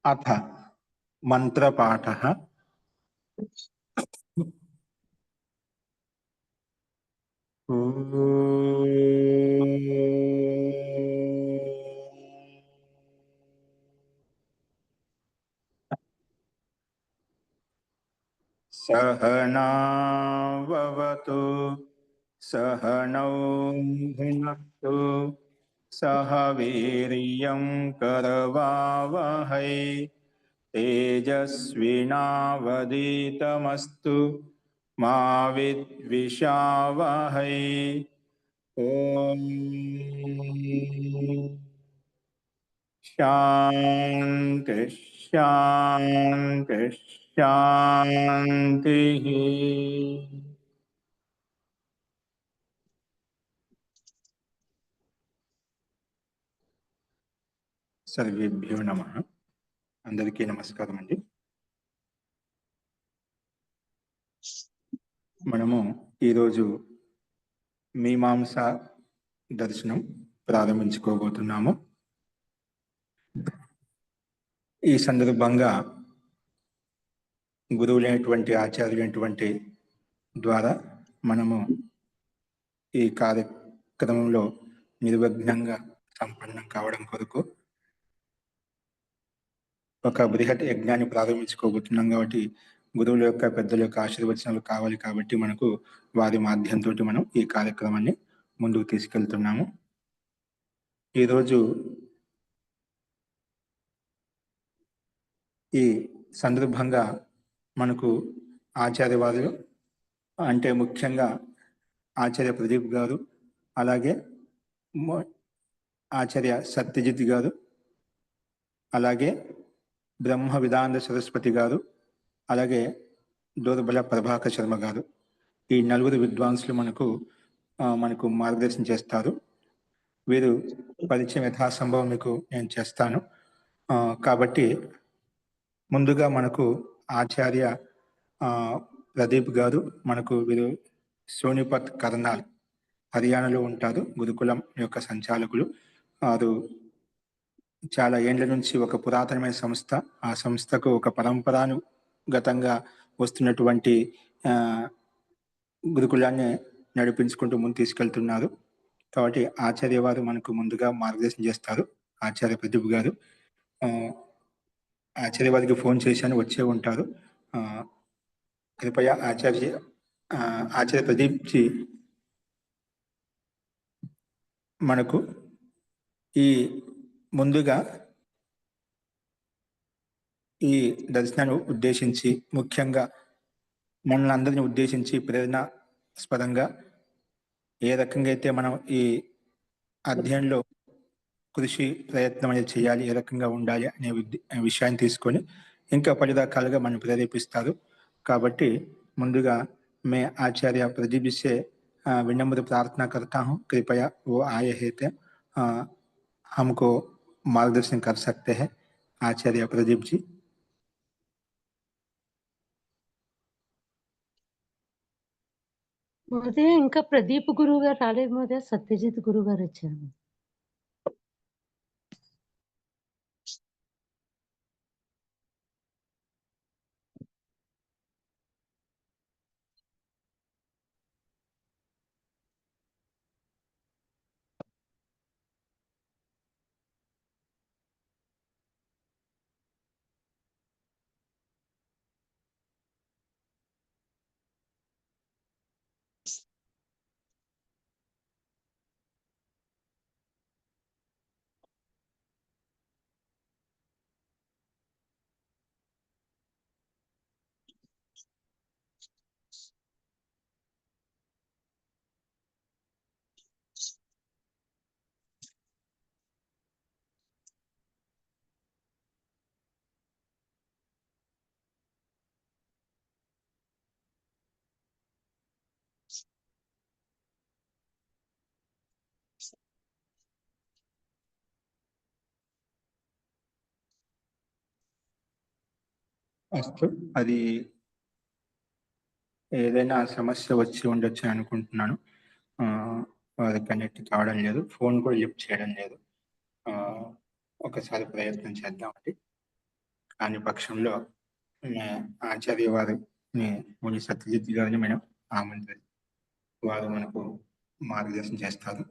अथ मंत्रपाठः। सहनाववतु सहनौ भुनक्तु सह वीर्यं करवावहै तेजस्विनावधीतमस्तु मा विद्विषावहै। ॐ शान्ति शान्ति शान्तिः। सर्वेभ्यो नमः। అందరికీ నమస్కారం అండి. మనము ఈరోజు మీమాంస దర్శనం ప్రారంభించుకోబోతున్నాము. ఈ సందర్భంగా గురువులైనటువంటి ఆచార్యులైనటువంటి ద్వారా మనము ఈ కార్యక్రమంలో నిర్విఘ్నంగా సంపన్నం కావడం కొరకు ఒక బృహత్ యజ్ఞాన్ని ప్రారంభించుకోబోతున్నాం. కాబట్టి గురువుల యొక్క పెద్దల యొక్క ఆశీర్వచనాలు కావాలి. కాబట్టి మనకు వారి మాధ్యంతో మనం ఈ కార్యక్రమాన్ని ముందుకు తీసుకెళ్తున్నాము. ఈరోజు ఈ సందర్భంగా మనకు ఆచార్య వారు అంటే ముఖ్యంగా ఆచార్య ప్రదీప్ గారు, అలాగే ఆచార్య సత్యజిత్ గారు, అలాగే బ్రహ్మ విధాన సరస్వతి గారు, అలాగే దోర్బల ప్రభాకర్ శర్మ గారు, ఈ నలుగురు విద్వాంసులు మనకు మార్గదర్శనం చేస్తారు. వీరు పరిచయం యథాసంభవం మీకు నేను చేస్తాను. కాబట్టి ముందుగా మనకు ఆచార్య ప్రదీప్ గారు, వీరు సోనిపత్ కర్నాల్ హర్యానాలో ఉంటారు. గురుకులం యొక్క సంచాలకులు. వారు చాలా ఏండ్ల నుంచి ఒక పురాతనమైన సంస్థ, ఆ సంస్థకు ఒక పరంపరానుగతంగా వస్తున్నటువంటి గురుకులాన్ని నడిపించుకుంటూ ముందు తీసుకెళ్తున్నారు. కాబట్టి ఆచార్య వారు మనకు ముందుగా మార్గదర్శనం చేస్తారు. ఆచార్య ప్రదీప్ గారు. ఆచార్య వారికి ఫోన్ చేశాను, వచ్చే ఉంటారు. कृपया आचार्य प्रदीप जी మనకు ఈ ముందుగా ఈ దర్శనాన్ని ఉద్దేశించి, ముఖ్యంగా మనల్ని అందరిని ఉద్దేశించి ప్రేరణాస్పదంగా ఏ రకంగా అయితే మనం ఈ అధ్యయనంలో కృషి ప్రయత్నం అనేది చేయాలి, ఏ రకంగా ఉండాలి అనే విషయాన్ని తీసుకొని ఇంకా పలు రకాలుగా మనం ప్రేరేపిస్తారు. కాబట్టి ముందుగా मैं आचार्य प्रदीप जी से विनम्र प्रार्थना करता हूँ, कृपया वो आए हैं तो हमको मार्गदर्शन कर सकते हैं. आचार्य प्रदीप जी. మహోదయ ఇంకా ప్రదీప్ గురువు గారు రాలేదు మహోదయ, సత్యజిత్ గురువు గారు వచ్చారు. అస్తు, అది ఏదైనా సమస్య వచ్చి ఉండొచ్చు అనుకుంటున్నాను. వారి కనెక్ట్ కావడం లేదు, ఫోన్ కూడా లిఫ్ట్ చేయడం లేదు. ఒకసారి ప్రయత్నం చేద్దామండి. కాని పక్షంలో ఆచార్య వారిని ముని సత్యజిత్ గారిని మనం ఆమంత్రి వారు మనకు మార్గదర్శనం చేస్తారు.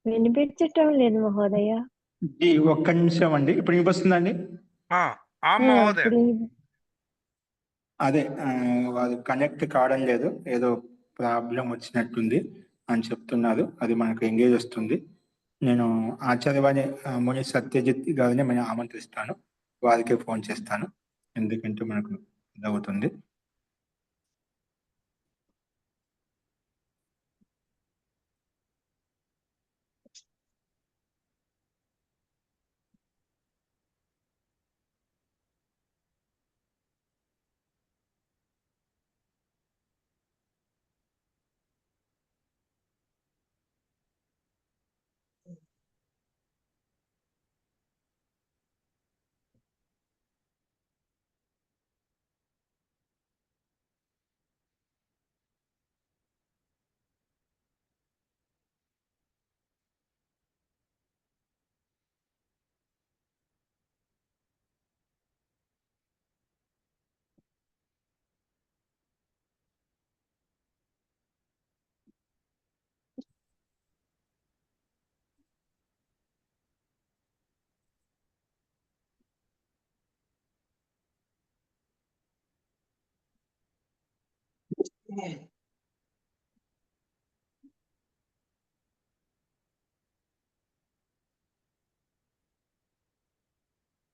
వినిపించటం లేదు మహోదయ. ఈ ఒక్క నిమిషం అండి, ఇప్పుడు వినిపిస్తుందండి? మహోదయ ఇప్పుడు అదే వారు కనెక్ట్ కావడం లేదు, ఏదో ప్రాబ్లం వచ్చినట్టుంది అని చెప్తున్నారు. అది మనకు ఎంగేజ్ వస్తుంది. నేను ఆచార్యవాణి ముని సత్యజిత్ గారిని మనం ఆమంత్రిస్తాను, వారికి ఫోన్ చేస్తాను, ఎందుకంటే మనకు ఇదవుతుంది.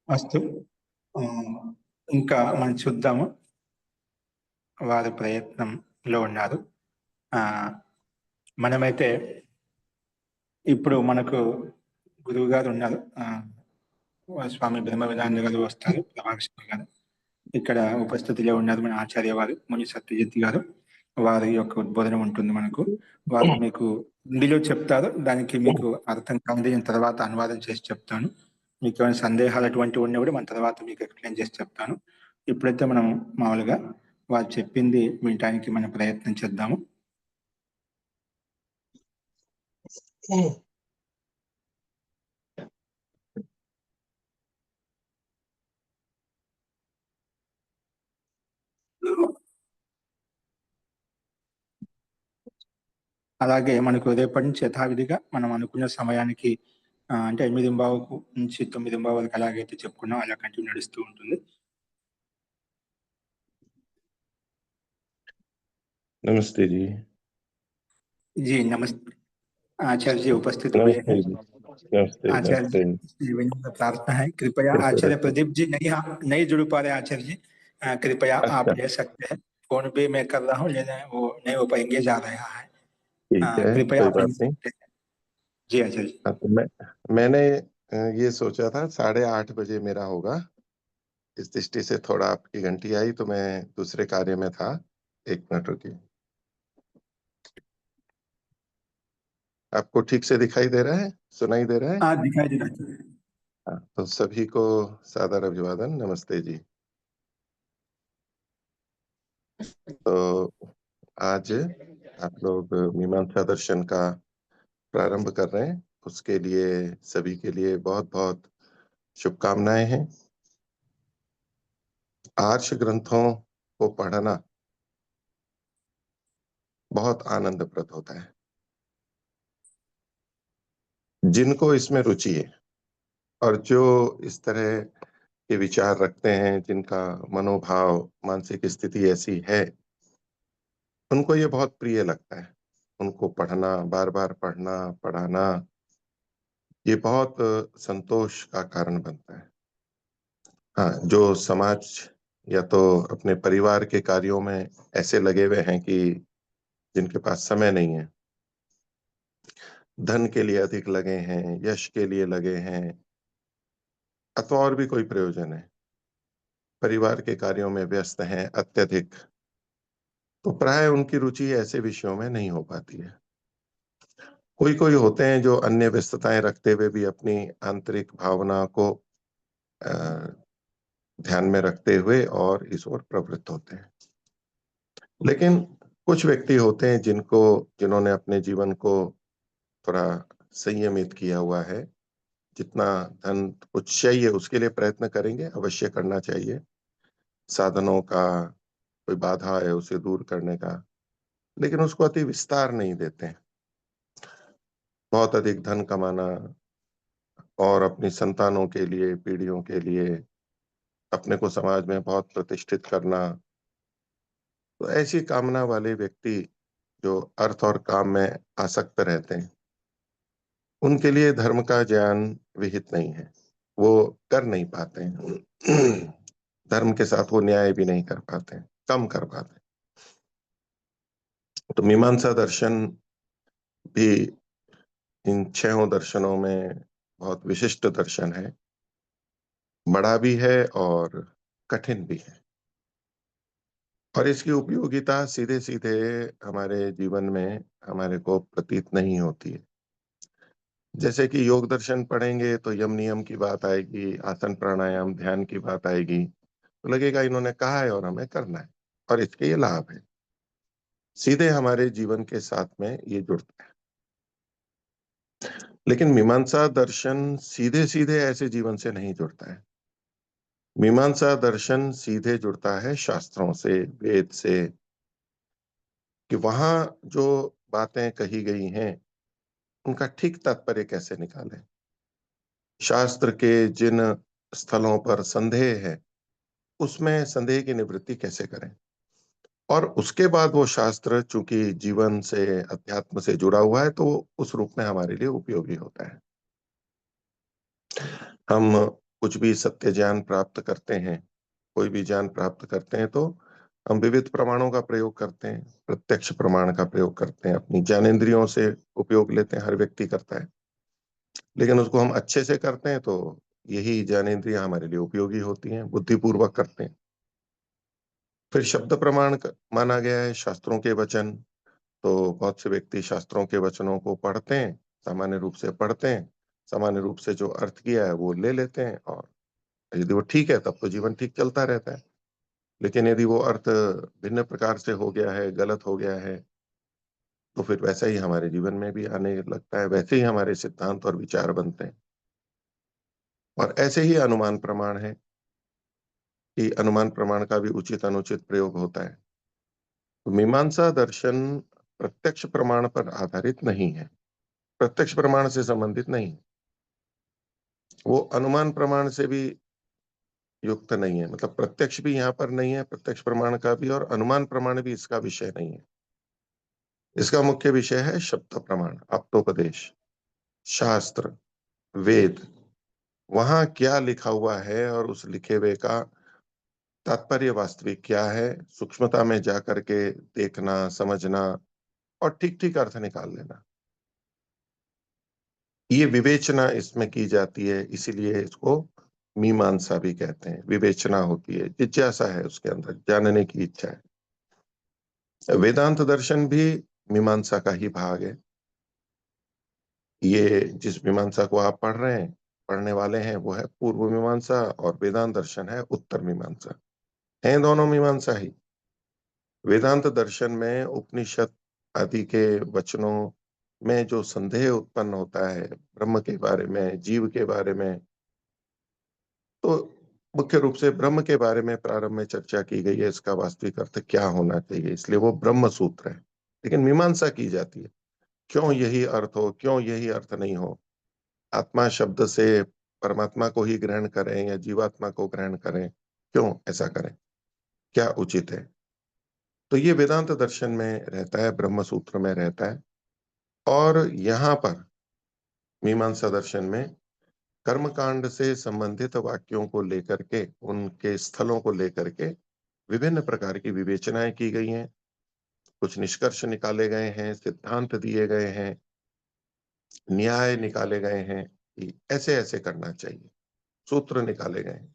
అస్తు, ఇంకా మనం చూద్దాము. వారి ప్రయత్నంలో ఉన్నారు. మనమైతే ఇప్పుడు మనకు గురువు గారు ఉన్నారు, స్వామి బ్రహ్మ విధాన గారు వస్తారు, ప్రభాకర్ గారు ఇక్కడ ఉపస్థితిలో ఉన్నారు. మన ఆచార్య వారు ముని సత్యజిత్ గారు, వారి యొక్క ఉద్బోధన ఉంటుంది మనకు. వారు మీకు హిందీలో చెప్తారు, దానికి మీకు అర్థం కానిది నేను తర్వాత అనువాదం చేసి చెప్తాను. మీకు ఏమైనా సందేహాలు అటువంటివి ఉన్నా కూడా మన తర్వాత మీకు ఎక్స్ప్లెయిన్ చేసి చెప్తాను. ఇప్పుడైతే మనం మామూలుగా వారు చెప్పింది వినటానికి మనం ప్రయత్నం చేద్దాము. అలాగే మనకు రేపటి నుంచి యథావిధిగా మనం అనుకున్న సమయానికి అంటే 8:15 నుంచి 9:15 వరకు ఎలాగైతే చెప్పుకున్నాం అలా కంటిన్యూ నడుస్తూ ఉంటుంది. नमस्ते जी। जी नमस्ते। आचार्य जी उपस्थित हुए हैं। नमस्ते जी। नमस्ते आचार्य नमस्ते। जी से विनम्र प्रार्थना है, कृपया फिर से आचार्य रखो। प्रदीप जी नहीं जुड़ पा रहे आचार्य जी। कृपया आप अच्छा, ले सकते हैं। फोन पे मैं कर रहा हूँ, लेकिन वो नहीं हो पाएंगे, जा रहा है। ठीक है, कृपया कोई आप ले बात नहीं। सकते हैं। जी आचार्य जी। हाँ, तो मैंने ये सोचा था 8:30 बजे मेरा होगा। इस दृष्टि से थोड़ा आपकी घंटी आई तो मैं दूसरे कार्य में था। 1 मिनट रुकिए। आपको ठीक से दिखाई दे रहा है, सुनाई दे रहा है? दिखाई दे रहा है आचार्य। हाँ, तो सभी को सादर अभिवादन, नमस्ते जी। तो आज आप लोग मीमांसा दर्शन का प्रारंभ कर रहे हैं, उसके लिए सभी के लिए बहुत बहुत शुभकामनाएं हैं। आर्ष ग्रंथों को पढ़ना बहुत आनंदप्रद होता है। जिनको इसमें रुचि है और जो इस तरह के विचार रखते हैं, जिनका मनोभाव, मानसिक स्थिति ऐसी है, उनको ये बहुत प्रिय लगता है। उनको पढ़ना, बार बार पढ़ना, पढ़ाना, ये बहुत संतोष का कारण बनता है। हाँ, जो समाज या तो अपने परिवार के कार्यों में ऐसे लगे हुए हैं कि जिनके पास समय नहीं है, धन के लिए अधिक लगे हैं, यश के लिए लगे हैं, अथवा और भी कोई प्रयोजन है, परिवार के कार्यों में व्यस्त हैं अत्यधिक, तो प्राय उनकी रुचि ऐसे विषयों में नहीं हो पाती है। कोई कोई होते हैं जो अन्य व्यस्तताएं रखते हुए भी अपनी आंतरिक भावना को अ, ध्यान में रखते हुए और इस ओर प्रवृत्त होते हैं। लेकिन कुछ व्यक्ति होते हैं जिन्होंने अपने जीवन को थोड़ा संयमित किया हुआ है। जितना धन कुछ चाहिए उसके लिए प्रयत्न करेंगे, अवश्य करना चाहिए। साधनों का कोई बाधा है उसे दूर करने का, लेकिन उसको अति विस्तार नहीं देते हैं। बहुत अधिक धन कमाना और अपनी संतानों के लिए, पीढ़ियों के लिए अपने को समाज में बहुत प्रतिष्ठित करना, तो ऐसी कामना वाले व्यक्ति जो अर्थ और काम में आसक्त रहते हैं, उनके लिए धर्म का ज्ञान विहित नहीं है। वो कर नहीं पाते हैं। धर्म के साथ वो न्याय भी नहीं कर पाते हैं, कम कर पाते हैं। तो मीमांसा दर्शन भी इन 6 दर्शनों में बहुत विशिष्ट दर्शन है। बड़ा भी है और कठिन भी है, और इसकी उपयोगिता सीधे सीधे हमारे जीवन में हमारे को प्रतीत नहीं होती है। जैसे कि योग दर्शन पढ़ेंगे तो यम नियम की बात आएगी, आसन प्राणायाम ध्यान की बात आएगी, तो लगेगा इन्होंने कहा है और हमें करना है और इसके ये लाभ है। सीधे हमारे जीवन के साथ में ये जुड़ता है। लेकिन मीमांसा दर्शन सीधे सीधे ऐसे जीवन से नहीं जुड़ता है। मीमांसा दर्शन सीधे जुड़ता है शास्त्रों से, वेद से, कि वहां जो बातें कही गई हैं उनका ठीक तात्पर्य कैसे निकालें। शास्त्र के जिन स्थलों पर संदेह है उसमें संदेह की निवृत्ति कैसे करें, और उसके बाद वो शास्त्र चूंकि जीवन से, अध्यात्म से जुड़ा हुआ है, तो उस रूप में हमारे लिए उपयोगी होता है। हम कुछ भी सत्य ज्ञान प्राप्त करते हैं, कोई भी ज्ञान प्राप्त करते हैं, तो हम विविध प्रमाणों का प्रयोग करते हैं, प्रत्यक्ष प्रमाण का प्रयोग करते हैं, अपनी ज्ञानेंद्रियों से उपयोग लेते हैं, हर व्यक्ति करता है। लेकिन उसको हम अच्छे से करते हैं तो यही ज्ञानेंद्रियां हमारे लिए उपयोगी होती हैं, बुद्धिपूर्वक करते हैं। फिर शब्द प्रमाण माना गया है शास्त्रों के वचन। तो बहुत से व्यक्ति शास्त्रों के वचनों को पढ़ते हैं, सामान्य रूप से पढ़ते हैं, सामान्य रूप से जो अर्थ किया है वो ले लेते हैं, और यदि वो ठीक है तब तो जीवन ठीक चलता रहता है। लेकिन यदि वो अर्थ भिन्न प्रकार से हो गया है, गलत हो गया है, तो फिर वैसा ही हमारे जीवन में भी आने लगता है, वैसे ही हमारे सिद्धांत और विचार बनते हैं। और ऐसे ही अनुमान प्रमाण है कि अनुमान प्रमाण का भी उचित अनुचित प्रयोग होता है। तो मीमांसा दर्शन प्रत्यक्ष प्रमाण पर आधारित नहीं है, प्रत्यक्ष प्रमाण से संबंधित नहीं है। वो अनुमान प्रमाण से भी युक्त नहीं है, मतलब प्रत्यक्ष भी यहाँ पर नहीं है, प्रत्यक्ष प्रमाण का भी, और अनुमान प्रमाण भी इसका विषय नहीं है। इसका मुख्य विषय है शब्द प्रमाण, आप्तोपदेश, शास्त्र, वेद। वहां क्या लिखा हुआ है और उस लिखे हुए का तात्पर्य वास्तविक क्या है, सूक्ष्मता में जाकर के देखना, समझना और ठीक ठीक अर्थ निकाल लेना। ये विवेचना इसमें की जाती है, इसीलिए इसको मीमांसा भी कहते हैं। विवेचना होती है, जिज्ञासा है उसके अंदर, जानने की इच्छा है। वेदांत दर्शन भी मीमांसा का ही भाग है। ये जिस मीमांसा को आप पढ़ रहे हैं, पढ़ने वाले हैं, वो है पूर्व मीमांसा, और वेदांत दर्शन है उत्तर मीमांसा। हैं दोनों मीमांसा ही। वेदांत दर्शन में उपनिषद आदि के वचनों में जो संदेह उत्पन्न होता है ब्रह्म के बारे में, जीव के बारे में, तो मुख्य रूप से ब्रह्म के बारे में प्रारंभ में चर्चा की गई है, इसका वास्तविक अर्थ क्या होना चाहिए, इसलिए वो ब्रह्म सूत्र है। लेकिन मीमांसा की जाती है, क्यों यही अर्थ हो, क्यों यही अर्थ नहीं हो। आत्मा शब्द से परमात्मा को ही ग्रहण करें या जीवात्मा को ग्रहण करें, क्यों ऐसा करें, क्या उचित है। तो ये वेदांत दर्शन में रहता है, ब्रह्म सूत्र में रहता है। और यहाँ पर मीमांसा दर्शन में कर्मकांड से संबंधित वाक्यों को लेकर के, उनके स्थलों को लेकर के विभिन्न प्रकार की विवेचनाएं की गई हैं, कुछ निष्कर्ष निकाले गए हैं, सिद्धांत दिए गए हैं, न्याय निकाले गए हैं कि ऐसे ऐसे करना चाहिए, सूत्र निकाले गए हैं।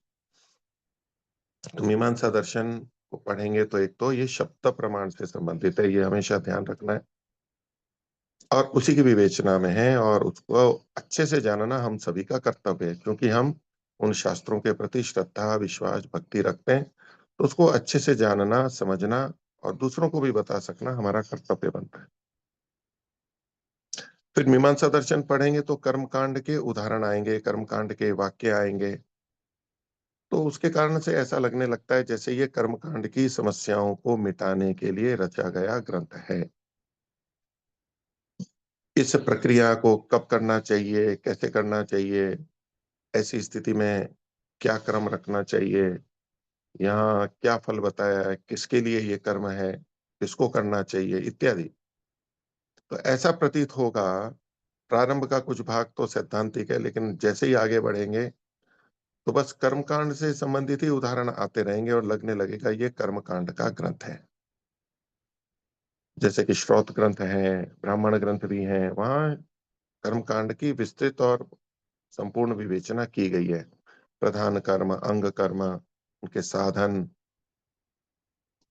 तो मीमांसा दर्शन को पढ़ेंगे तो एक तो ये शब्द प्रमाण से संबंधित है, ये हमेशा ध्यान रखना है, और उसी की विवेचना में है, और उसको अच्छे से जानना हम सभी का कर्तव्य है, क्योंकि हम उन शास्त्रों के प्रति श्रद्धा, विश्वास, भक्ति रखते हैं। तो उसको अच्छे से जानना, समझना और दूसरों को भी बता सकना हमारा कर्तव्य बनता है। फिर मीमांसा दर्शन पढ़ेंगे तो कर्मकांड के उदाहरण आएंगे, कर्मकांड के वाक्य आएंगे। तो उसके कारण से ऐसा लगने लगता है जैसे ये कर्मकांड की समस्याओं को मिटाने के लिए रचा गया ग्रंथ है। इस प्रक्रिया को कब करना चाहिए, कैसे करना चाहिए, ऐसी स्थिति में क्या क्रम रखना चाहिए, यहाँ क्या फल बताया है, किसके लिए ये कर्म है, किसको करना चाहिए, इत्यादि। तो ऐसा प्रतीत होगा, प्रारंभ का कुछ भाग तो सैद्धांतिक है, लेकिन जैसे ही आगे बढ़ेंगे तो बस कर्मकांड से संबंधित ही उदाहरण आते रहेंगे और लगने लगेगा ये कर्मकांड का ग्रंथ है। जैसे कि श्रौत ग्रंथ है, ब्राह्मण ग्रंथ भी है, वहां कर्मकांड की विस्तृत और संपूर्ण विवेचना की गई है। प्रधान कर्म, अंग कर्म, उनके साधन,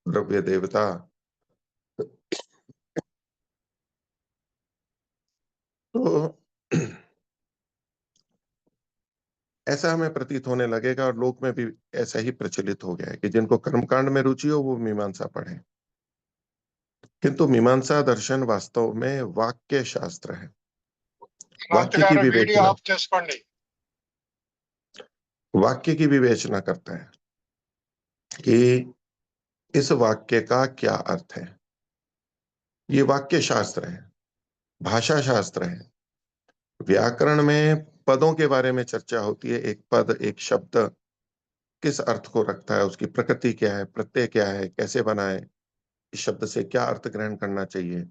द्रव्य देवता। तो ऐसा हमें प्रतीत होने लगेगा, और लोक में भी ऐसा ही प्रचलित हो गया है कि जिनको कर्मकांड में रुचि हो वो मीमांसा पढ़े। किंतु मीमांसा दर्शन वास्तव में वाक्य शास्त्र है, वाक्य की विवेचना, वाक्य की विवेचना करता है कि इस वाक्य का क्या अर्थ है। ये वाक्य शास्त्र है, भाषा शास्त्र है। व्याकरण में पदों के बारे में चर्चा होती है, एक पद, एक शब्द किस अर्थ को रखता है, उसकी प्रकृति क्या है, प्रत्यय क्या है, कैसे बना है, इस शब्द से क्या अर्थ ग्रहण करना चाहिए।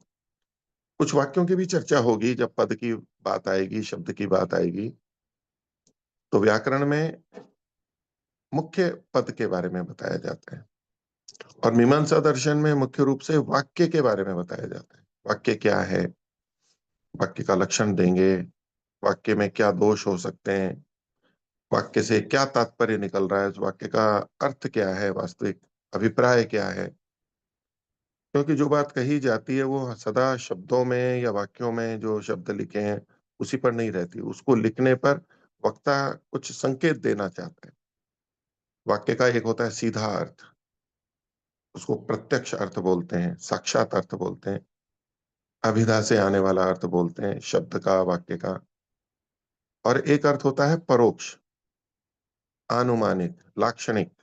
कुछ वाक्यों की भी चर्चा होगी जब पद की बात आएगी, शब्द की बात आएगी। तो व्याकरण में मुख्य पद के बारे में बताया जाता है, और मीमांसा दर्शन में मुख्य रूप से वाक्य के बारे में बताया जाता है। वाक्य क्या है, वाक्य का लक्षण देंगे, वाक्य में क्या दोष हो सकते हैं, वाक्य से क्या तात्पर्य निकल रहा है, उस वाक्य का अर्थ क्या है, वास्तविक अभिप्राय क्या है। क्योंकि जो बात कही जाती है वो सदा शब्दों में या वाक्यों में जो शब्द लिखे हैं उसी पर नहीं रहती, उसको लिखने पर वक्ता कुछ संकेत देना चाहता है। वाक्य का एक होता है सीधा अर्थ, उसको प्रत्यक्ष अर्थ बोलते हैं, साक्षात अर्थ बोलते हैं, अभिधा से आने वाला अर्थ बोलते हैं शब्द का, वाक्य का। और एक अर्थ होता है परोक्ष, आनुमानिक, लाक्षणिक,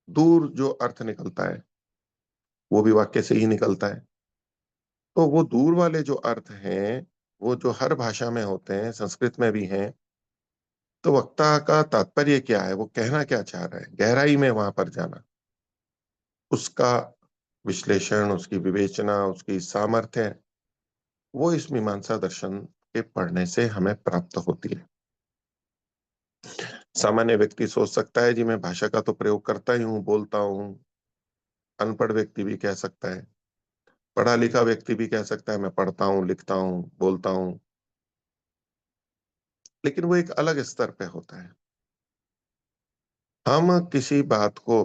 दूर जो अर्थ निकलता है वो भी वाक्य से ही निकलता है। तो वो दूर वाले जो अर्थ हैं, वो जो हर भाषा में होते हैं, संस्कृत में भी हैं, तो वक्ता का तात्पर्य क्या है, वो कहना क्या चाह रहा है, गहराई में वहां पर जाना, उसका विश्लेषण, उसकी विवेचना, उसकी सामर्थ्य, वो इस मीमांसा दर्शन के पढ़ने से हमें प्राप्त होती है। सामान्य व्यक्ति सोच सकता है जी मैं भाषा का तो प्रयोग करता ही हूँ, बोलता हूँ। अनपढ़ व्यक्ति भी कह सकता है, पढ़ा लिखा व्यक्ति भी कह सकता है मैं पढ़ता हूँ, लिखता हूँ, बोलता हूँ। लेकिन वो एक अलग स्तर पे होता है। हम किसी बात को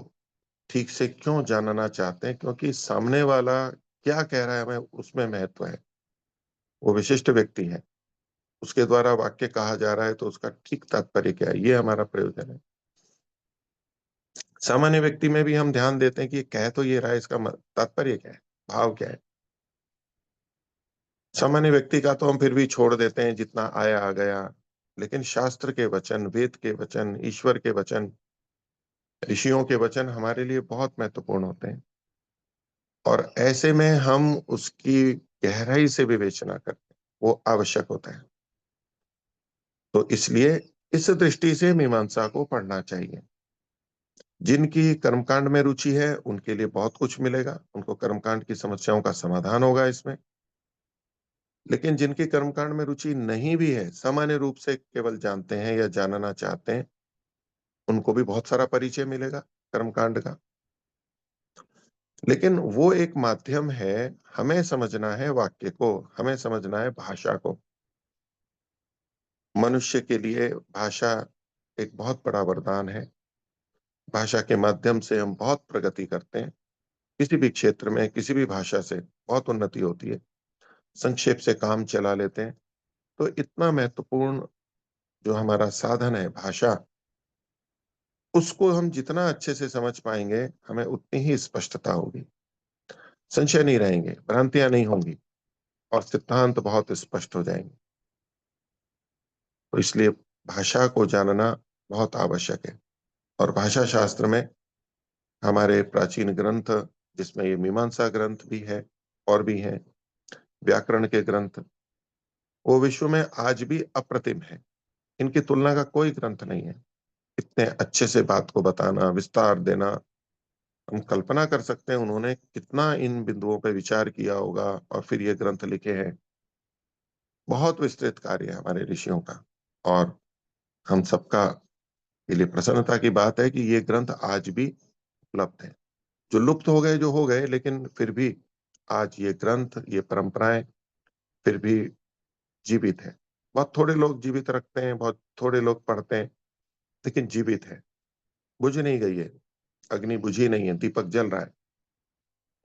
ठीक से क्यों जानना चाहते हैं? क्योंकि सामने वाला क्या कह रहा है हमें उसमें महत्व है। वो विशिष्ट व्यक्ति है, उसके द्वारा वाक्य कहा जा रहा है तो उसका ठीक तात्पर्य क्या है, ये हमारा प्रयोजन है। सामान्य व्यक्ति में भी हम ध्यान देते हैं कि ये कह तो ये रहा है, इसका तात्पर्य क्या है, भाव क्या है। सामान्य व्यक्ति का तो हम फिर भी छोड़ देते हैं, जितना आया आ गया। लेकिन शास्त्र के वचन, वेद के वचन, ईश्वर के वचन, ऋषियों के वचन हमारे लिए बहुत महत्वपूर्ण होते हैं, और ऐसे में हम उसकी गहराई से विवेचना करते हैं, वो आवश्यक होता है। तो इसलिए इस दृष्टि से मीमांसा को पढ़ना चाहिए। जिनकी कर्मकांड में रुचि है उनके लिए बहुत कुछ मिलेगा, उनको कर्मकांड की समस्याओं का समाधान होगा इसमें। लेकिन जिनकी कर्मकांड में रुचि नहीं भी है, सामान्य रूप से केवल जानते हैं या जानना चाहते हैं, उनको भी बहुत सारा परिचय मिलेगा कर्मकांड का। लेकिन वो एक माध्यम है, हमें समझना है वाक्य को, हमें समझना है भाषा को। मनुष्य के लिए भाषा एक बहुत बड़ा वरदान है। भाषा के माध्यम से हम बहुत प्रगति करते हैं। किसी भी क्षेत्र में किसी भी भाषा से बहुत उन्नति होती है। संक्षेप से काम चला लेते हैं। तो इतना महत्वपूर्ण जो हमारा साधन है भाषा, उसको हम जितना अच्छे से समझ पाएंगे, हमें उतनी ही स्पष्टता होगी, संशय नहीं रहेंगे, भ्रांतियां नहीं होंगी, और सिद्धांत बहुत स्पष्ट हो जाएंगे। तो इसलिए भाषा को जानना बहुत आवश्यक है। और भाषा शास्त्र में हमारे प्राचीन ग्रंथ, जिसमें ये मीमांसा ग्रंथ भी है और भी हैं, व्याकरण के ग्रंथ, वो विश्व में आज भी अप्रतिम है। इनकी तुलना का कोई ग्रंथ नहीं है। इतने अच्छे से बात को बताना, विस्तार देना, हम कल्पना कर सकते हैं उन्होंने कितना इन बिंदुओं पर विचार किया होगा और फिर ये ग्रंथ लिखे हैं। बहुत विस्तृत कार्य है हमारे ऋषियों का, और हम सबका के लिए प्रसन्नता की बात है कि ये ग्रंथ आज भी उपलब्ध है। जो लुप्त हो गए जो हो गए, लेकिन फिर भी आज ये ग्रंथ, ये परंपराएं फिर भी जीवित है। बहुत थोड़े लोग जीवित रखते हैं, बहुत थोड़े लोग पढ़ते हैं, लेकिन जीवित है, बुझ नहीं गई है, अग्नि बुझी नहीं है, दीपक जल रहा है।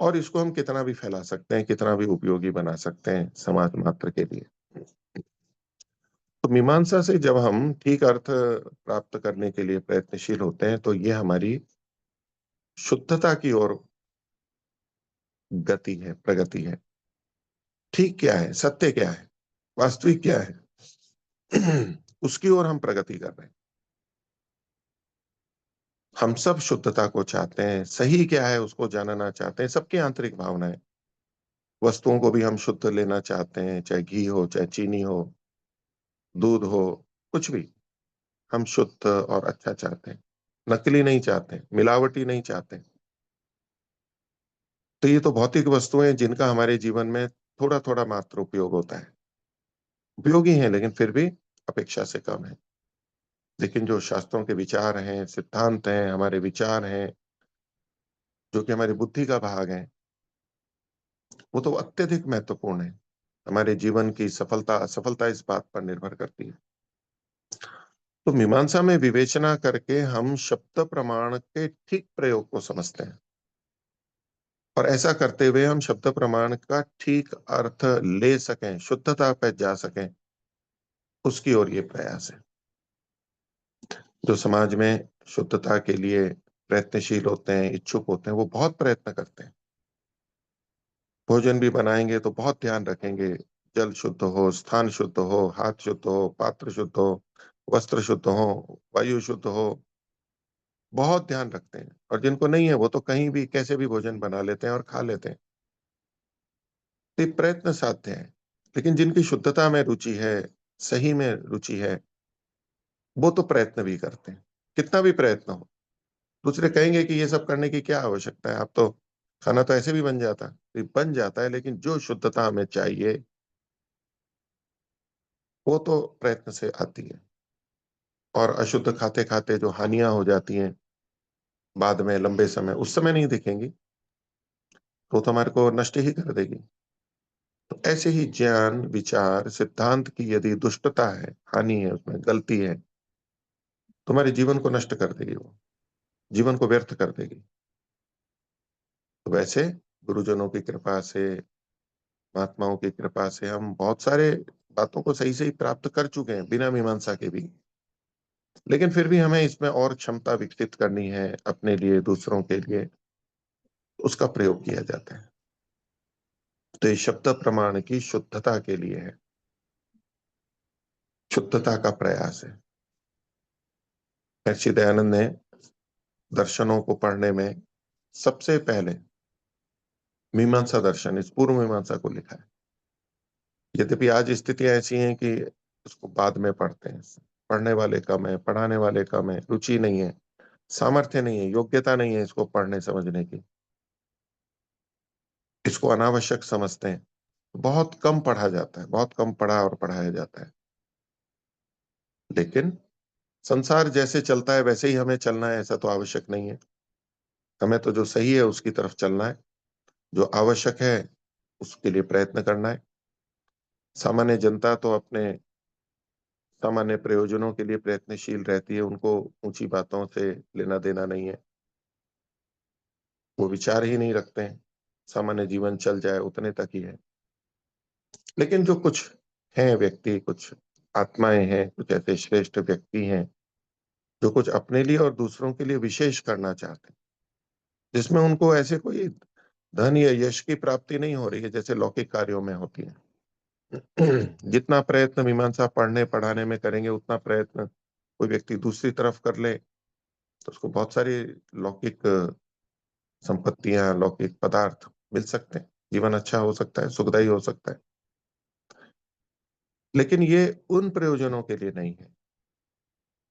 और इसको हम कितना भी फैला सकते हैं, कितना भी उपयोगी बना सकते हैं समाज मात्र के लिए। तो मीमांसा से जब हम ठीक अर्थ प्राप्त करने के लिए प्रयत्नशील होते हैं, तो ये हमारी शुद्धता की ओर गति है, प्रगति है। ठीक क्या है, सत्य क्या है, वास्तविक क्या है, उसकी ओर हम प्रगति कर रहे हैं। हम सब शुद्धता को चाहते हैं, सही क्या है उसको जानना चाहते हैं, सबकी आंतरिक भावना है। वस्तुओं को भी हम शुद्ध लेना चाहते हैं, चाहे घी हो, चाहे चीनी हो, दूध हो, कुछ भी हम शुद्ध और अच्छा चाहते हैं। नकली नहीं चाहते, मिलावटी नहीं चाहते। तो ये तो भौतिक वस्तुएं हैं जिनका हमारे जीवन में थोड़ा थोड़ा मात्र उपयोग होता है। उपयोगी हैं लेकिन फिर भी अपेक्षा से कम है। लेकिन जो शास्त्रों के विचार हैं, सिद्धांत हैं, हमारे विचार हैं, जो कि हमारी बुद्धि का भाग है, वो तो अत्यधिक महत्वपूर्ण है। हमारे जीवन की सफलता असफलता इस बात पर निर्भर करती है। तो मीमांसा में विवेचना करके हम शब्द प्रमाण के ठीक प्रयोग को समझते हैं, और ऐसा करते हुए हम शब्द प्रमाण का ठीक अर्थ ले सकें, शुद्धता पे जा सकें, उसकी ओर ये प्रयास है। जो समाज में शुद्धता के लिए प्रयत्नशील होते हैं, इच्छुक होते हैं, वो बहुत प्रयत्न करते हैं। भोजन भी बनाएंगे तो बहुत ध्यान रखेंगे, जल शुद्ध हो, स्थान शुद्ध हो, हाथ शुद्ध हो, पात्र शुद्ध हो, वस्त्र शुद्ध हो, वायु शुद्ध हो, बहुत ध्यान रखते हैं। और जिनको नहीं है वो तो कहीं भी कैसे भी भोजन बना लेते हैं और खा लेते हैं। तो ये प्रयत्न साध्य है। लेकिन जिनकी शुद्धता में रुचि है, सही में रुचि है, वो तो प्रयत्न भी करते हैं, कितना भी प्रयत्न हो। दूसरे कहेंगे कि ये सब करने की क्या आवश्यकता है, आप तो खाना तो ऐसे भी बन जाता है, बन जाता है, लेकिन जो शुद्धता हमें चाहिए वो तो प्रयत्न से आती है। और अशुद्ध खाते खाते जो हानियां हो जाती हैं बाद में लंबे समय, उस समय नहीं दिखेंगी, तो हमारे को नष्ट ही कर देगी। तो ऐसे ही ज्ञान, विचार, सिद्धांत की यदि दुष्टता है, हानि है, उसमें गलती है, तो हमारे जीवन को नष्ट कर देगी, वो जीवन को व्यर्थ कर देगी। तो वैसे गुरुजनों की कृपा से, महात्माओं की कृपा से हम बहुत सारे बातों को सही सही प्राप्त कर चुके हैं बिना मीमांसा के भी। लेकिन फिर भी हमें इसमें और क्षमता विकसित करनी है, अपने लिए, दूसरों के लिए, उसका प्रयोग किया जाता है। तो ये शब्द प्रमाण की शुद्धता के लिए है, शुद्धता का प्रयास है। महर्षि दयानंद ने दर्शनों को पढ़ने में सबसे पहले मीमांसा दर्शन, इस पूर्व मीमांसा को लिखा है। यद्यपि आज स्थितियां ऐसी हैं कि उसको बाद में पढ़ते हैं, पढ़ने वाले कम है, पढ़ाने वाले कम है, रुचि नहीं है, सामर्थ्य नहीं है, योग्यता नहीं है इसको पढ़ने समझने की, इसको अनावश्यक समझते हैं। बहुत कम पढ़ा जाता है, बहुत कम पढ़ा और पढ़ाया जाता है। लेकिन संसार जैसे चलता है वैसे ही हमें चलना है, ऐसा तो आवश्यक नहीं है। हमें तो जो सही है उसकी तरफ चलना है, जो आवश्यक है उसके लिए प्रयत्न करना है। सामान्य जनता तो अपने सामान्य प्रयोजनों के लिए प्रयत्नशील रहती है, उनको ऊंची बातों से लेना देना नहीं है, वो विचार ही नहीं रखते हैं, सामान्य जीवन चल जाए उतने तक ही है। लेकिन जो कुछ हैं व्यक्ति, कुछ आत्माएं हैं, कुछ ऐसे श्रेष्ठ व्यक्ति हैं जो कुछ अपने लिए और दूसरों के लिए विशेष करना चाहते हैं, जिसमें उनको ऐसे कोई धन या यश की प्राप्ति नहीं हो रही है जैसे लौकिक कार्यों में होती है। जितना प्रयत्न मीमांसा पढ़ने पढ़ाने में करेंगे, उतना प्रयत्न कोई व्यक्ति दूसरी तरफ कर ले तो उसको बहुत सारी लौकिक संपत्तियां, लौकिक पदार्थ मिल सकते हैं, जीवन अच्छा हो सकता है, सुखदायी हो सकता है। लेकिन ये उन प्रयोजनों के लिए नहीं है,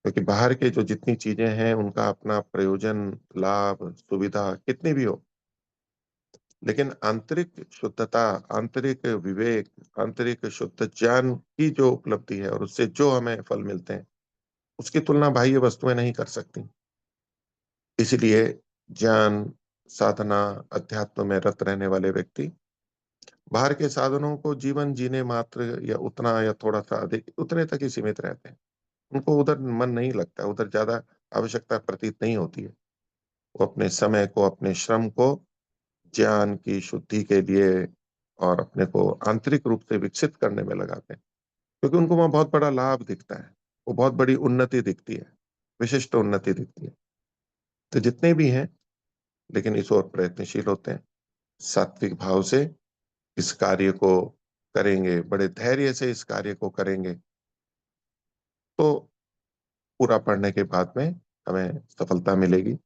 क्योंकि बाहर के जो जितनी चीजें हैं उनका अपना प्रयोजन, लाभ, सुविधा कितनी भी हो, लेकिन आंतरिक शुद्धता, आंतरिक विवेक, आंतरिक शुद्ध ज्ञान की जो उपलब्धि है और उससे जो हमें फल मिलते हैं, उसकी तुलना बाह्य वस्तुएं नहीं कर सकती। इसलिए ज्ञान, साधना, अध्यात्म में रत रहने वाले व्यक्ति बाहर के साधनों को जीवन जीने मात्र, या उतना या थोड़ा सा अधिक, उतने तक ही सीमित रहते हैं। उनको उधर मन नहीं लगता, उधर ज्यादा आवश्यकता प्रतीत नहीं होती है। वो अपने समय को, अपने श्रम को ज्ञान की शुद्धि के लिए और अपने को आंतरिक रूप से विकसित करने में लगाते हैं, क्योंकि उनको वहां बहुत बड़ा लाभ दिखता है, वो बहुत बड़ी उन्नति दिखती है, विशिष्ट उन्नति दिखती है। तो जितने भी हैं, लेकिन इस ओर प्रयत्नशील होते हैं, सात्विक भाव से इस कार्य को करेंगे, बड़े धैर्य से इस कार्य को करेंगे, तो पूरा पढ़ने के बाद में हमें सफलता मिलेगी।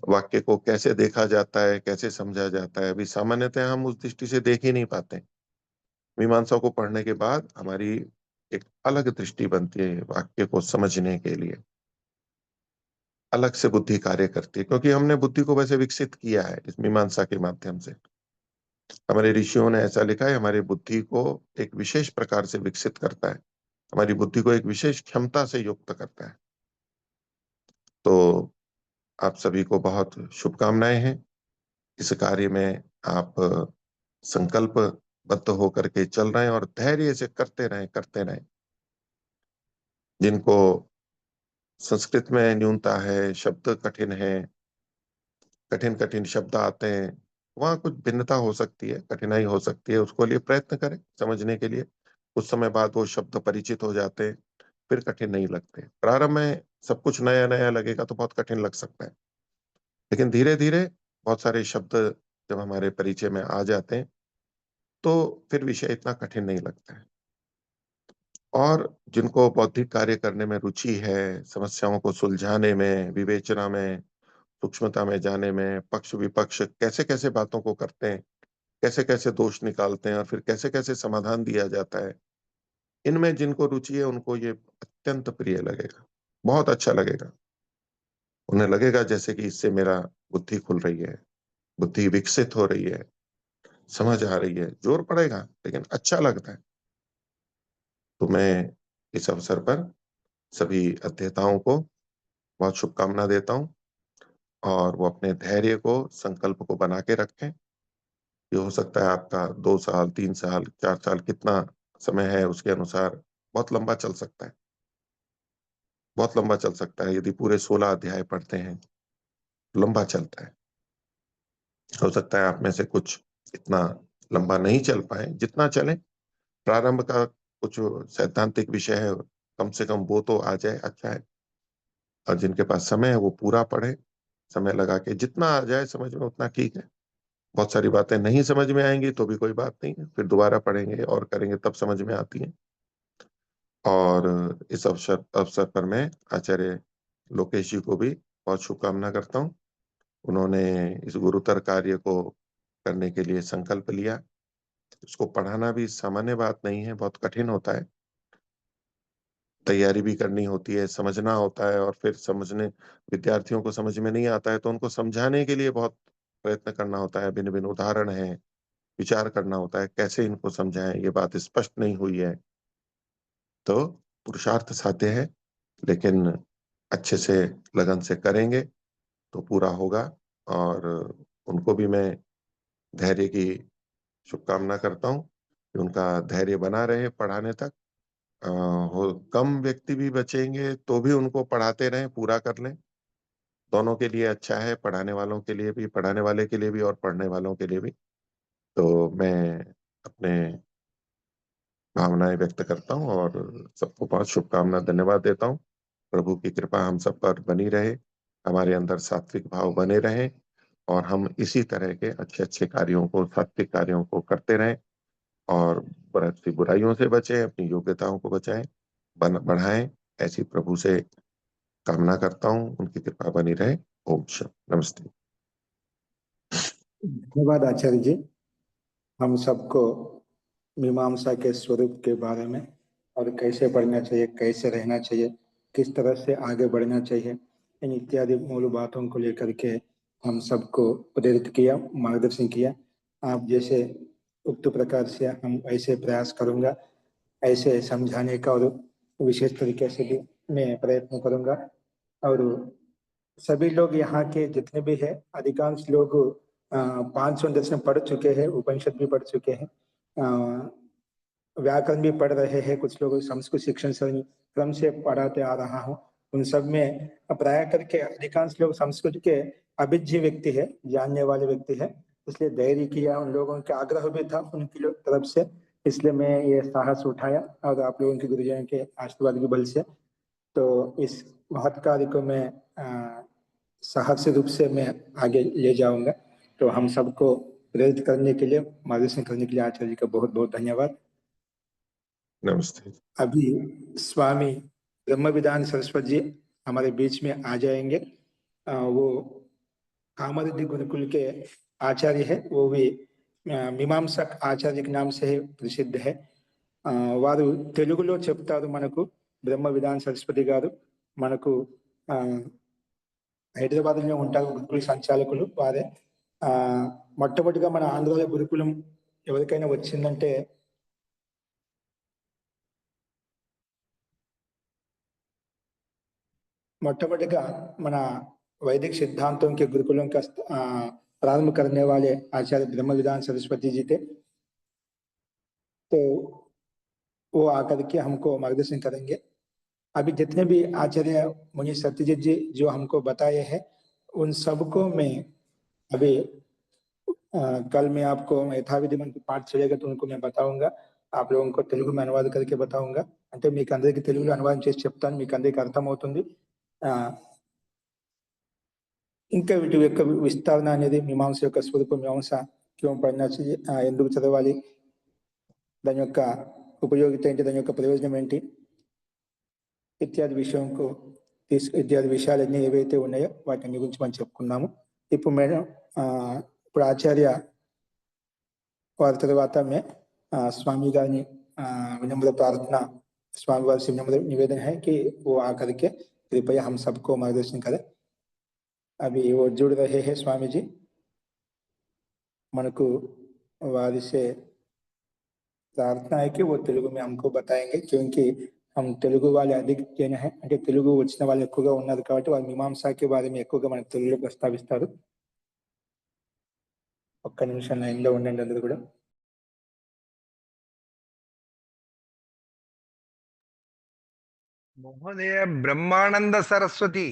वाक्य को कैसे देखा जाता है, कैसे समझा जाता है, अभी सामान्यतः हम उस दृष्टि से देख ही नहीं पाते। मीमांसा को पढ़ने के बाद हमारी एक अलग दृष्टि बनती है वाक्य को समझने के लिए, अलग से बुद्धि कार्य करती है, क्योंकि हमने बुद्धि को वैसे विकसित किया है इस मीमांसा के माध्यम से। हमारे ऋषियों ने ऐसा लिखा है, हमारी बुद्धि को एक विशेष प्रकार से विकसित करता है, हमारी बुद्धि को एक विशेष क्षमता से युक्त करता है। तो आप सभी को बहुत शुभकामनाएं हैं। इस कार्य में आप संकल्पबद्ध होकर के चल रहे हैं और धैर्य से करते रहें, करते रहें। जिनको संस्कृत में न्यूनता है, शब्द कठिन है, कठिन कठिन शब्द आते हैं, वहां कुछ भिन्नता हो सकती है, कठिनाई हो सकती है, उसको लिए प्रयत्न करें समझने के लिए। कुछ समय बाद वो शब्द परिचित हो जाते हैं, फिर कठिन नहीं लगते। प्रारंभ में सब कुछ नया नया लगेगा तो बहुत कठिन लग सकता है, लेकिन धीरे धीरे बहुत सारे शब्द जब हमारे परिचय में आ जाते हैं तो फिर विषय इतना कठिन नहीं लगता है। और जिनको बौद्धिक कार्य करने में रुचि है, समस्याओं को सुलझाने में, विवेचना में, सूक्ष्मता में जाने में, पक्ष विपक्ष कैसे कैसे बातों को करते हैं, कैसे कैसे दोष निकालते हैं और फिर कैसे कैसे समाधान दिया जाता है, इनमें जिनको रुचि है उनको ये अत्यंत प्रिय लगेगा, बहुत अच्छा लगेगा। उन्हें लगेगा जैसे कि इससे मेरा बुद्धि खुल रही है, बुद्धि विकसित हो रही है, समझ आ रही है, जोर पड़ेगा लेकिन अच्छा लगता है। तो मैं इस अवसर पर सभी अध्येताओं को बहुत शुभकामना देता हूँ और वो अपने धैर्य को, संकल्प को बना के रखें। ये हो सकता है आपका 2 साल, 3 साल, 4 साल कितना समय है उसके अनुसार बहुत लंबा चल सकता है। बहुत लंबा चल सकता है। यदि पूरे 16 अध्याय पढ़ते हैं, तो लंबा चलता है। हो सकता है आप में से कुछ इतना लंबा नहीं चल पाए, जितना चलें। प्रारंभ का कुछ सैद्धांतिक विषय है, कम से कम वो तो आ जाए, अच्छा है। और जिनके पास समय है वो पूरा पढ़े, समय लगा के जितना आ जाए समझ में उतना ठीक है। बहुत सारी बातें नहीं समझ में आएंगी तो भी कोई बात नहीं है, फिर दोबारा पढ़ेंगे और करेंगे तब समझ में आती है। और इस अवसर अवसर पर मैं आचार्य लोकेश जी को भी बहुत शुभकामना करता हूँ। उन्होंने इस गुरुतर कार्य को करने के लिए संकल्प लिया। उसको पढ़ाना भी सामान्य बात नहीं है, बहुत कठिन होता है। तैयारी भी करनी होती है, समझना होता है और फिर समझने विद्यार्थियों को समझ में नहीं आता है तो उनको समझाने के लिए बहुत प्रयत्न करना होता है। भिन्न-भिन्न उदाहरण हैं, विचार करना होता है, कैसे इनको समझाएँ, ये बात स्पष्ट नहीं हुई है। तो पुरुषार्थ साध्य है, लेकिन अच्छे से लगन से करेंगे तो पूरा होगा। और उनको भी मैं धैर्य की शुभकामना करता हूँ कि उनका धैर्य बना रहे पढ़ाने तक। हो कम व्यक्ति भी बचेंगे तो भी उनको पढ़ाते रहें, पूरा कर लें। दोनों के लिए अच्छा है, पढ़ाने वालों के लिए भी, पढ़ाने वाले के लिए भी और पढ़ने वालों के लिए भी। तो मैं अपने भावनाएँ व्यक्त करता हूँ और सबको बहुत शुभकामना, धन्यवाद देता हूँ। प्रभु की कृपा हम सब पर बनी रहे, हमारे अंदर सात्विक भाव बने रहें और हम इसी तरह के अच्छे-अच्छे कार्यों को, सात्विक कार्यों को करते रहें और बहुत सी बुराइयों से बचें, अपनी योग्यताओं को बचाएँ, बढ़ाएँ। ऐसी प्रभु से कामना करता हूँ, उनकी कृपा बनी रहे। ओम शांति। नमस्ते। धन्यवाद आचार्य जी। हम सबको मीमांसा के स्वरूप के बारे में और कैसे पढ़ना चाहिए, कैसे रहना चाहिए, किस तरह से आगे बढ़ना चाहिए, इन इत्यादि मूल बातों को लेकर के हम सबको प्रेरित किया, मार्गदर्शन किया। आप जैसे उक्त प्रकार से हम ऐसे प्रयास करूंगा, ऐसे समझाने का और विशेष तरीके से भी मैं प्रयत्न करूंगा। और सभी लोग यहाँ के जितने भी हैं, अधिकांश लोग 500 दर्शन पढ़ चुके हैं, उपनिषद भी पढ़ चुके हैं, व्याकरण भी पढ़ रहे हैं, कुछ लोग संस्कृत शिक्षण सरणी क्रम से पढ़ाते आ रहा हूँ। उन सब में प्राय करके अधिकांश लोग संस्कृत के अभिज्ञ व्यक्ति है, जानने वाले व्यक्ति है, इसलिए धैर्य किया। उन लोगों के आग्रह भी था उनकी तरफ से, इसलिए मैं ये साहस उठाया और आप लोगों के गुरुजन के आशीर्वाद के बल से तो इस महत् कार्य को मैं साहस रूप से मैं आगे ले जाऊंगा। तो हम सबको प्रेरित करने के लिए, मार्गदर्शन करने के लिए आचार्य जी का बहुत बहुत धन्यवाद। नमस्ते। अभी स्वामी ब्रह्मविधान सरस्वती जी हमारे बीच में आ जाएंगे। वो कामरेड्डी गुरुकुल के आचार्य है, वो भी मीमांसक आचार्य के नाम से ही प्रसिद्ध है। వారు తెలుగులో చెప్తారు మనకు, బ్రహ్మ విధాన సరస్వతి గారు మనకు హైదరాబాద్ లో ఉంటారు, గురుకుల సంచాలకులు వారే. మొట్టమొదటిగా మన ఆంధ్రలో గురుకులం ఎవరికైనా వచ్చిందంటే మొట్టమొదటిగా మన वैदिक सिद्धांतों के गुरुकुलों का प्रारंभ करने वाले आचार्य ब्रह्म विधान सरस्वती जी थे। तो वो आकर के हमको मार्गदर्शन करेंगे। अभी जितने भी आचार्य मुनि सत्यजीत जी जो हमको बताए हैं, उन सबको मैं अभी कल मैं आपको यथाविधि मन की पाठ चलेगा तो उनको मैं बताऊंगा, आप लोगों को తెలుగు में అనువాద करके बताऊंगा। అంటే మీకు అందరికీ తెలుగులో అనువాదం చేసి చెప్తాను, మీకు అందరికీ అర్థమవుతుంది। ఇంకా వీటి యొక్క విస్తరణ అనేది మీమాంస యొక్క స్వరూపం, మీమాంస క్यों पढ़ना चाहिए, ఎందుకు చదవాలి, దాని యొక్క ఉపయోగిత ఏంటి, దాని యొక్క ప్రయోజనం ఏంటి, ఇత్యాది విషయంకు ఇత్యాది విషయాలన్నీ ఏవైతే ఉన్నాయో వాటి గురించి మనం చెప్పుకున్నాము। ఇప్పుడు మేడం ఇప్పుడు ఆచార్య వారి తర్వాత मैं स्वामी गानी विनम्र प्रार्थना, स्वामी वार से विनम्र निवेदन है कि वो आकर के कृपया हम सबको मार्गदर्शन करें। अभी वो जुड़ रहे हैं स्वामी जी। మనకు वारी से प्रार्थना है कि वो तेलुगु में हमको बताएंगे, क्योंकि हम తెలుగు వాళ్ళే అధిక జన है, అంటే తెలుగు వచ్చిన వాళ్ళు ఎక్కువగా ఉన్నారు కాబట్టి వాళ్ళు మీమాంసాకి వారిని ఎక్కువగా మన తెలుగులో ప్రస్తావిస్తారు. ఒక్క నిమిషం లైన్లో ఉండండి అందరూ కూడా. महोदय ब्रह्मानंद सरस्वती.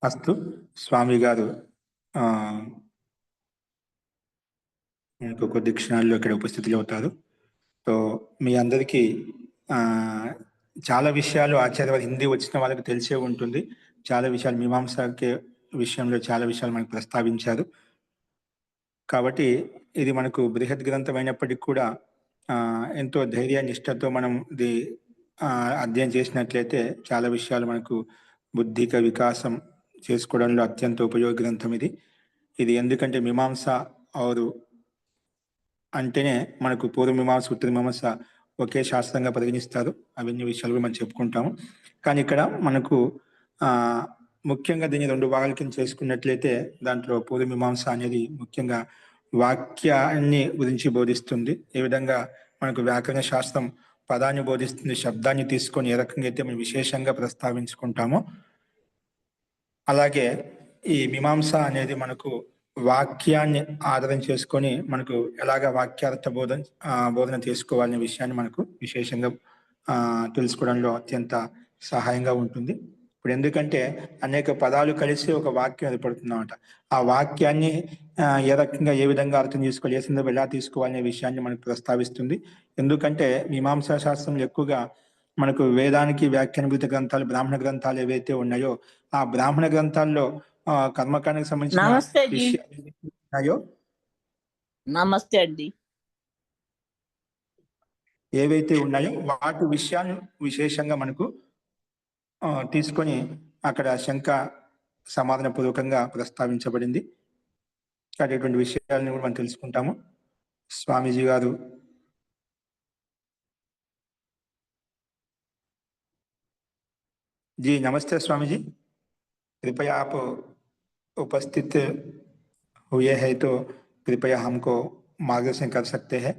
అస్తు స్వామి గారు ఇంకో కొద్ది క్షణాల్లో ఇక్కడ ఉపస్థితులు అవుతారు. సో మీ అందరికీ ఆ, చాలా విషయాలు ఆచార్య హిందీ వచ్చిన వాళ్ళకి తెలిసే ఉంటుంది. చాలా విషయాలు మీమాంసకి విషయంలో చాలా విషయాలు మనకు ప్రస్తావించారు. కాబట్టి ఇది మనకు బృహత్ గ్రంథం అయినప్పటికీ కూడా ఎంతో ధైర్య నిష్ఠతో మనం ఇది అధ్యయనం చేసినట్లయితే చాలా విషయాలు మనకు బుద్ధిక వికాసం చేసుకోవడంలో అత్యంత ఉపయోగ గ్రంథం ఇది. ఇది ఎందుకంటే మీమాంస ఆరు అంటేనే మనకు పూర్వమీమాంస ఉత్తరమీమాంస ఒకే శాస్త్రంగా పరిగణిస్తారు. అవన్నీ విషయాలు మనం చెప్పుకుంటాము. కానీ ఇక్కడ మనకు ముఖ్యంగా దీన్ని రెండు భాగాల కింద చేసుకున్నట్లయితే దాంట్లో పూర్వమీమాంస అనేది ముఖ్యంగా వాక్యాన్ని గురించి బోధిస్తుంది. ఏ విధంగా మనకు వ్యాకరణ శాస్త్రం పదాన్ని బోధిస్తుంది, శబ్దాన్ని తీసుకొని ఏ రకంగా అయితే మనం విశేషంగా ప్రస్తావించుకుంటామో అలాగే ఈ మీమాంస అనేది మనకు వాక్యాన్ని ఆధారం చేసుకొని మనకు ఎలాగ వాక్యార్థ బోధన చేసుకోవాలనే విషయాన్ని మనకు విశేషంగా తెలుసుకోవడంలో అత్యంత సహాయంగా ఉంటుంది. ఇప్పుడు ఎందుకంటే అనేక పదాలు కలిసి ఒక వాక్యం ఏర్పడుతుంది అన్నమాట. ఆ వాక్యాన్ని ఏ రకంగా ఏ విధంగా అర్థం చేసుకోవాలి, ఏ సందర్భం ఎలా తీసుకోవాలనే విషయాన్ని మనకు ప్రస్తావిస్తుంది. ఎందుకంటే మీమాంసా శాస్త్రంలో ఎక్కువగా మనకు వేదానికి వ్యాఖ్యానభూత గ్రంథాలు, బ్రాహ్మణ గ్రంథాలు ఏవైతే ఉన్నాయో ఆ బ్రాహ్మణ గ్రంథాల్లో కర్మకాండకు సంబంధించిన విషయాలు ఉన్నాయో నమస్తే అండి ఏవైతే ఉన్నాయో వాటి విషయాన్ని విశేషంగా మనకు తీసుకొని అక్కడ శంక సమాధాన పూర్వకంగా ప్రస్తావించబడింది. అటువంటి విషయాలను కూడా మనం తెలుసుకుంటాము. స్వామీజీ గారు जी नमस्ते स्वामी जी, कृपया आप उपस्थित हुए हैं तो कृपया हमको मार्गदर्शन कर सकते हैं.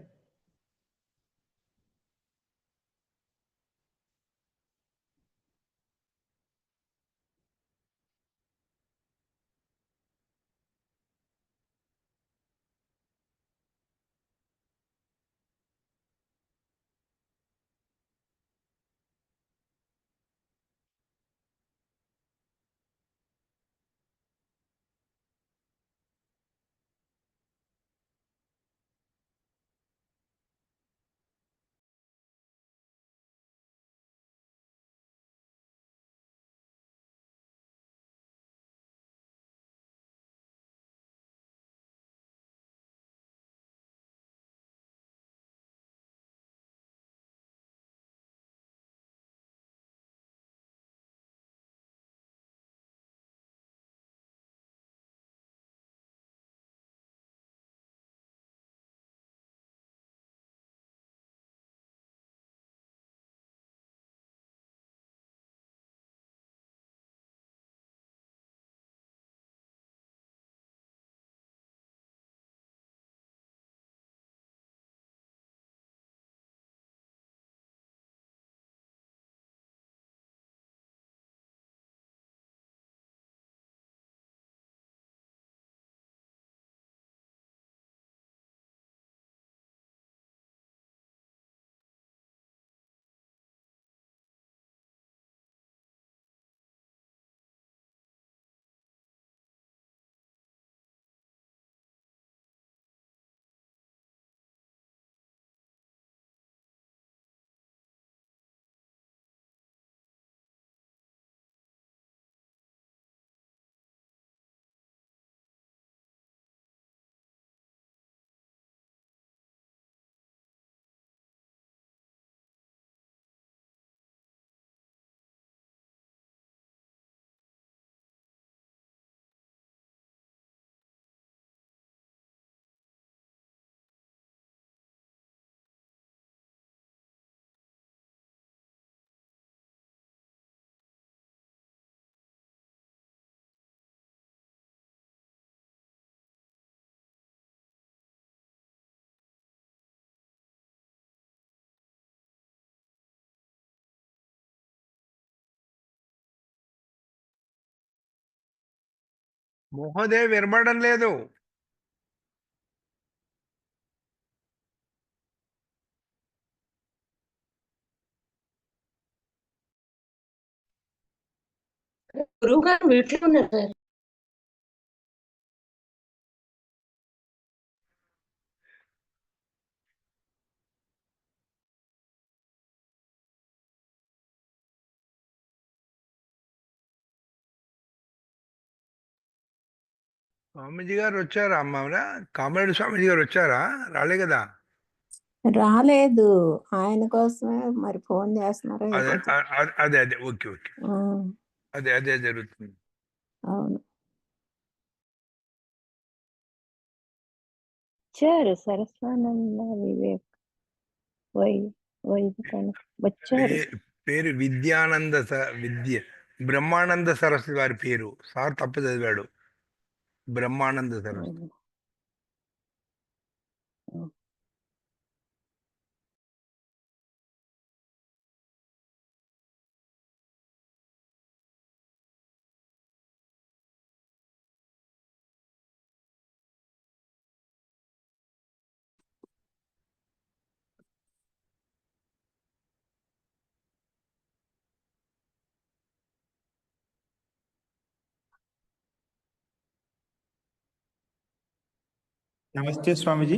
మహోదయ వినబడడం లేదు. గురువు గారు మీట్లో ఉన్నారు సార్. స్వామీజీ గారు వచ్చారా అమ్మరా? కామరెడ్డి స్వామీజీ గారు వచ్చారా? రాలే కదా. రాలేదు. ఆయన కోసమే మరి ఫోన్ చేస్తున్నారో అదే ఏమో. అదే అదే ఓకే ఓకే. ఆ, అదే అదే జరుగుతుంది. అవును. వచ్చారు సరస్వానంద వివేక్ వచ్చారు. పేరు విద్యానంద బ్రహ్మానంద సరస్వతి వారి పేరు. సార్ తప్పు చదివాడు. బ్రహ్మానంద సరస్వతి. नमस्ते स्वामी जी।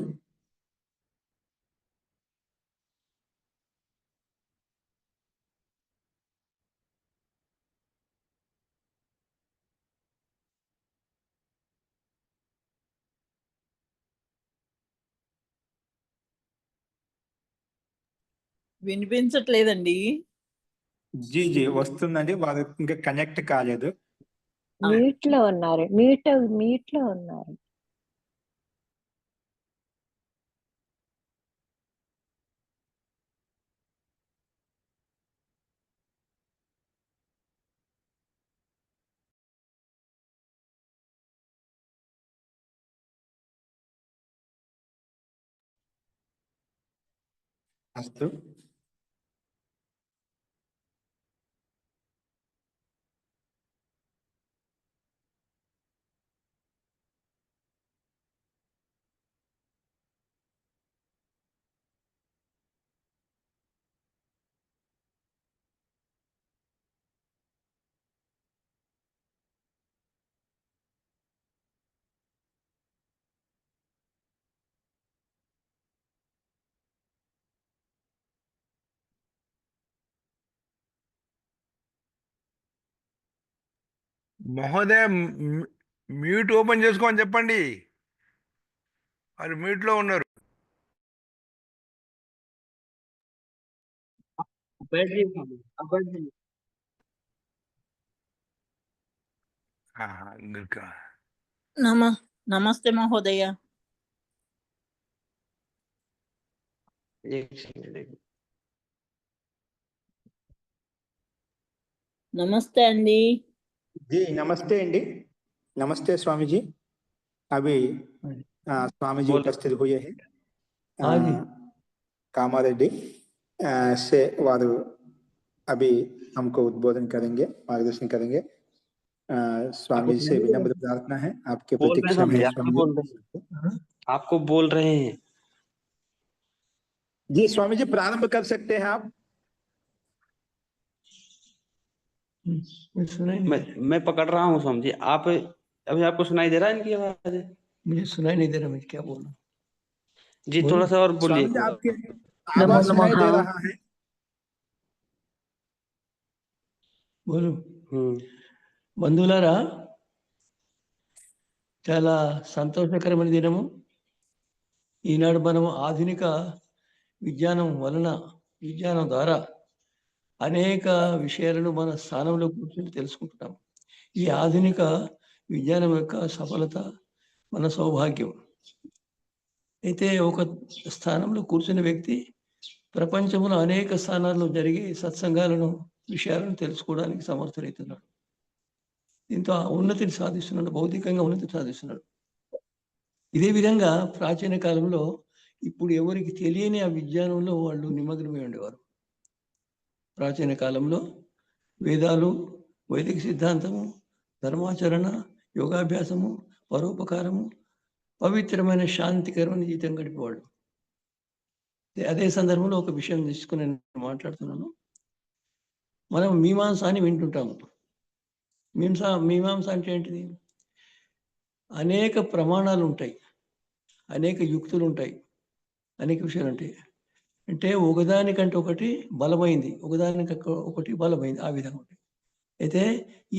వినిపించట్లేదండి. जी जी వస్తుందండి, వారు ఇంకా కనెక్ట్ కాలేదు. మీట్ లో ఉన్నారు. మీట్ లో ఉన్నారు. अस्तु। మహోదయ మ్యూట్ ఓపెన్ చేసుకోమని చెప్పండి. వాళ్ళు మ్యూట్ లో ఉన్నారు. ఇంకా నమస్తే మహోదయ. నమస్తే అండి. जी नमस्ते अंडी। नमस्ते स्वामी जी। अभी स्वामी जी उपस्थित हुए हैं। कामारेड्डी से वारू अभी हमको उद्बोधन करेंगे, मार्गदर्शन करेंगे। स्वामी जी से विनम्र प्रार्थना है, आपके प्रतीक्षा में स्वामी जी। आपको बोल रहे हैं। जी स्वामी जी प्रारंभ कर सकते हैं आप। मैं पकड़ रहा हूँ स्वामी जी। आप अभी आपको सुनाई दे रहा है इनकी आवाज? मुझे सुनाई नहीं दे रहा, मैं क्या बोल रहा हूँ जी। थोड़ा सा और बोलिए। स्वामी जी आपकी आवाज सुनाई दे रहा है। बोलो। బంధువులారా, చాలా సంతోషకరమైన దినము. ఈనాడు మనము ఆధునిక విజ్ఞానం ద్వారా అనేక విషయాలను మన స్థానంలో కూర్చొని తెలుసుకుంటున్నాం. ఈ ఆధునిక విజ్ఞానం యొక్క సఫలత మన సౌభాగ్యం. అయితే ఒక స్థానంలో కూర్చున్న వ్యక్తి ప్రపంచంలో అనేక స్థానాల్లో జరిగే సత్సంగాలను, విషయాలను తెలుసుకోవడానికి సమర్థులవుతున్నాడు. దీంతో ఉన్నతిని సాధిస్తున్నాడు, భౌతికంగా ఉన్నతిని సాధిస్తున్నాడు. ఇదే విధంగా ప్రాచీన కాలంలో ఇప్పుడు ఎవరికి తెలియని ఆ విజ్ఞానంలో వాళ్ళు నిమగ్నమై ఉండేవారు. ప్రాచీన కాలంలో వేదాలు, వైదిక సిద్ధాంతము, ధర్మాచరణ యోగాభ్యాసము, పరోపకారము, పవిత్రమైన శాంతికరమైన జీవితం గడిపేవాళ్ళు. అదే సందర్భంలో ఒక విషయం తీసుకుని నేను మాట్లాడుతున్నాను. మనం మీమాంస అని వింటుంటాము. మీమాంస అంటే ఏంటిది? అనేక ప్రమాణాలు ఉంటాయి, అనేక యుక్తులు ఉంటాయి, అనేక విషయాలు ఉంటాయి. అంటే ఒకదానికంటే ఒకటి బలమైంది, ఒకటి బలమైంది, ఆ విధంగా ఉంటాయి. అయితే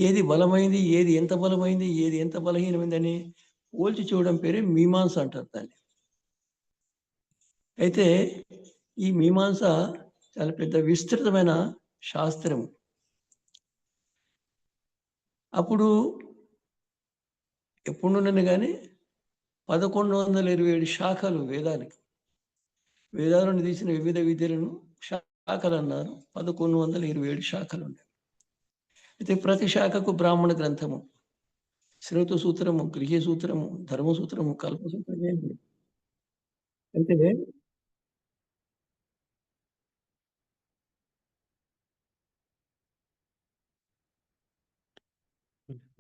ఏది బలమైంది, ఏది ఎంత బలమైంది, ఏది ఎంత బలహీనమైంది అని పోల్చి చూడడం పేరే మీమాంస అంటారు దాన్ని. అయితే ఈ మీమాంస చాలా పెద్ద విస్తృతమైన శాస్త్రము. అప్పుడు ఎప్పుడున్నది కానీ 1127 శాఖలు వేదానికి. వేదాలను తీసిన వివిధ విద్యలను శాఖలు అన్నారు. 1127 శాఖలు ఉన్నాయి. అయితే ప్రతి శాఖకు బ్రాహ్మణ గ్రంథము, శ్రౌత సూత్రము, గృహ్య సూత్రము, ధర్మసూత్రము, కల్పసూత్రము. అంటే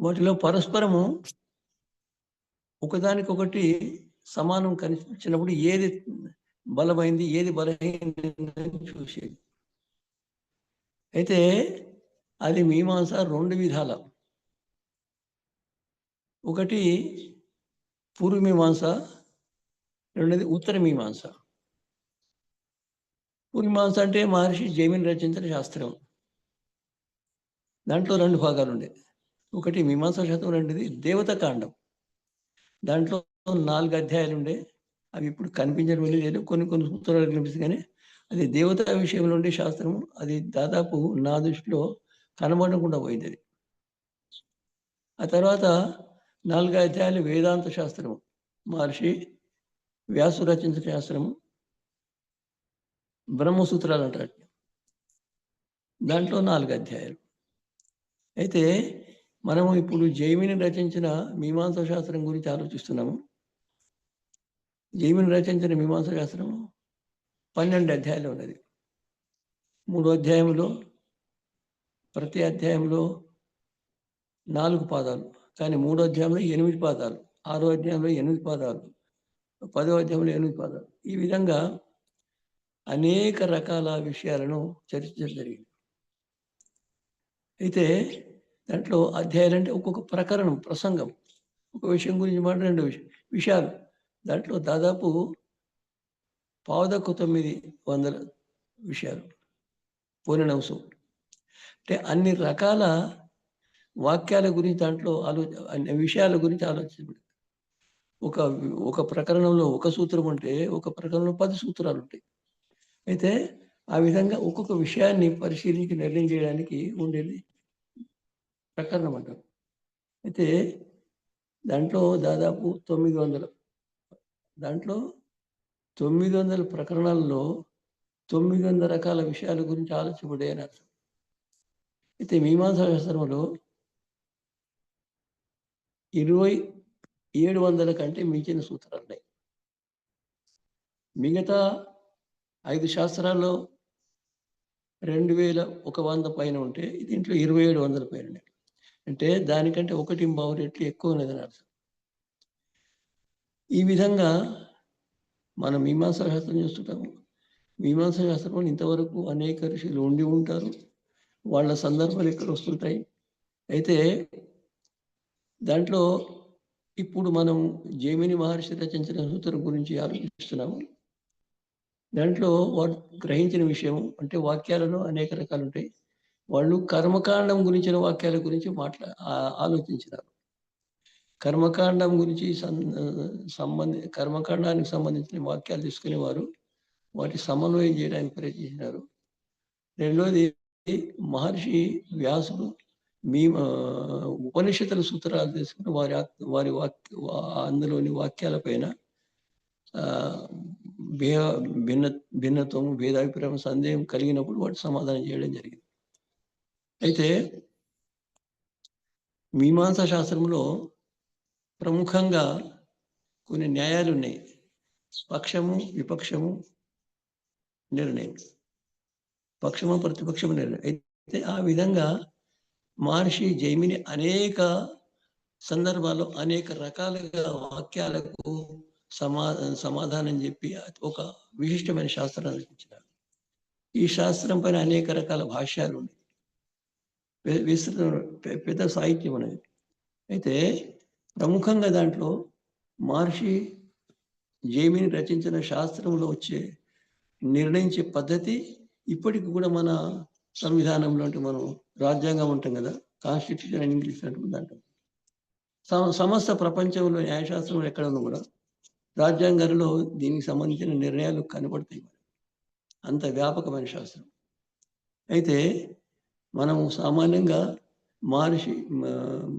వాటిలో పరస్పరము ఒకదానికొకటి సమానం కనిపించినప్పుడు ఏది బలమైంది, ఏది బలహీనమైంది చూసేది. అయితే అది మీమాంస 2 విధాల. ఒకటి పూర్వ మీమాంస, రెండోది ఉత్తర మీమాంస. పూర్వమీమాంస అంటే మహర్షి జైమిని రచించిన శాస్త్రం. దాంట్లో 2 భాగాలు ఉండే. ఒకటి మీమాంసా శాస్త్రం, రెండోది దేవతాకాండం. దాంట్లో 4 అధ్యాయాలు ఉండే. అవి ఇప్పుడు కనిపించడం లేదు, కొన్ని సూత్రాలు కనిపిస్తుంది. కానీ అది దేవతా విషయంలో ఉండే శాస్త్రము. అది దాదాపు నా దృష్టిలో కనబడకుండా పోయింది అది. ఆ తర్వాత 4 అధ్యాయాలు వేదాంత శాస్త్రము, మహర్షి వ్యాసు రచించిన శాస్త్రము, బ్రహ్మసూత్రాలు అంటారు. దాంట్లో 4 అధ్యాయాలు. అయితే మనము ఇప్పుడు జైమిని రచించిన మీమాంసా శాస్త్రం గురించి ఆలోచిస్తున్నాము. జైమిని రచించిన మీమాంసా శాస్త్రము 12 అధ్యాయాలు ఉన్నది. 3 అధ్యాయంలో, ప్రతి అధ్యాయంలో 4 పాదాలు, కానీ 3 అధ్యాయంలో 8 పాదాలు, 6 అధ్యాయంలో 8 పాదాలు, 10వ అధ్యాయంలో 8 పాదాలు. ఈ విధంగా అనేక రకాల విషయాలను చర్చించడం జరిగింది. అయితే దాంట్లో అధ్యాయాలు అంటే ఒక్కొక్క ప్రకరణం, ప్రసంగం, ఒక విషయం గురించి మాట్లాడే విషయాలు. దాంట్లో దాదాపు 900 విషయాలు పూర్ణంశం. అంటే అన్ని రకాల వాక్యాల గురించి, దాంట్లో అన్ని విషయాల గురించి ఆలోచించబడి, ఒక ప్రకరణంలో ఒక సూత్రం ఉంటే ఒక ప్రకరణంలో 10 సూత్రాలు ఉంటాయి. అయితే ఆ విధంగా ఒక్కొక్క విషయాన్ని పరిశీలించి నిర్ణయం చేయడానికి ఉండేది ప్రకరణం అంటారు. అయితే దాంట్లో దాదాపు 900 ప్రకరణాల్లో 900 రకాల విషయాల గురించి ఆలోచించబడే అని అర్థం. అయితే మీమాంసా శాస్త్రంలో 2700 కంటే మించిన సూత్రాలు ఉన్నాయి. మిగతా 5 శాస్త్రాల్లో 2100 పైన ఉంటే దీంట్లో 2700 పైన ఉన్నాయి. అంటే దానికంటే 1.5 రెట్లు ఎక్కువ ఉన్నదని అర్థం. ఈ విధంగా మనం మీమాంసా శాస్త్రం చూస్తుంటాము. మీమాంసా శాస్త్రంలో ఇంతవరకు అనేక ఋషులు ఉండి ఉంటారు, వాళ్ళ సందర్భాలు ఇక్కడ వస్తుంటాయి. అయితే దాంట్లో ఇప్పుడు మనం జైమిని మహర్షి రచించిన సూత్రం గురించి ఆలోచిస్తున్నాము. దాంట్లో వాడు గ్రహించిన విషయం అంటే వాక్యాలలో అనేక రకాలు ఉంటాయి. వాళ్ళు కర్మకాండం గురించిన వాక్యాల గురించి ఆలోచించినారు. కర్మకాండం గురించి కర్మకాండానికి సంబంధించిన వాక్యాలు తీసుకుని వారు వాటి సమన్వయం చేయడానికి ప్రయత్నించినారు. రెండోది మహర్షి వ్యాసుడు ఉపనిషత్తుల సూత్రాలు తీసుకుని వారి అందులోని వాక్యాలపైన భిన్నత్వం, భేదాభిప్రాయం, సందేహం కలిగినప్పుడు వాటి సమాధానం చేయడం జరిగింది. అయితే మీమాంసా శాస్త్రంలో ప్రముఖంగా కొన్ని న్యాయాలు ఉన్నాయి. పక్షము, విపక్షము, నిర్ణయం, పక్షము, ప్రతిపక్షము, నిర్ణయం. అయితే ఆ విధంగా మహర్షి జైమిని అనేక సందర్భాల్లో అనేక రకాలుగా వాక్యాలకు సమాధానం చెప్పి ఒక విశిష్టమైన శాస్త్రాన్ని రచించినారు. ఈ శాస్త్రం పైన అనేక రకాల భాష్యాలు ఉన్నాయి. విస్తృత పెద్ద సాహిత్యం అనేది. అయితే ప్రముఖంగా దాంట్లో మహర్షి జైమిని రచించిన శాస్త్రంలో వచ్చే నిర్ణయించే పద్ధతి ఇప్పటికి కూడా మన సంవిధానంలో అంటే మనం రాజ్యాంగం ఉంటాం కదా, కాన్స్టిట్యూషన్ అని ఇంగ్లీష్ అంటాం. సమస్త ప్రపంచంలో న్యాయశాస్త్రంలో ఎక్కడ ఉన్నా కూడా రాజ్యాంగాలలో దీనికి సంబంధించిన నిర్ణయాలు కనబడతాయి. అంత వ్యాపకమైన శాస్త్రం. అయితే మనము సామాన్యంగా మహర్షి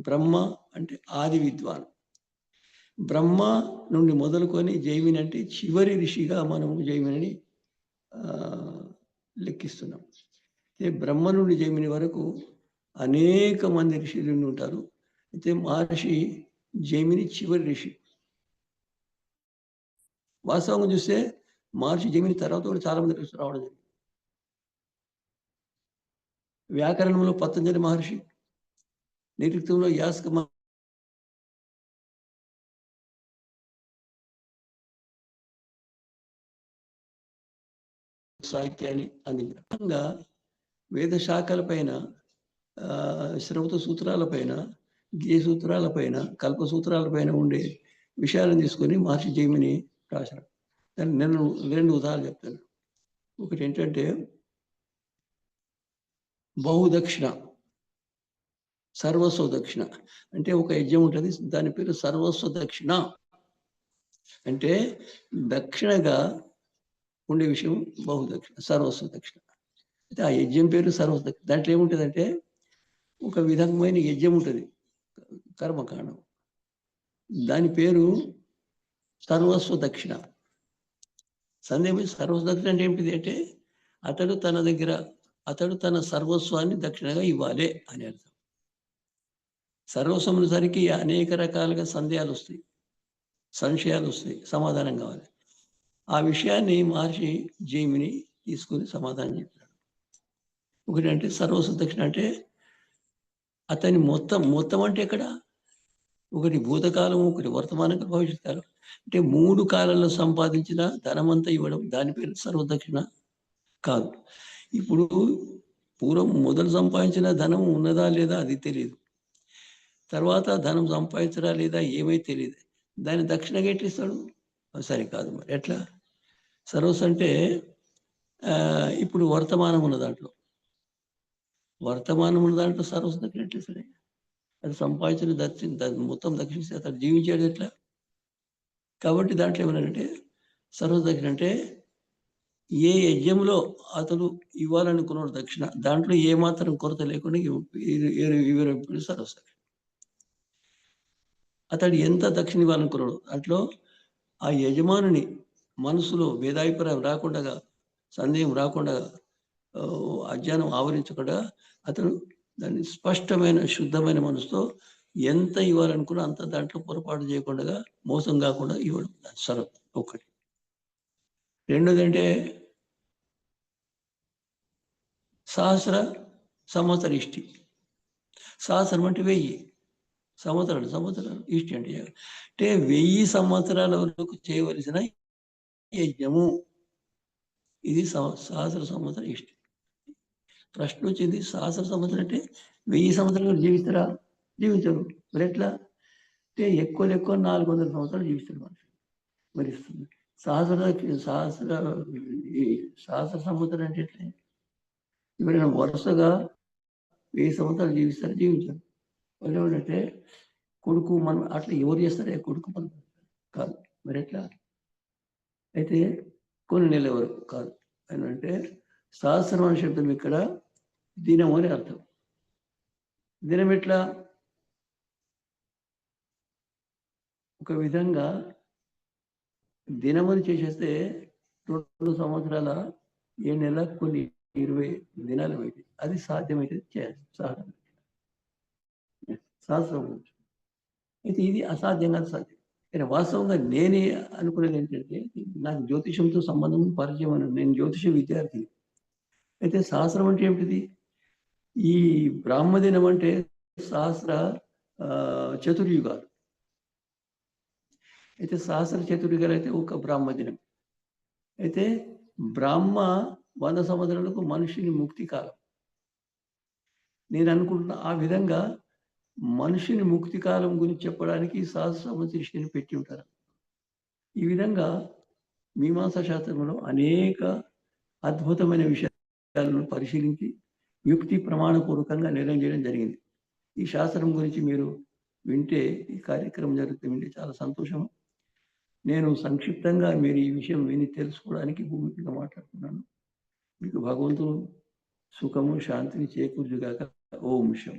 బ్రహ్మ అంటే ఆది విద్వాన్, బ్రహ్మ నుండి మొదలుకొని జైమిని అంటే చివరి ఋషిగా మనము జైమిని లెక్కిస్తున్నాం. బ్రహ్మ నుండి జైమిని వరకు అనేక మంది ఋషులు ఉంటారు. అయితే మహర్షి జైమిని చివరి ఋషి. వాస్తవంగా చూస్తే మహర్షి జైమిని తర్వాత కూడా చాలా మంది ఋషులు రావడం జరిగింది. వ్యాకరణంలో పతంజలి మహర్షి, నిరుక్తంలో యాస్క సాహిత్యాన్ని అందించగా వేద శాఖల పైన, శ్రవత సూత్రాల పైన, గేయ సూత్రాల పైన, కల్ప సూత్రాల పైన ఉండే విషయాలను తీసుకొని మహర్షి జైమిని రాశారు. దాన్ని నేను 2 ఉదాహరణలు చెప్తాను. ఒకటి ఏంటంటే బహుదక్షిణ, సర్వస్వ దక్షిణ. అంటే ఒక యజ్ఞం ఉంటుంది, దాని పేరు సర్వస్వ దక్షిణ. అంటే దక్షిణగా ఉండే విషయం బహుదక్షిణ, సర్వస్వ దక్షిణ. అయితే ఆ యజ్ఞం పేరు సర్వస్వ దక్షిణ. దాంట్లో ఏముంటుందంటే ఒక విధమైన యజ్ఞం ఉంటుంది, కర్మకాండం. దాని పేరు సర్వస్వ దక్షిణ. సందేహం. సర్వస్వ దక్షిణ అంటే ఏమిటిది అంటే అతడు తన సర్వస్వాన్ని దక్షిణగా ఇవ్వాలి అని అర్థం. సర్వస్వం సరికి అనేక రకాలుగా సందేహాలు వస్తాయి, సంశయాలు వస్తాయి, సమాధానం కావాలి. ఆ విషయాన్ని మహర్షి జైమిని తీసుకుని సమాధానం చెప్పాడు. ఒకటి అంటే సర్వస్వ దక్షిణ అంటే అతని మొత్తం అంటే ఎక్కడ, ఒకటి భూతకాలం, ఒకటి వర్తమానం, భవిష్యత్ కాలం. అంటే 3 కాలాల్లో సంపాదించిన ధనమంతా ఇవ్వడం, దాని పేరు సర్వదక్షిణ కాదు. ఇప్పుడు పూర్వం మొదలు సంపాదించిన ధనం ఉన్నదా లేదా అది తెలియదు, తర్వాత ధనం సంపాదించడా లేదా ఏమైతే తెలియదు, దాన్ని దక్షిణగా ఎట్లా ఇస్తాడు? సరే కాదు. మరి ఎట్లా? సర్వస్ అంటే ఇప్పుడు వర్తమానం ఉన్న దాంట్లో సర్వస్ దక్షిణ ఎట్లా ఇస్తాడు? అది సంపాదించిన మొత్తం దక్షిస్తే అతను జీవించాడు ఎట్లా? కాబట్టి దాంట్లో ఏమన్నారంటే సర్వస్ దక్షిణ అంటే ఏ యజ్ఞంలో అతడు ఇవ్వాలనుకున్నాడు దక్షిణ, దాంట్లో ఏమాత్రం కొరత లేకుండా ఇవ్వడం సర్వస్ దక్షిణ. అతడు ఎంత దక్షిణ ఇవ్వాలనుకున్నాడు దాంట్లో ఆ యజమానుని మనసులో భేదాభిప్రాయం రాకుండా, సందేహం రాకుండా, అజ్ఞానం ఆవరించకుండా అతడు దాన్ని స్పష్టమైన శుద్ధమైన మనసుతో ఎంత ఇవ్వాలనుకున్నా అంత దాంట్లో పొరపాటు చేయకుండా, మోసం కాకుండా ఇవ్వడం సర్వ ఒకటి. రెండోది అంటే సహస్ర సంవత్సర ఇష్టి. సహస్రం అంటే 1000 సంవత్సరాలు ఇష్టి అంటే 1000 సంవత్సరాల వరకు చేయవలసిన యజ్ఞము. ఇది సహస్ర సంవత్సర ఇష్టి. ప్రశ్న వచ్చింది, సహస్ర సంవత్సరం అంటే 1000 సంవత్సరాలు జీవిస్తారా? జీవించరు. మరి ఎట్లా అంటే ఎక్కువ 400 సంవత్సరాలు జీవిస్తారు మనిషి. మరి సహస్ర సంవత్సరం అంటే ఎట్లా? ఎవరైనా వరుసగా 1000 సంవత్సరాలు జీవిస్తారు? జీవించారు. వాళ్ళు ఏమంటే కొడుకు మనం అట్లా ఎవరు చేస్తారే కొడుకు మనం కాదు. మరి ఎట్లా? అయితే కొన్ని నెలల వరకు కాదు. అంటే సహస్రం అనే శబ్దం ఇక్కడ దినం అని అర్థం. దినం ఎట్లా? ఒక విధంగా దినమని చేసేస్తే 2 సంవత్సరాల 7 నెలల కొన్ని 20 దినాలు అయితే అది సాధ్యమైతే చేయాలి సహస్రం. అయితే ఇది అసాధ్యంగా సాధ్యం. కానీ వాస్తవంగా నేనే అనుకునేది ఏంటంటే, నాకు జ్యోతిషంతో సంబంధం పరిచయం అని, నేను జ్యోతిష విద్యార్థిని. అయితే సహస్రం అంటే ఏమిటిది? ఈ బ్రాహ్మదినం అంటే సహస్ర చతుర్యుగాలు. అయితే సహస్ర చతుర్యుగాలు అయితే ఒక బ్రాహ్మ దినం. అయితే బ్రాహ్మ 100 సంవత్సరాలకు మనిషిని ముక్తి కాలం. నేను అనుకుంటున్నా ఆ విధంగా మనిషిని ముక్తి కాలం గురించి చెప్పడానికి సహస్ర సంవత్సరాన్ని పెట్టి ఉంటారు. ఈ విధంగా మీమాంసా శాస్త్రంలో అనేక అద్భుతమైన విషయాలను పరిశీలించి యుక్తి ప్రమాణపూర్వకంగా నిర్ణయం చేయడం జరిగింది. ఈ శాస్త్రం గురించి మీరు వింటే, ఈ కార్యక్రమం జరుగుతూ వింటే చాలా సంతోషం. నేను సంక్షిప్తంగా మీరు ఈ విషయం విని తెలుసుకోవడానికి భూమికగా మాట్లాడుతున్నాను. మీకు భగవంతుడు సుఖము శాంతిని చేకూర్చుగాక. ఓం శం.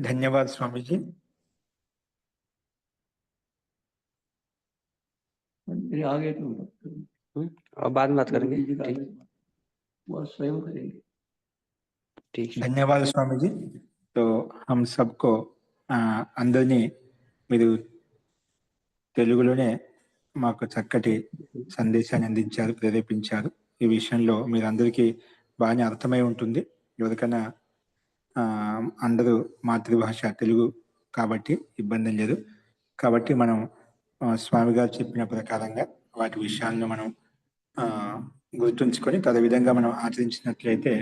धन्यवाद स्वामी जी। मेरे आगे तो और बाद में बात करेंगे। वो स्वयं करेंगे। ठीक है। धन्यवाद स्वामी जी। तो हम सबको అందరినీ మీరు తెలుగులోనే మాకు చక్కటి సందేశాన్ని అందించారు, ప్రేరేపించారు. ఈ విషయంలో మీరందరికీ బాగానే అర్థమై ఉంటుంది. ఎవరికైనా అందరూ మాతృభాష తెలుగు కాబట్టి ఇబ్బంది లేదు. కాబట్టి మనం స్వామి గారు చెప్పిన ప్రకారంగా వాటి విషయాలను మనం గుర్తుంచుకొని తదవిధంగా మనం ఆచరించినట్లయితే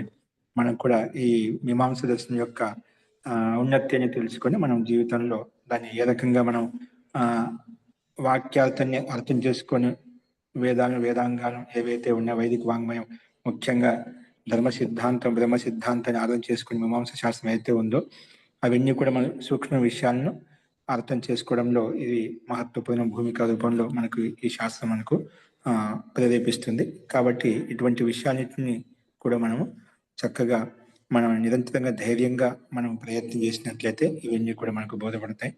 మనం కూడా ఈ మీమాంస దర్శనం యొక్క ఉన్నత్యాన్ని తెలుసుకొని మనం జీవితంలో దాన్ని ఏ రకంగా మనం వాక్యార్థాన్ని అర్థం చేసుకొని వేదాంగాలు ఏవైతే ఉన్న వైదిక వాంగ్మయం, ముఖ్యంగా ధర్మ సిద్ధాంతం, బ్రహ్మ సిద్ధాంతాన్ని అర్థం చేసుకుని మీమాంస శాస్త్రం అయితే ఉందో అవన్నీ కూడా మన సూక్ష్మ విషయాలను అర్థం చేసుకోవడంలో ఇది మహత్వపూర్ణ భూమిక రూపంలో మనకు ఈ శాస్త్రం మనకు ప్రేరేపిస్తుంది. కాబట్టి ఇటువంటి విషయాలన్నింటినీ కూడా మనము చక్కగా మనం నిరంతరంగా ధైర్యంగా మనం ప్రయత్నం చేసినట్లయితే ఇవన్నీ కూడా మనకు బోధపడతాయి.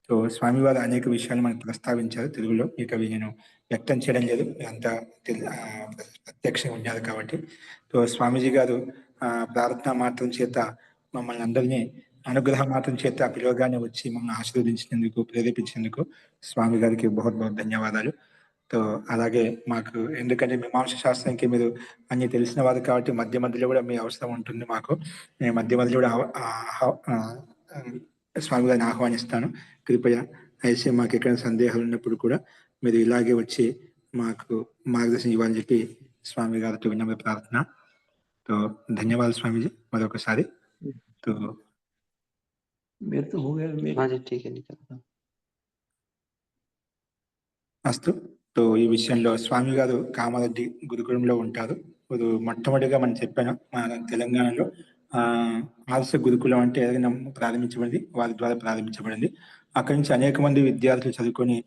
సో స్వామివారు అనేక విషయాలు మనకు ప్రస్తావించారు తెలుగులో. ఇక అవి నేను వ్యక్తం చేయడం లేదు, అంతా ప్రత్యక్షంగా ఉన్నారు కాబట్టి. సో స్వామీజీ గారు ప్రార్థన మాత్రం చేత మమ్మల్ని అందరినీ అనుగ్రహ మాత్రం చేత పిలువగానే వచ్చి మమ్మల్ని ఆశీర్వదించినందుకు, ప్రేరేపించినందుకు స్వామి గారికి బహుత్ బహుత్ ధన్యవాదాలు. సో అలాగే మాకు ఎందుకంటే మీమాంస శాస్త్రానికి మీరు అన్ని తెలిసిన వారు కాబట్టి మధ్య మధ్యలో కూడా మీ అవసరం ఉంటుంది మాకు. నేను మధ్య మధ్యలో కూడా స్వామి గారిని ఆహ్వానిస్తాను. కృపయ అయితే మాకు ఎక్కడ సందేహాలు ఉన్నప్పుడు కూడా మీరు ఇలాగే వచ్చి మాకు మార్గదర్శనం ఇవ్వాలని చెప్పి స్వామి గారితో విన్నమ ప్రార్థన. तो धन्यवाद स्वामी जी మరొకసారి. तो मेरे तो हो गया। हाँ जी ठीक है, निकल అస్తు. సో ఈ విషయంలో స్వామి గారు కామారెడ్డి గురుకులంలో ఉంటారు. మొట్టమొదటిగా మనం చెప్పాను మన తెలంగాణలో ఆదర్శ గురుకులం అంటే ఏదైనా ప్రారంభించబడింది, వారి ద్వారా ప్రారంభించబడింది. అక్కడి నుంచి అనేక మంది విద్యార్థులు చదువుకొని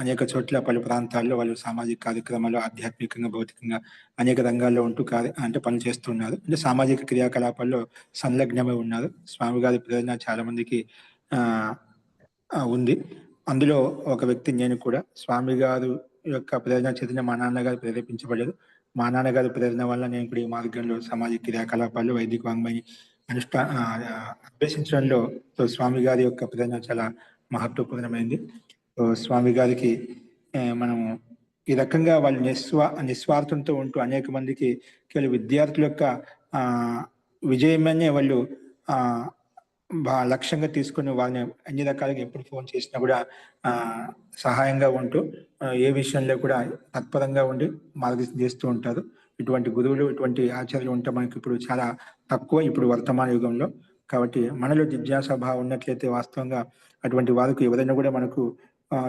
అనేక చోట్ల పలు ప్రాంతాల్లో వాళ్ళు సామాజిక కార్యక్రమాలు, ఆధ్యాత్మికంగా, భౌతికంగా అనేక రంగాల్లో ఉంటూ అంటే పనులు చేస్తున్నారు. అంటే సామాజిక క్రియాకలాపాల్లో సంలగ్నమై ఉన్నారు. స్వామి గారి ప్రేరణ చాలా మందికి ఉంది. అందులో ఒక వ్యక్తి నేను కూడా. స్వామి గారు యొక్క ప్రేరణ చేత మా నాన్నగారు ప్రేరేపించబడలేదు. మా నాన్నగారి ప్రేరణ వల్ల నేను కూడా ఈ మార్గంలో సామాజిక క్రియాకలాపాలు, వైదిక వాంగ్మయం అభ్యసించడంలో స్వామి గారి యొక్క ప్రేరణ చాలా మహత్వపూర్ణమైంది. స్వామి గారికి మనము ఈ రకంగా వాళ్ళు నిస్వార్థంతో ఉంటూ అనేక మందికి కేవలం విద్యార్థుల యొక్క విజయమనే వాళ్ళు లక్ష్యంగా తీసుకుని వాళ్ళని అన్ని రకాలుగా ఎప్పుడు ఫోన్ చేసినా కూడా సహాయంగా ఉంటూ ఏ విషయంలో కూడా తత్పరంగా ఉండి మార్గదర్శనం చేస్తూ ఉంటారు. ఇటువంటి గురువులు, ఇటువంటి ఆచార్యులు ఉంటే మనకి ఇప్పుడు చాలా తక్కువ ఇప్పుడు వర్తమాన యుగంలో. కాబట్టి మనలో జిజ్ఞాస భావం ఉన్నట్లయితే వాస్తవంగా అటువంటి వారికి ఎవరైనా కూడా మనకు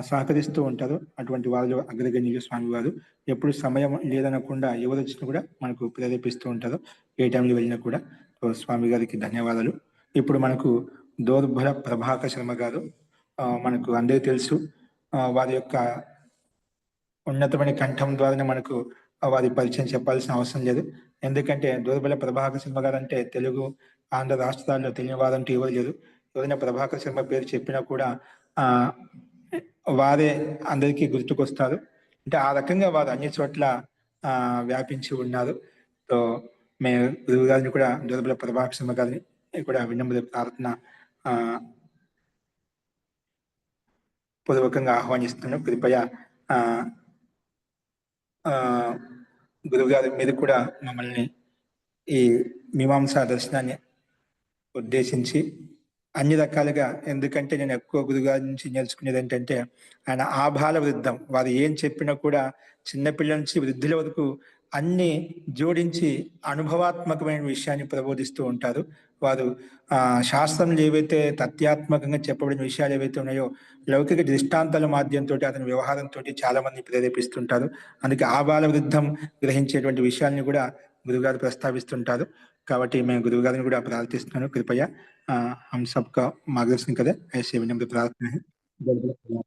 సహకరిస్తూ ఉంటారు. అటువంటి వాళ్ళు అగ్రగణ్యులు స్వామి వారు. ఎప్పుడు సమయం లేదనకుండా ఎవరు వచ్చినా కూడా మనకు ప్రేరేపిస్తూ ఉంటారు, ఏ టైంలో వెళ్ళినా కూడా. స్వామి గారికి ధన్యవాదాలు. ఇప్పుడు మనకు దోర్బల ప్రభాకర్ శర్మ గారు మనకు అందరికీ తెలుసు. వారి యొక్క ఉన్నతమైన కంఠం ద్వారానే మనకు వారి పరిచయం చెప్పాల్సిన అవసరం లేదు. ఎందుకంటే దోర్బల ప్రభాకర్ శర్మ గారు అంటే తెలుగు ఆంధ్ర రాష్ట్రాల్లో తెలియని వారంటూ ఎవరు లేదు. ఎవరైనా ప్రభాకర్ శర్మ పేరు చెప్పినా కూడా వారే అందరికీ గుర్తుకొస్తారు. అంటే ఆ రకంగా వారు అన్ని చోట్ల వ్యాపించి ఉన్నారు. సో మేము గురువు గారిని కూడా దోర్బల ప్రభాకర్ శర్మ గారిని కూడా విన్నమ ప్రార్థన పూర్వకంగా ఆహ్వానిస్తున్నాం. కృపయ ఆ, ఆ, గురువుగారు మీరు కూడా మమ్మల్ని ఈ మీమాంసా దర్శనాన్ని ఉద్దేశించి అన్ని రకాలుగా, ఎందుకంటే నేను ఎక్కువ గురుగారి నుంచి నేర్చుకునేది ఏంటంటే ఆయన ఆబాల వృద్ధం, వారు ఏం చెప్పినా కూడా చిన్నపిల్లల నుంచి వృద్ధుల వరకు అన్ని జోడించి అనుభవాత్మకమైన విషయాన్ని ప్రబోధిస్తూ ఉంటారు. వారు శాస్త్రంలో ఏవైతే తథ్యాత్మకంగా చెప్పబడిన విషయాలు ఏవైతే ఉన్నాయో లౌకిక దృష్టాంతాల మాధ్యంతో అతని వ్యవహారంతో చాలా మంది ప్రేరేపిస్తుంటారు. అందుకే ఆబాల వృద్ధం గ్రహించేటువంటి విషయాల్ని కూడా గురుగారు ప్రస్తావిస్తుంటారు. కాబట్టి मैं गुरु గారిని కూడా ప్రార్థిస్తున్నాను, कृपया हम सबका मार्गदर्शन करें, ऐसे विनम्र प्रार्थना है। जय जय।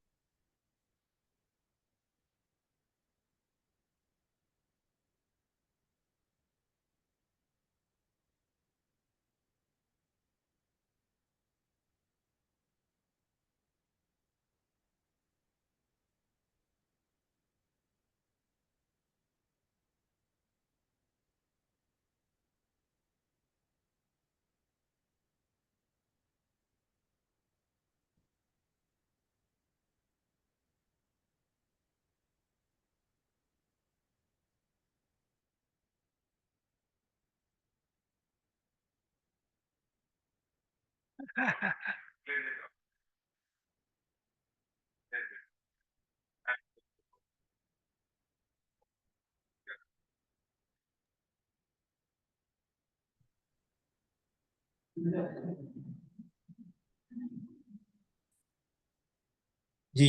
జీ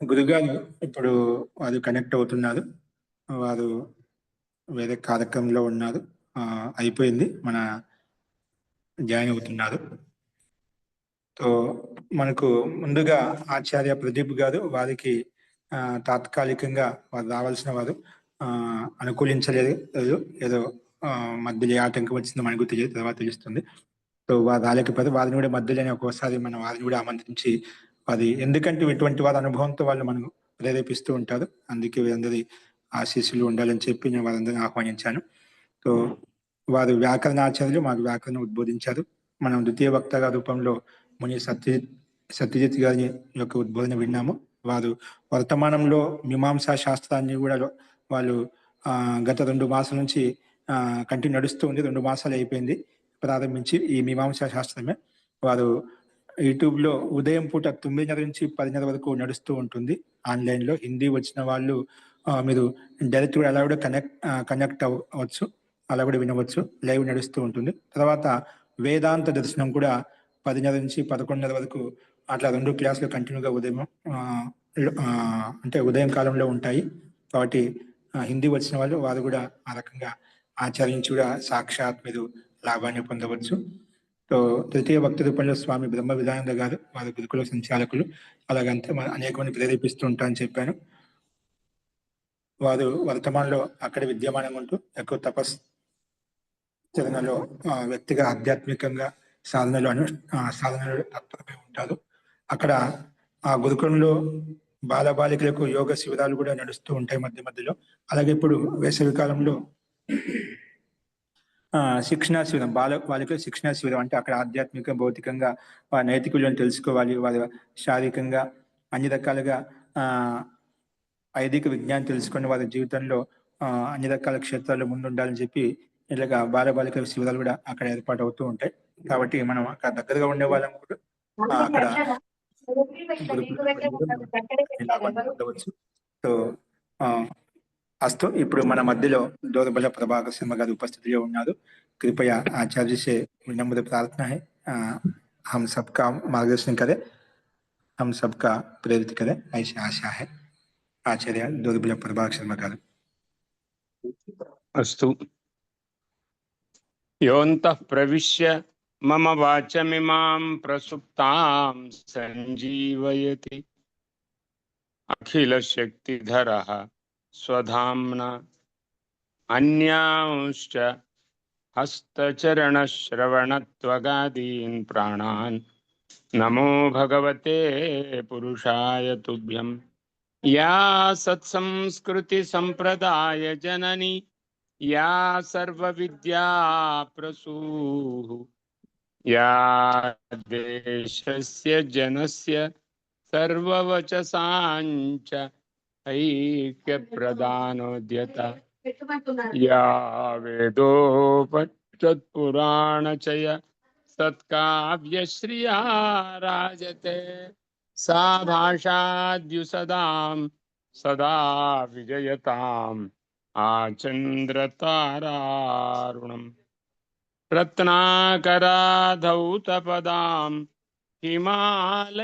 గురుగారు ఇప్పుడు వారు కనెక్ట్ అవుతున్నారు, వారు వేరే కార్యక్రమంలో ఉన్నారు. అయిపోయింది, మన జాయిన్ అవుతున్నారు. సో మనకు ముందుగా ఆచార్య ప్రదీప్ గారు, వారికి తాత్కాలికంగా వారు రావాల్సిన వారు అనుకూలించలేదు, ఏదో మధ్యలో ఏ ఆటంకం వచ్చిందో మనకు తెలియదు, తర్వాత తెలుస్తుంది. సో వారు రాలేకపోతే వారిని కూడా మధ్యలోనే ఒక్కోసారి మనం వారిని కూడా ఆమంత్రించి, అది ఎందుకంటే ఇటువంటి వారి అనుభవంతో వాళ్ళు మనం ప్రేరేపిస్తూ ఉంటారు. అందుకే వీరందరి ఆశీస్సులు ఉండాలని చెప్పి నేను వారందరిని ఆహ్వానించాను. సో వారు వ్యాకరణాచార్యులు, మాకు వ్యాకరణం ఉద్బోధించారు. మనం ద్వితీయ వక్తగా రూపంలో ముని సత్యజిత్ గారి యొక్క ఉద్బోధన విన్నాము. వారు వర్తమానంలో మీమాంసా శాస్త్రాన్ని కూడా వాళ్ళు గత 2 మాసాల నుంచి కంటిన్యూ నడుస్తూ ఉంది. 2 మాసాలు అయిపోయింది ప్రారంభించి ఈ మీమాంసా శాస్త్రమే. వారు యూట్యూబ్లో ఉదయం పూట 9:30 నుంచి 10:30 వరకు నడుస్తూ ఉంటుంది ఆన్లైన్లో. హిందీ వచ్చిన వాళ్ళు మీరు డైరెక్ట్ కూడా అలా కూడా కనెక్ట్ అవ్వచ్చు, అలా కూడా వినవచ్చు, లైవ్ నడుస్తూ ఉంటుంది. తర్వాత వేదాంత దర్శనం కూడా 10:30 నుంచి 11:30 వరకు అట్లా 2 క్లాసులు కంటిన్యూగా ఉదయం అంటే ఉదయం కాలంలో ఉంటాయి. కాబట్టి హిందీ వచ్చిన వాళ్ళు వారు కూడా ఆ రకంగా ఆచరించి కూడా సాక్షాత్ మీరు లాభాన్ని పొందవచ్చు. సో తృతీయ భక్తి రూపంలో స్వామి బ్రహ్మ విధానంద గారు, వారి గురుకుల సంచాలకులు, అలాగంటే అనేక మంది ప్రేరేపిస్తూ ఉంటా అని చెప్పాను. వారు వర్తమానంలో అక్కడ విద్యమానంగా ఉంటూ ఎక్కువ తపస్సులో వ్యక్తిగా ఆధ్యాత్మికంగా సాధనలో తత్పరమై ఉంటారు. అక్కడ ఆ గురుకులంలో బాలబాలికలకు యోగ శిబిరాలు కూడా నడుస్తూ ఉంటాయి మధ్య మధ్యలో. అలాగే ఇప్పుడు వేసవి కాలంలో శిక్షణా శిబిరం, బాలికల శిక్షణా శిబిరం, అంటే అక్కడ ఆధ్యాత్మిక భౌతికంగా వారి నైతికులను తెలుసుకోవాలి, వారి శారీరకంగా అన్ని రకాలుగా వైదిక విజ్ఞానం తెలుసుకొని వారి జీవితంలో అన్ని రకాల క్షేత్రాల్లో ముందుండాలని చెప్పి ఇలాగా బాలబాలికల శిబిరాలు కూడా అక్కడ ఏర్పాటు అవుతూ ఉంటాయి. కాబట్టి మనం అక్కడ దగ్గరగా ఉండే వాళ్ళం కూడా అక్కడ ఉండవచ్చు. సో అస్తు ఇప్పుడు మన మధ్యలో దోరబల ప్రభాకర్ శర్మ గారి ఉపస్థితిలో ఉన్నారు. कृपया आचार्य से विनम्र प्रार्थना है, हम सबका मार्गदर्शन करें, हम सबका प्रेरित करें, ऐसी आशा है। आचार्य दौरबल प्रभाकर् शर्मा गाరు. अस्तु। योऽन्तः प्रविश्य मम वाचमिमां प्रसुप्तां सञ्जीवयति अखिलशक्तिधरः स्वधाम्ना अन्यांश्च हस्तचरणश्रवणत्वगादीन् प्राणान् नमो भगवते पुरुषाय तुभ्यं। या सत्संस्कृति संप्रदाय जननी, या सर्वविद्या प्रसूः, या देशस्य जनस्य सर्ववचसाञ्च ऐक्यप्रदानोद्यत या वेदोपनिषत्पुराणचय सत्काव्यश्रिया राजते सा भाषाद्युसदां सदा विजयताम् आचन्द्रतारारुणम् रत्नाकराधौतपदां हिमालयकिरीटिनीं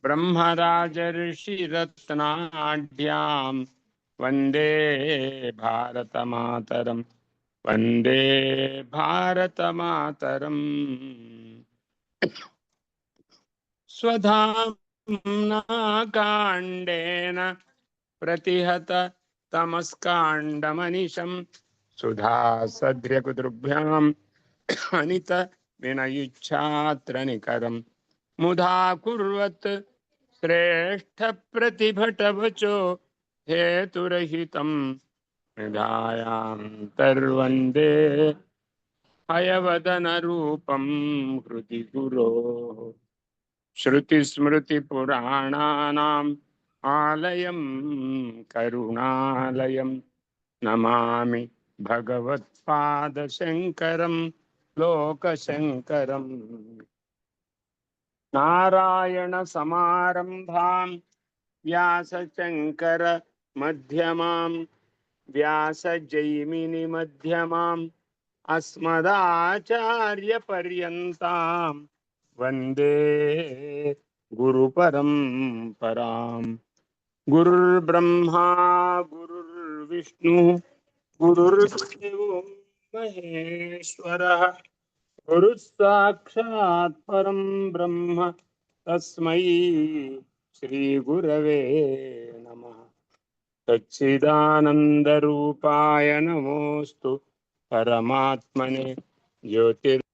ब्रह्मराजर्षिरत्नाढ्यां वन्दे भारतमातरम् वन्दे भारतमातरम् स्वधाम्ना काण्डेन प्रतिहत तमस्काण्डमनिशम् सुधा सद्र्यकुदृभ्याम् अनित विनयुच्छात्रनिकरम् मुधा कुर्वत् श्रेष्ठ प्रतिभटवचो हेतुरहितम् निधायान्तर्वन्दे हयवदनरूपम् हृदि गुरोः श्रुतिस्मृतिपुराणानाम् आलयं करुणालयं नमामि भगवत्पादशङ्करं लोकशङ्करम् नारायणसमारम्भां व्यासशङ्करमध्यमां व्यासजैमिनिमध्यमाम् अस्मदाचार्यपर्यन्तां वन्दे गुरुपरम्पराम् गुरुर्ब्रह्मा गुरुर्विष्णुः गुरुर्देवो महेश्वरः गुरुः साक्षात् परं ब्रह्म तस्मै श्रीगुरवे नमः सच्चिदानन्दरूपाय नमोऽस्तु परमात्मने ज्योतिस्वरूपाय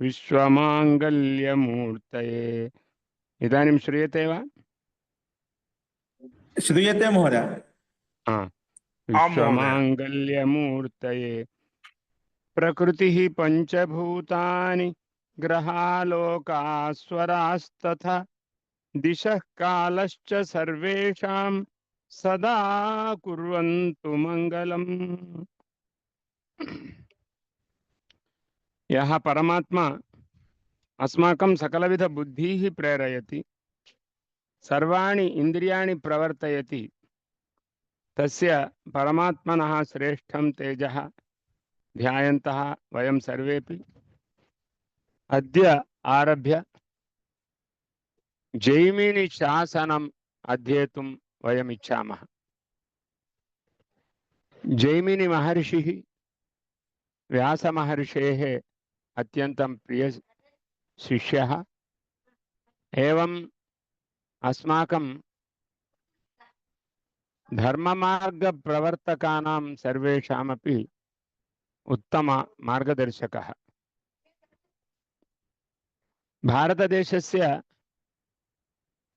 विश्वमाङ्गल्यमूर्तये इदानीं श्रूयते वा? श्रूयते महोदय। विश्वमाङ्गल्यमूर्तये प्रकृतिः पञ्चभूतानि ग्रहालोकास्वरास्तथा दिशः कालश्च सर्वेषां सदा कुर्वन्तु मङ्गलम्। यः परमात्मा अस्माकं सकलविध बुद्धिः प्रेरयति सर्वाणि इन्द्रियाणि प्रवर्तयति तस्य परमात्मनः श्रेष्ठं तेजः ध्यायन्तः वयं सर्वेपि अद्य आरभ्य जैमिनि शासनम् अध्येतुं वयम् इच्छामः। जैमिनि महर्षिः व्यासमहर्षेः अत्यन्तं प्रिय शिष्यः एवम् अस्माकं धर्ममार्गप्रवर्तकानां सर्वेषामपि उत्तम मार्गदर्शकः। भारतदेशस्य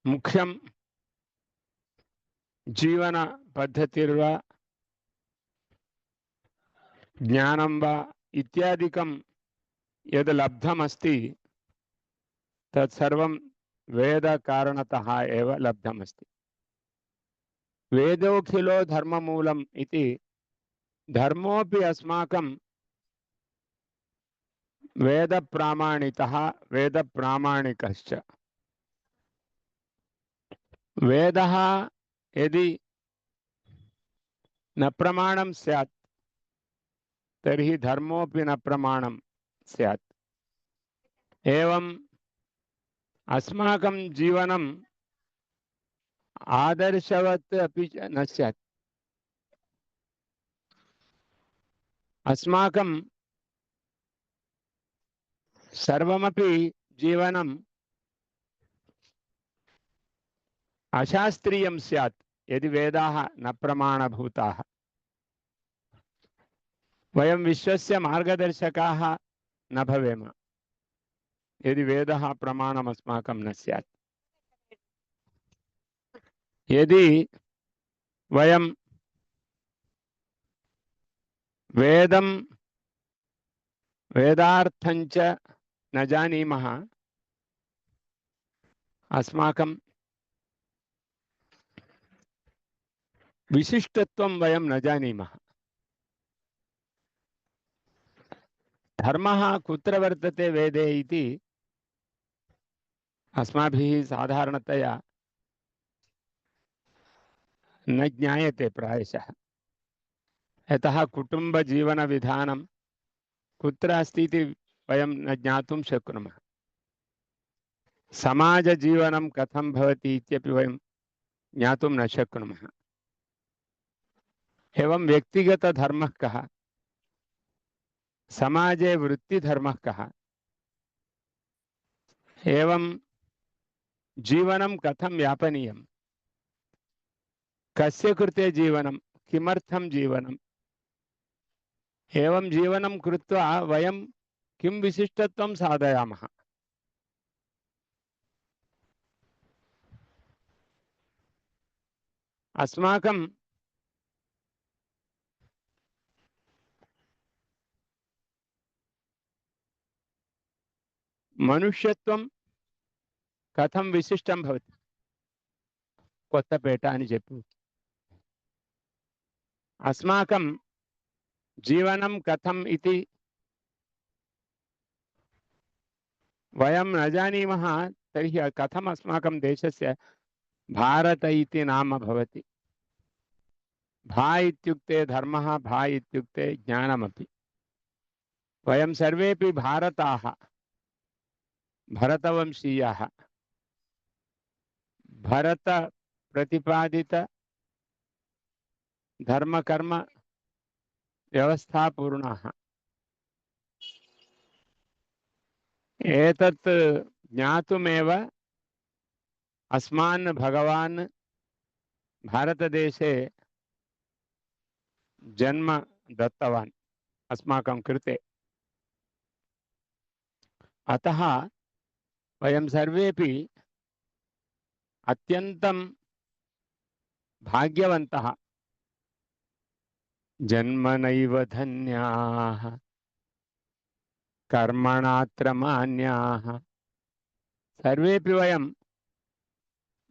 मुख्यं जीवनपद्धतिर्वा ज्ञानं वा इत्यादिकं यद् लब्धमस्ति तत्सर्वं वेदकारणतः एव लब्धमस्ति। वेदोऽखिलो धर्ममूलम् इति धर्मोऽपि अस्माकं वेदप्रामाणितः वेदप्रामाणिकश्च। वेदः यदि न प्रमाणं स्यात् तर्हि धर्मोऽपि न प्रमाणं स्यात्। एवम् अस्माकं जीवनम् आदर्शवत् अपि न स्यात्। अस्माकं सर्वमपि जीवनम् अशास्त्रीयं स्यात् यदि वेदाः न प्रमाणभूताः। वयं विश्वस्य मार्गदर्शकाः न भवेम यदि वेदः प्रमाणम् अस्माकं न स्यात्। यदि वयं वेदं वेदार्थञ्च न जानीमः अस्माकं विशिष्टत्वं वयं न जानीमः। धर्मः कुत्र वर्तते वेदे इति अस्माभिः साधारणतया न ज्ञायते प्रायशः। यतः कुटुम्बजीवनविधानं कुत्र अस्ति इति वयं न ज्ञातुं शक्नुमः। समाजजीवनं कथं भवति इत्यपि वयं ज्ञातुं न शक्नुमः। एवं व्यक्तिगतधर्मः कः, समाजे वृत्तिधर्मः कः, एवं जीवनं कथं यापनीयं, कस्य कृते जीवनं, किमर्थं जीवनं, एवं जीवनं कृत्वा वयं किं विशिष्टत्वं साधयामः। अस्माकं मनुष्यत्वं कथं विशिष्टं भवति। కొత్తపేట అని చెప్పు. अस्माकं जीवनं कथम् इति वयं न जानीमः, तर्हि कथम् अस्माकं देशस्य भारत इति नाम भवति। भा इत्युक्ते धर्मः, भा इत्युक्ते ज्ञानमपि। वयं सर्वेपि भारताः, भरतवंशीयाः, भरत प्रतिपादित धर्मकर्म व्यवस्थापूर्णाः। एतत् ज्ञातुमेव अस्मान् भगवान् भारतदेशे जन्म दत्तवान् अस्माकं कृते। अतः वयं सर्वेपि अत्यन्तं भाग्यवन्तः। जन्मनैव धन्याः कर्मणात्र मान्याः। सर्वेपि वयं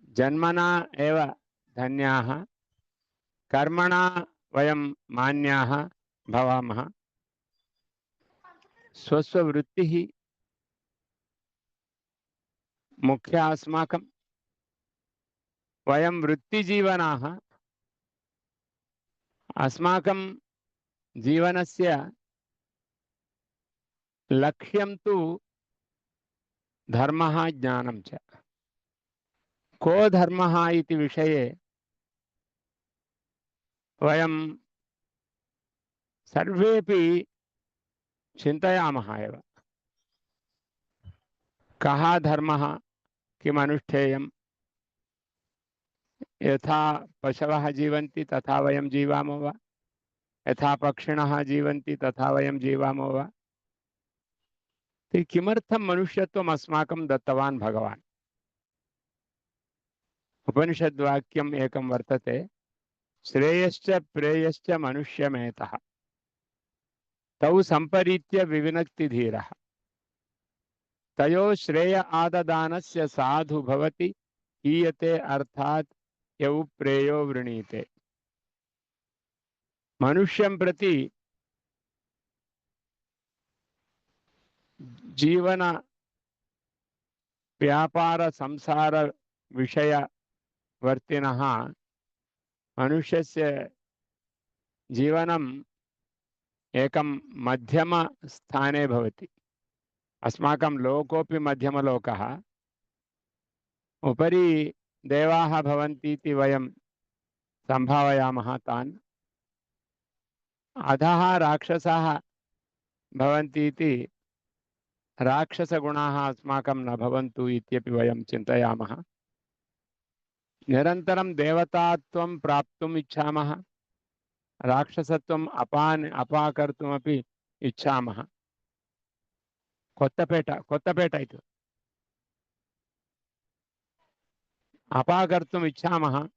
जन्मना एव धन्याः, कर्मणा वयं मान्याः भवामः। स्वस्ववृत्तिः मुख्या अस्माकं। वयं वृत्तिजीवनाः। अस्माकं जीवनस्य लक्ष्यं तु धर्मः ज्ञानं च। को धर्मः इति विषये वयं सर्वेपि चिन्तयामः एव। कः धर्मः, किम् अनुष्ठेयं। यथा पशवः जीवन्ति तथा वयं जीवामो वा, यथा पक्षिणः जीवन्ति तथा वयं जीवामो वा। किमर्थं मनुष्यत्वम् अस्माकं दत्तवान् भगवान्। उपनिषद्वाक्यम् एकं वर्तते, श्रेयश्च प्रेयश्च मनुष्यमेतः तौ सम्परीत्य विविनक्ति धीरः तयो श्रेय आददानस्य साधु भवति हीयते अर्थात् यौ प्रेयो वृणीते। मनुष्यं प्रति जीवन व्यापार संसार विषय वर्तिनः मनुष्यस्य जीवनम् एकं मध्यम स्थाने भवति। अस्माकं लोकोऽपि मध्यमलोकः। उपरि देवाः भवन्ति इति वयं सम्भावयामः तान्, अधः राक्षसाः भवन्ति इति राक्षसगुणाः अस्माकं न भवन्तु इत्यपि वयं चिन्तयामः। निरन्तरं देवतात्वं प्राप्तुम् इच्छामः, राक्षसत्वम् अपाकर्तुमपि इच्छामः। కొత్తపేట इति अपाकर्तुम् इच्छामः।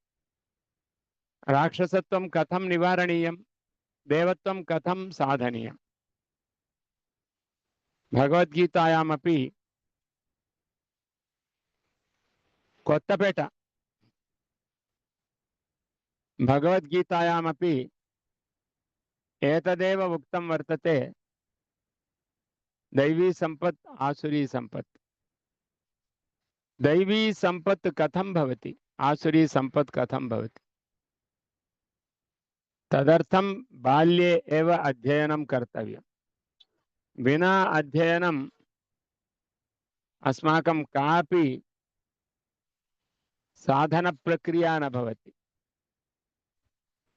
राक्षसत्वं कथं निवारणीयं, देवत्वं कथं साधनीयं। भगवद्गीतायामपि కొత్తపేట భగవద్గీతాయామపి ఏతదేవ ఉక్తం వర్తతే दैवी संपत् आसुरी संपत्। दैवी संपत् कथं भवति, आसुरी संपत् कथं भवति? तदर्थं बाल्ये एव अध्ययनं कर्तव्यं। विना अध्ययनं अस्माकं कापि साधन प्रक्रिया न भवति।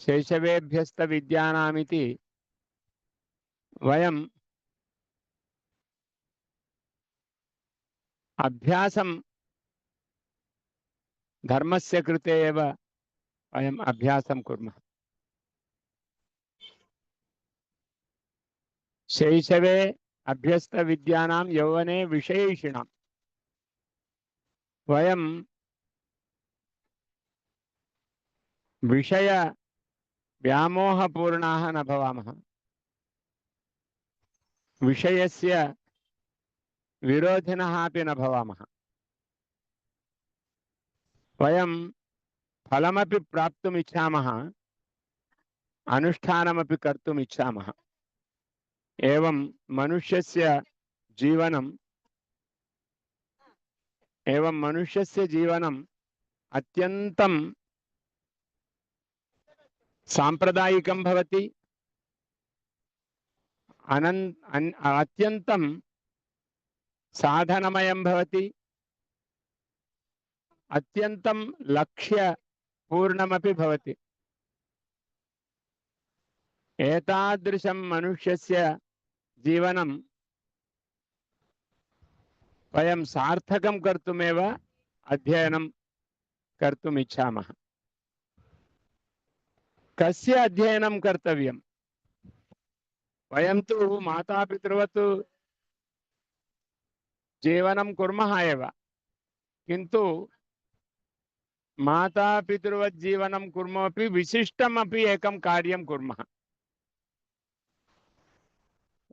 शैशवेभ्यस्त विद्यानामिति वयं अभ्यासं धर्मस्य कृते एव वयम् अभ्यासं कुर्मः। शैशवे अभ्यस्त विद्यानां यौवने विषयेषिणां वयं विषय व्यामोहपूर्णाः न भवामः। विषयस्य विरोधिनः अपि न भवामः। वयं फलमपि प्राप्तुम् इच्छामः, अनुष्ठानमपि कर्तुम् इच्छामः। एवं मनुष्यस्य जीवनम् अत्यन्तं सांप्रदायिकं भवति, अत्यन्तं साधनमयं भवति, अत्यन्तं लक्ष्यपूर्णमपि भवति। एतादृशं मनुष्यस्य जीवनं वयं सार्थकं कर्तुमेव अध्ययनं कर्तुम् इच्छामः। कस्य अध्ययनं कर्तव्यं? वयं तु मातापितृवत् जीवनं कुर्मः एव, किन्तु मातापितृवत् जीवनं कुर्मोऽपि विशिष्टमपि एकं कार्यं कुर्मः।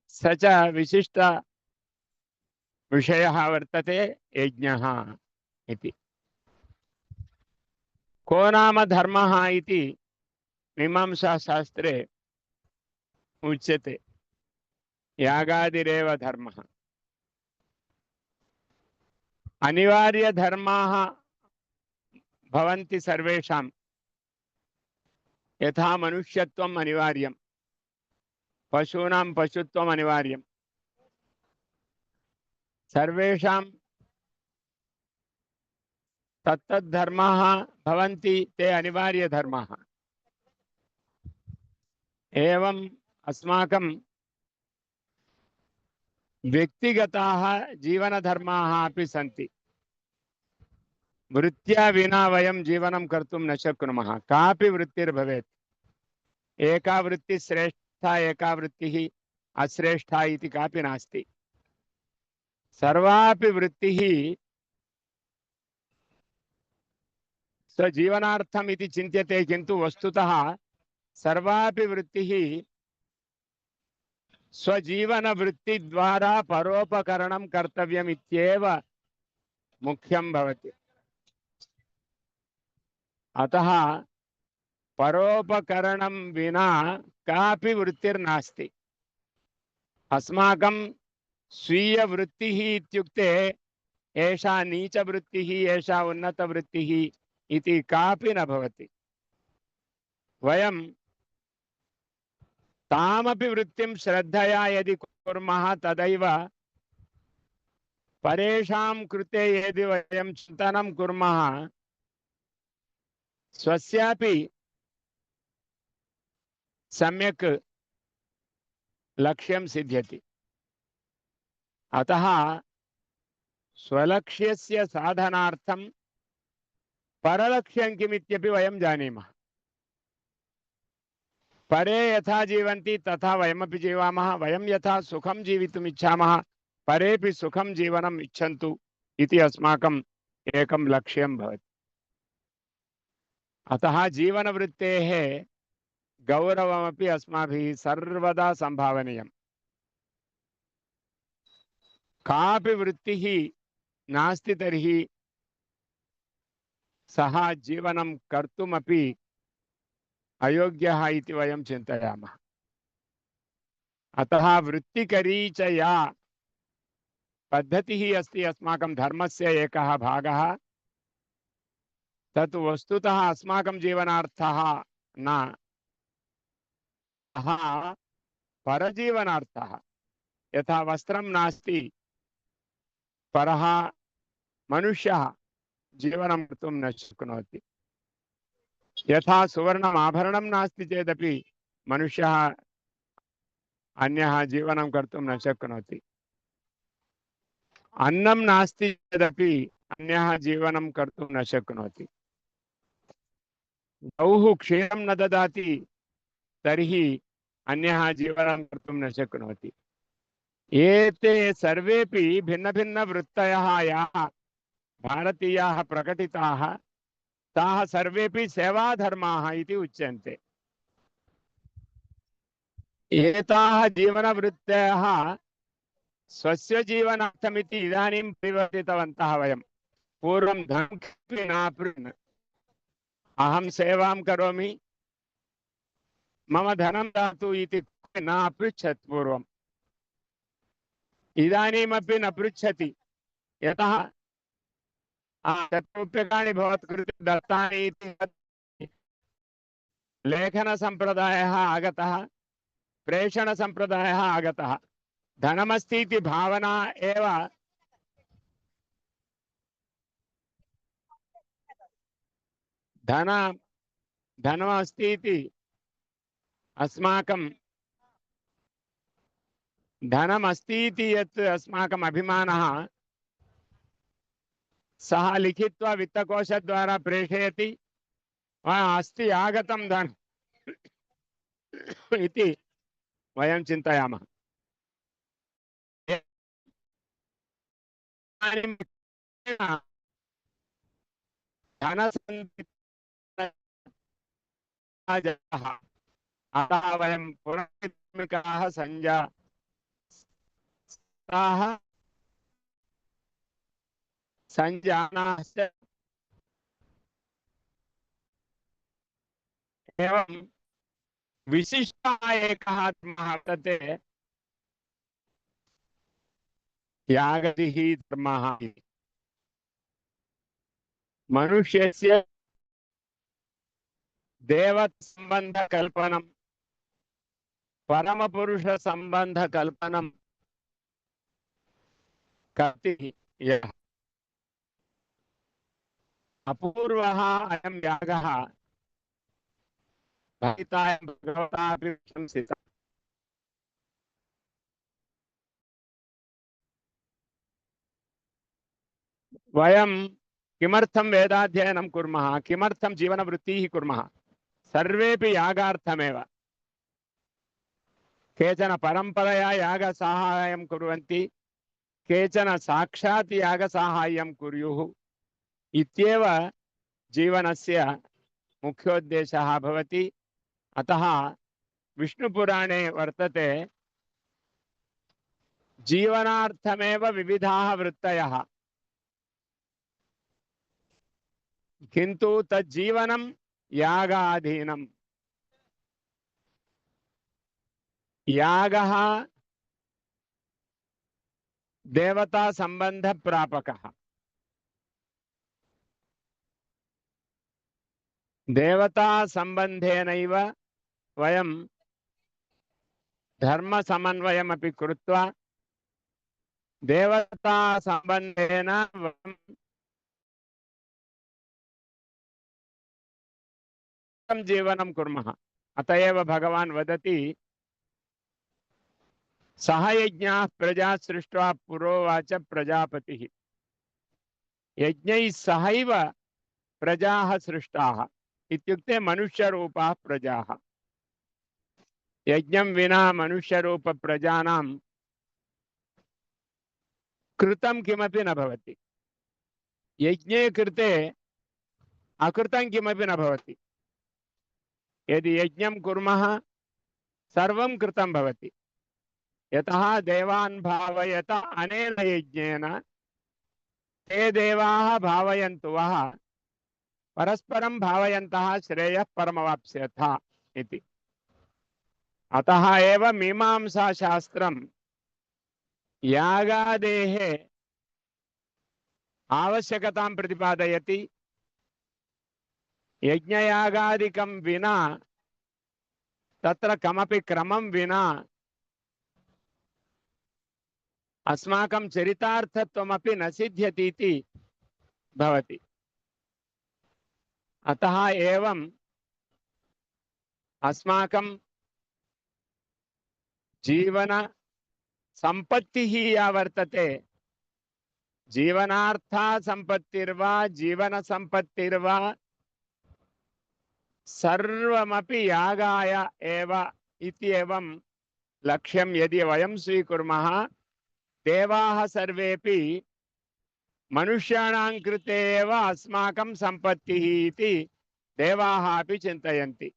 स च विशिष्ट विषयः वर्तते यज्ञः इति। को नाम धर्मः इति मीमांसाशास्त्रे उच्यते। यागादिरेव धर्मः। अनिवार्य धर्माः भवन्ति सर्वेषां। यथा मनुष्यत्वम् अनिवार्यं, पशूनां पशुत्वम् अनिवार्यं। सर्वेषां तत्तद्धर्माः भवन्ति, ते अनिवार्य धर्माः। एवं अस्माकं व्यक्तिगताः जीवनधर्माः अपि सन्ति। वृत्त्या विना वयं जीवनं कर्तुं न शक्नुमः। कापि वृत्तिर्भवेत्, एका वृत्तिः श्रेष्ठा, एका वृत्तिः अश्रेष्ठा इति कापि नास्ति। सर्वापि वृत्तिः स्वजीवनार्थम् इति चिन्त्यते, किन्तु वस्तुतः सर्वापि वृत्तिः स्वजीवनवृत्तिद्वारा परोपकरणं कर्तव्यम् इत्येव मुख्यं भवति। अतः परोपकरणं विना कापि वृत्तिर्नास्ति। अस्माकं स्वीयवृत्तिः इत्युक्ते एषा नीचवृत्तिः, एषा उन्नतवृत्तिः इति कापि न भवति। वयं तामपि वृत्तिं श्रद्धया यदि कुर्मः तदैव परेषां कृते यदि वयं चिन्तनं कुर्मः स्वस्यापि सम्यक् लक्ष्यं सिद्ध्यति। अतः स्वलक्ष्यस्य साधनार्थं परलक्ष्यं किमित्यपि वयं जानीमः। परे यथा जीवन्ति तथा वयमपि जीवामः। वयं यथा सुखं जीवितुम् इच्छामः, परेपि सुखं जीवनम् इच्छन्तु इति अस्माकम् एकं लक्ष्यं भवति। अतः जीवनवृत्तेः गौरवमपि अस्माभिः सर्वदा सम्भावनीयम्। कापि वृत्तिः नास्ति तर्हि सः जीवनं कर्तुमपि अयोग्यः इति वयं चिन्तयामः। अतः वृत्तिकरी च या पद्धतिः अस्ति अस्माकं धर्मस्य एकः भागः, तत् वस्तुतः अस्माकं जीवनार्थः न, परजीवनार्थः। यथा वस्त्रं नास्ति परः मनुष्यः जीवनं कर्तुं न शक्नोति, यथा सुवर्णम् आभरणं नास्ति चेदपि मनुष्यः अन्यः जीवनं कर्तुं न शक्नोति, अन्नं नास्ति चेदपि अन्यः जीवनं कर्तुं न शक्नोति, गौः क्षीरं न ददाति तर्हि अन्यः जीवनं कर्तुं न शक्नोति। एते सर्वेपि भिन्नभिन्नवृत्तयः याः भारतीयाः प्रकटिताः ताः सर्वेपि सेवाधर्माः इति उच्यन्ते। एताः जीवनवृत्तयः स्वस्य जीवनार्थमिति इदानीं परिवर्तितवन्तः वयं। पूर्वं धनं किमपि नापृन्, अहं सेवां करोमि मम धनं दातु इति न अपृच्छत् पूर्वम्। इदानीमपि न पृच्छति, यतः शतरूप्यकाणि भवत्कृते दत्तानि इति लेखनसम्प्रदायः आगतः, प्रेषणसम्प्रदायः आगतः। धनमस्ति इति भावना एव धनमस्ति इति अस्माकं धनमस्ति इति यत् अस्माकम् अभिमानः, सः लिखित्वा वित्तकोशद्वारा प्रेषयति, अस्ति आगतं धनम् इति वयं चिन्तयामः। अतः वयं पुराणिकाः संजानाश्च। एवं विशिष्टः एकः धर्मः वर्तते, यागतिः धर्मः। मनुष्यस्य देवसम्बन्धकल्पनं, परमपुरुषसम्बन्धकल्पनं कर्तुं यः अपूर्वः अयं यागः भविताय भगवता अपि प्रशंसितः। वयं किमर्थं वेदाध्ययनं कुर्मः, किमर्थं जीवनवृत्तिः कुर्मः? सर्वेपि यागार्थमेव। केचन परम्परया यागसाहाय्यं कुर्वन्ति, केचन साक्षात् यागसाहाय्यं कुर्युः इत्येव जीवनस्य मुख्योद्देशः भवति। अतः विष्णुपुराणे वर्तते, जीवनार्थमेव विविधाः वृत्तयः, किन्तु तज्जीवनं यागाधीनम्। यागः देवता संबंध प्रापकः। देवता संबंधेनैव वयं धर्म समन्वयमपि कृत्वा देवता संबंधेन वयं जीवनं कुर्मः। अत एव भगवान् वदति, सह यज्ञाः प्रजा सृष्ट्वा पुरोवाच प्रजापतिः। यज्ञैः सहैव प्रजाः सृष्टाः इत्युक्ते मनुष्यरूपाः प्रजाः। यज्ञं विना मनुष्यरूप प्रजानां कृतं किमपि न भवति। यज्ञे कृते अकृतं किमपि न भवति। यदि यज्ञं कुर्मः सर्वं कृतं भवति। यतः देवान् भावयत अनेन यज्ञेन ते देवाः भावयन्तु वः परस्परं भावयन्तः श्रेयः परमवाप्स्यथ इति। अतः एव मीमांसाशास्त्रं यागादेः आवश्यकतां प्रतिपादयति। यज्ञयागादिकं विना, तत्र कमपि क्रमं विना अस्माकं चरितार्थत्वमपि न सिद्ध्यति इति भवति। अतः एवं अस्माकं जीवन संपत्तिः या वर्तते, जीवनार्था संपत्तिर्वा जीवन संपत्तिर्वा सर्वमपि यागाय एव इति एवं लक्ष्यं यदि वयं स्वीकुर्मः, देवाः सर्वेपि मनुष्याणां कृते एव अस्माकं सम्पत्तिः इति देवाः अपि चिन्तयन्ति।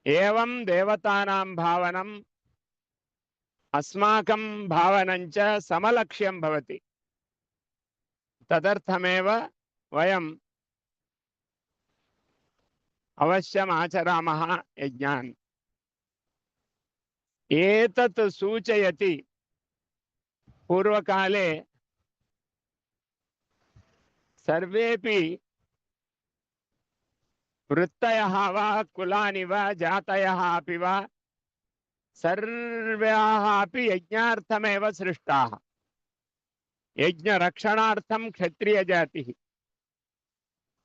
एवं देवतानां भावनम् अस्माकं भावनं च समलक्ष्यं भवति। तदर्थमेव वयम् अवश्यम् आचरामः यज्ञान्। एतत् सूचयति पूर्वकाले सर्वेपि वृत्तयः वा कुलानि वा जातयः अपि वा सर्वाः अपि यज्ञार्थमेव सृष्टाः। यज्ञरक्षणार्थं क्षत्रियजातिः,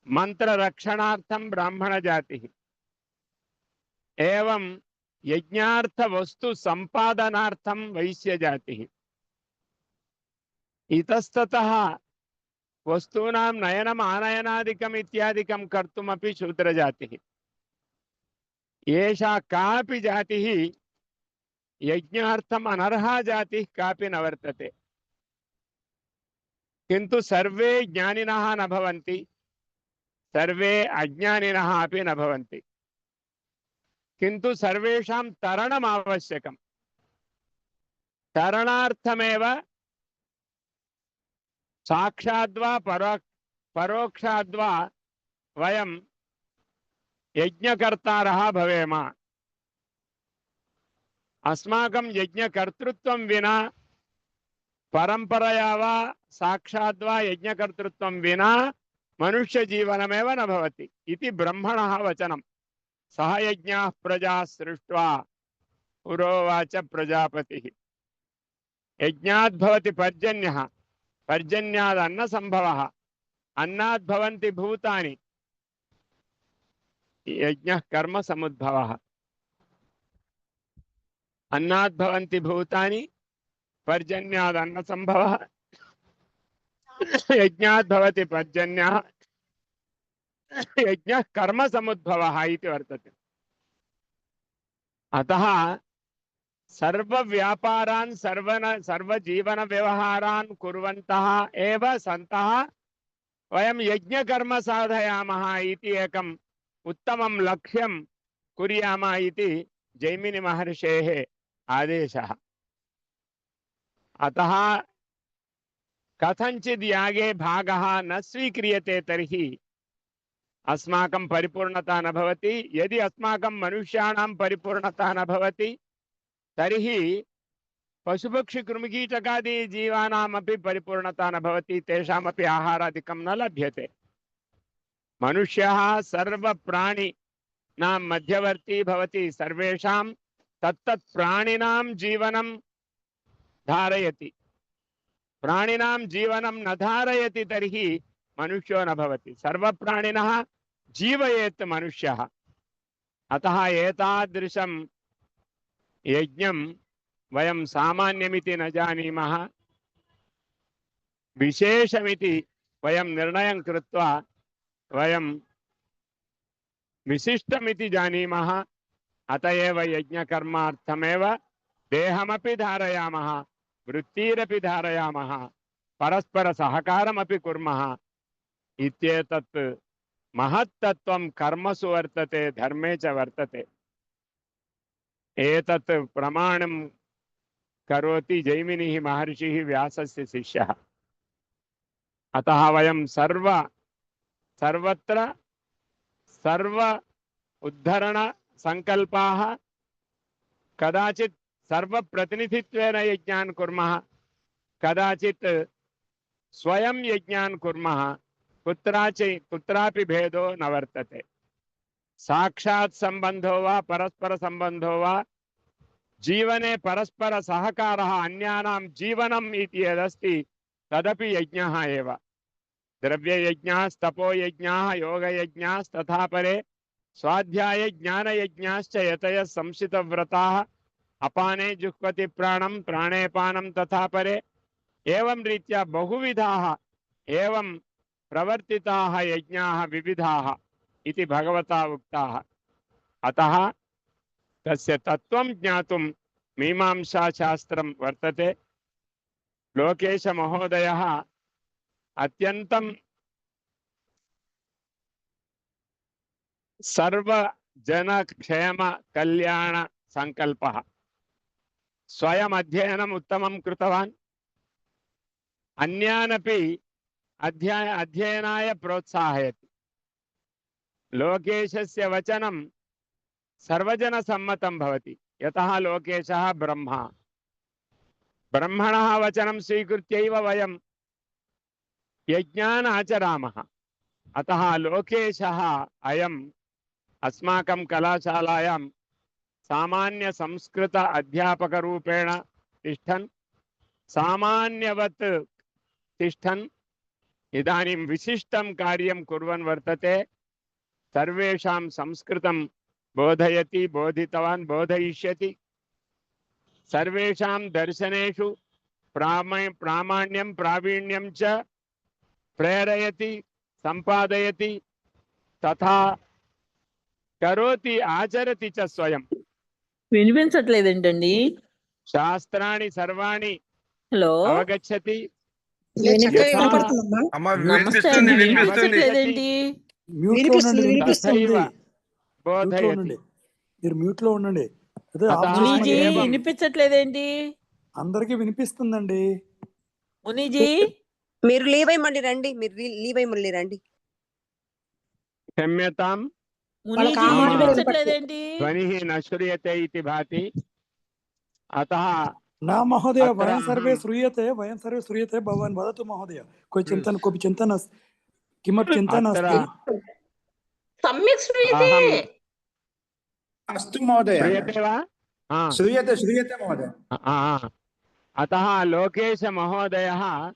मंत्ररक्षणार्थं ब्राह्मणजातिः, एवं यज्ञार्थवस्तु संपादनार्थं वैश्यजातिः। इतस्ततः वस्तूनां नयनम् आनयनादिकम् इत्यादिकं कर्तुमपि शूद्रजातिः। एषा कापि जातिः यज्ञार्थम् अनर्हा जातिः कापि न वर्तते। किन्तु सर्वे ज्ञानिनः न भवन्ति, सर्वे अज्ञानिनः अपि न भवन्ति। किन्तु सर्वेषां तरणम् आवश्यकम्। तरणार्थमेव साक्षाद्वा परोक्षाद्वा वयं यज्ञकर्तारः भवेम। अस्माकं यज्ञकर्तृत्वं विना, परंपरया वा साक्षाद्वा यज्ञकर्तृत्वं विना मनुष्यजीवनमेव न भवति इति ब्रह्मणः वचनं। सह यज्ञाः प्रजाः सृष्ट्वा पुरोवाच प्रजापतिः। यज्ञात् भवति पर्जन्यः, पर्जन्यात् अन्नसम्भवः, अन्नात् भवन्ति भूतानि, यज्ञः कर्म समुद्भवः। अन्नात् भवन्ति भूतानि, पर्जन्यात् अन्नसम्भवः, यज्ञात् भवति पर्जन्यः, यज्ञः कर्म समुद्भवः इति वर्तते। अतः सर्वव्यापारान् सर्वजीवन व्यवहारान् कुर्वन्तः एव सन्तः वयं यज्ञकर्म साधयामः इति एकम् उत्तमं लक्ष्यं कुर्यामः इति जैमिनि महर्षेः आदेशः। अतः कथंचित् यागे भागः न स्वीक्रियते तर्हि अस्माकं परिपूर्णता न भवति। यदि अस्माकं मनुष्याणां परिपूर्णता न भवति तर्हि पशुपक्षिकृमिकीटकादि जीवानामपि परिपूर्णता न भवति, तेषामपि आहारादिकं न लभ्यते। मनुष्यः सर्वप्राणिनां मध्यवर्ती भवति, सर्वेषां तत्तत् प्राणिनां जीवनं धारयति। प्राणिनां जीवनं न धारयति तर्हि मनुष्यो न भवति। सर्वप्राणिनः जीवयेत् मनुष्यः। अतः एतादृशं यज्ञं वयं सामान्यमिति न जानीमः, विशेषमिति वयं निर्णयं कृत्वा वयं विशिष्टमिति जानीमः। अतएव यज्ञकर्मार्थमेव देहमपि धारयामः, वृत्तिरपि धारयामः, परस्पर सहकारमपि कुर्मः। इत्येतत् महत्तत्वं कर्मसु वर्तते, धर्मे च वर्तते। एतत् प्रमाणं करोति जैमिनिः महर्षिः व्यासस्य शिष्यः। अतः वयं सर्व सर्वत्र सर्व उद्धरण संकल्पाः कदाचित् सर्वप्रतिनिधित्वेन यज्ञान् कुर्मः, कदाचित् स्वयं यज्ञान् कुर्मः। कुत्रापि भेदो न वर्तते। साक्षात् संबंधो वा परस्पर संबंधो वा जीवने परस्पर सहकारः अन्यानां जीवनम् इति यदस्ति तदपि यज्ञः एव। द्रव्ययज्ञास्तपो यज्ञाः योगयज्ञास्तथा परे स्वाध्याय ज्ञानयज्ञाश्च यतयः संशितव्रताः अपाने जुह्वति प्राणं प्राणे पानं तथा परे। एवं रीत्या बहुविधाः एवं प्रवर्तिताः यज्ञाः विविधाः इति भगवता उक्ताः। अतः तस्य तत्त्वं ज्ञातुं मीमांसाशास्त्रं वर्तते। लोकेश महोदयः अत्यन्तं सर्वजनक्षेम कल्याण संकल्पः। स्वयम् अध्ययनम् उत्तमं कृतवान्, अन्यानपि अध्ययनाय प्रोत्साहयति। लोकेशस्य वचनं सर्वजनसम्मतं भवति, यतः लोकेशः ब्रह्मा। ब्रह्मणः वचनं स्वीकृत्यैव वयं यज्ञान् आचरामः। अतः लोकेशः अयम् अस्माकं कलाशालायां सामान्य संस्कृत अध्यापकरूपेण तिष्ठन्, सामान्यवत् तिष्ठन् इदानीं विशिष्टं कार्यं कुर्वन् वर्तते। सर्वेषां संस्कृतं बोधयति, बोधितवान्, बोधयिष्यति। सर्वेषां दर्शनेषु प्रामाण्यं प्रावीण्यं च प्रेरयति, संपादयति, तथा करोति, आचरति च स्वयं। వినిపించట్లేదేంటండి? शास्त्राणि सर्वाणि హలో, అవగచ్చతి। అమ్మ నమస్తే వినిపిస్తుంది అండి. వినిపిస్తుంది. వినిపించట్లేదేంటి? మ్యూట్ లో ఉండండి, వినిపిస్తుంది. తథైవ మ్యూట్ లో బోధయతి। ఉండండి, మీరు మ్యూట్ లో ఉండండి. అదే అతః ఆఫ్ చేసి మునీజీ ఏవం వినిపించట్లేదేంటి? అందరికి వినిపిస్తుందండి. మునీజీ మీరు లీవ్ అయి మళ్ళీ రండి, మీరు లీవ్ అయి మళ్ళీ రండి. क्षम्यतां మునీజీ మమ వినిపించట్లేదేంటి? ధ్వనిః న శ్రూయతే ఇతి భాతి। అతः నా మహోదయ అత్ర వయం సర్వే అహం శ్రూయతే భవాన్ వదతు మహోదయ. कोई चिंता नास्ति, किमपि चिंता अत्र नास्ति। सम्यक् श्रूयते। अहं अस्तु महोदय, श्रूयते वा? श्रूयते श्रूयते महोदय। अतः लोकेश महोदयः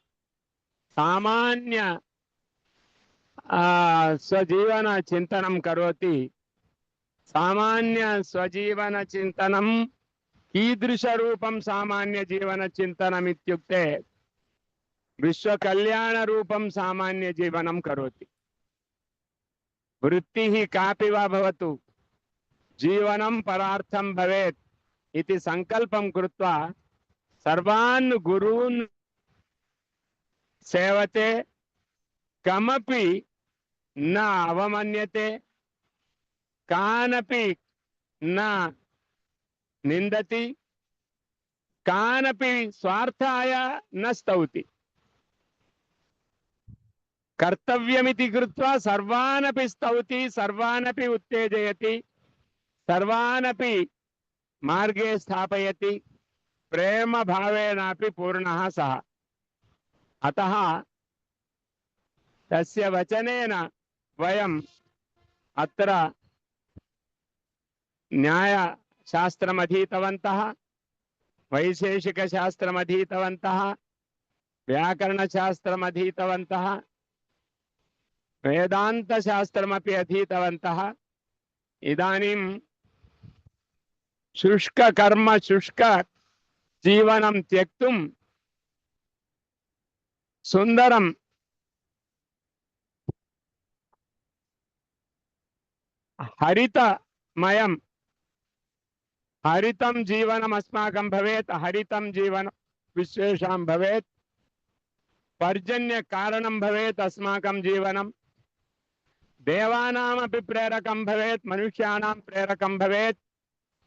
सामान्य स्वजीवन चिंतनं करोति। सामान्य स्वजीवन चिंतनं कीदृश रूपं सामान्य जीवन चिंतनम् इत्युक्ते विश्व कल्याण रूपं सामान्य जीवनं करोति। वृत्तिः कापि वा भवतु, जीवनं परार्थं भवेत् इति संकल्पं कृत्वा सर्वान् गुरून् सेवते, कमपि न अवमन्यते, कानपि न निंदति, कानपि स्वार्थाय न स्तौति। कर्तव्यमिति कृत्वा सर्वानपि स्तौति, सर्वानपि उत्तेजयति, सर्वानपि मार्गे स्थापयति, प्रेम भावेनापि पूर्णः सः। अतः तस्य वचनेन वयम् अत्र न्यायशास्त्रमधीतवन्तः, वैशेषिकशास्त्रमधीतवन्तः, व्याकरणशास्त्रमधीतवन्तः, वेदान्तशास्त्रमपि अधीतवन्तः। इदानीं शुष्ककर्म शुष्क जीवनं त्यक्तुं सुन्दरं हरितमयं हरितं जीवनम् अस्माकं भवेत्। हरितं जीवनं विश्वेषां भवेत्। पर्जन्य कारणं भवेत् अस्माकं जीवनं। देवानामपि प्रेरकं भवेत्, मनुष्याणां प्रेरकं भवेत्,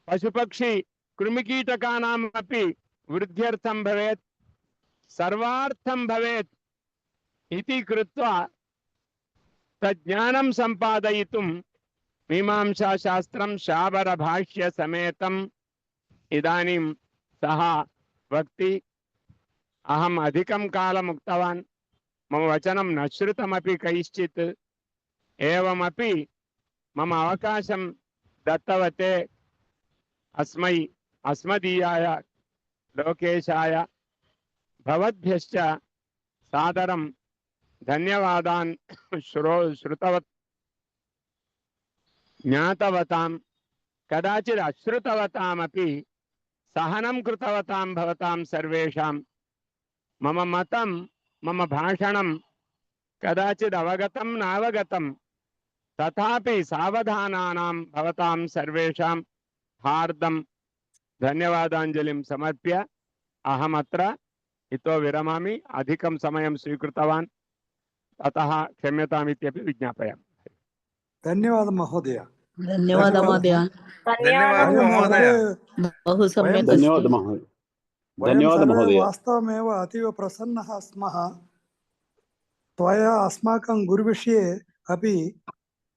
पशुपक्षी कृमिकीटकानामपि वृद्ध्यर्थं भवेत्, सर्वार्थं भवेत् इति कृत्वा तज्ज्ञानं सम्पादयितुं मीमांसाशास्त्रं शाबरभाष्यसमेतम् इदानीं सः वक्ति। अहम् अधिकं कालम् उक्तवान्, मम वचनं न श्रुतमपि कैश्चित्। एवमपि मम अवकाशं दत्तवते अस्मै अस्मदीयाय लोकेशाय भवद्भ्यश्च सादरं धन्यवादान् श्रुतवत् ज्ञातवतां कदाचित् अश्रुतवतामपि सहनं कृतवतां भवतां सर्वेषां। मम मतं मम भाषणं कदाचित् अवगतं नावगतं तथापि सावधानानां भवतां सर्वेषां हार्दं धन्यवादाञ्जलिं समर्प्य अहमत्र इतो विरमामि। अधिकं समयं स्वीकृतवान्, अतः क्षम्यतामित्यपि विज्ञापयामि। धन्यवादः महोदय। धन्यवादः महोदय। धन्यवाद वयं महोदय। सर्वे बहु सम्यक् धन्यवाद अस्ति। महोदय। वयं धन्यवाद सर्वे महोदय। वास्तवमेव अतीव प्रसन्नः स्मः। त्वया अस्माकं गुरुविषये अपि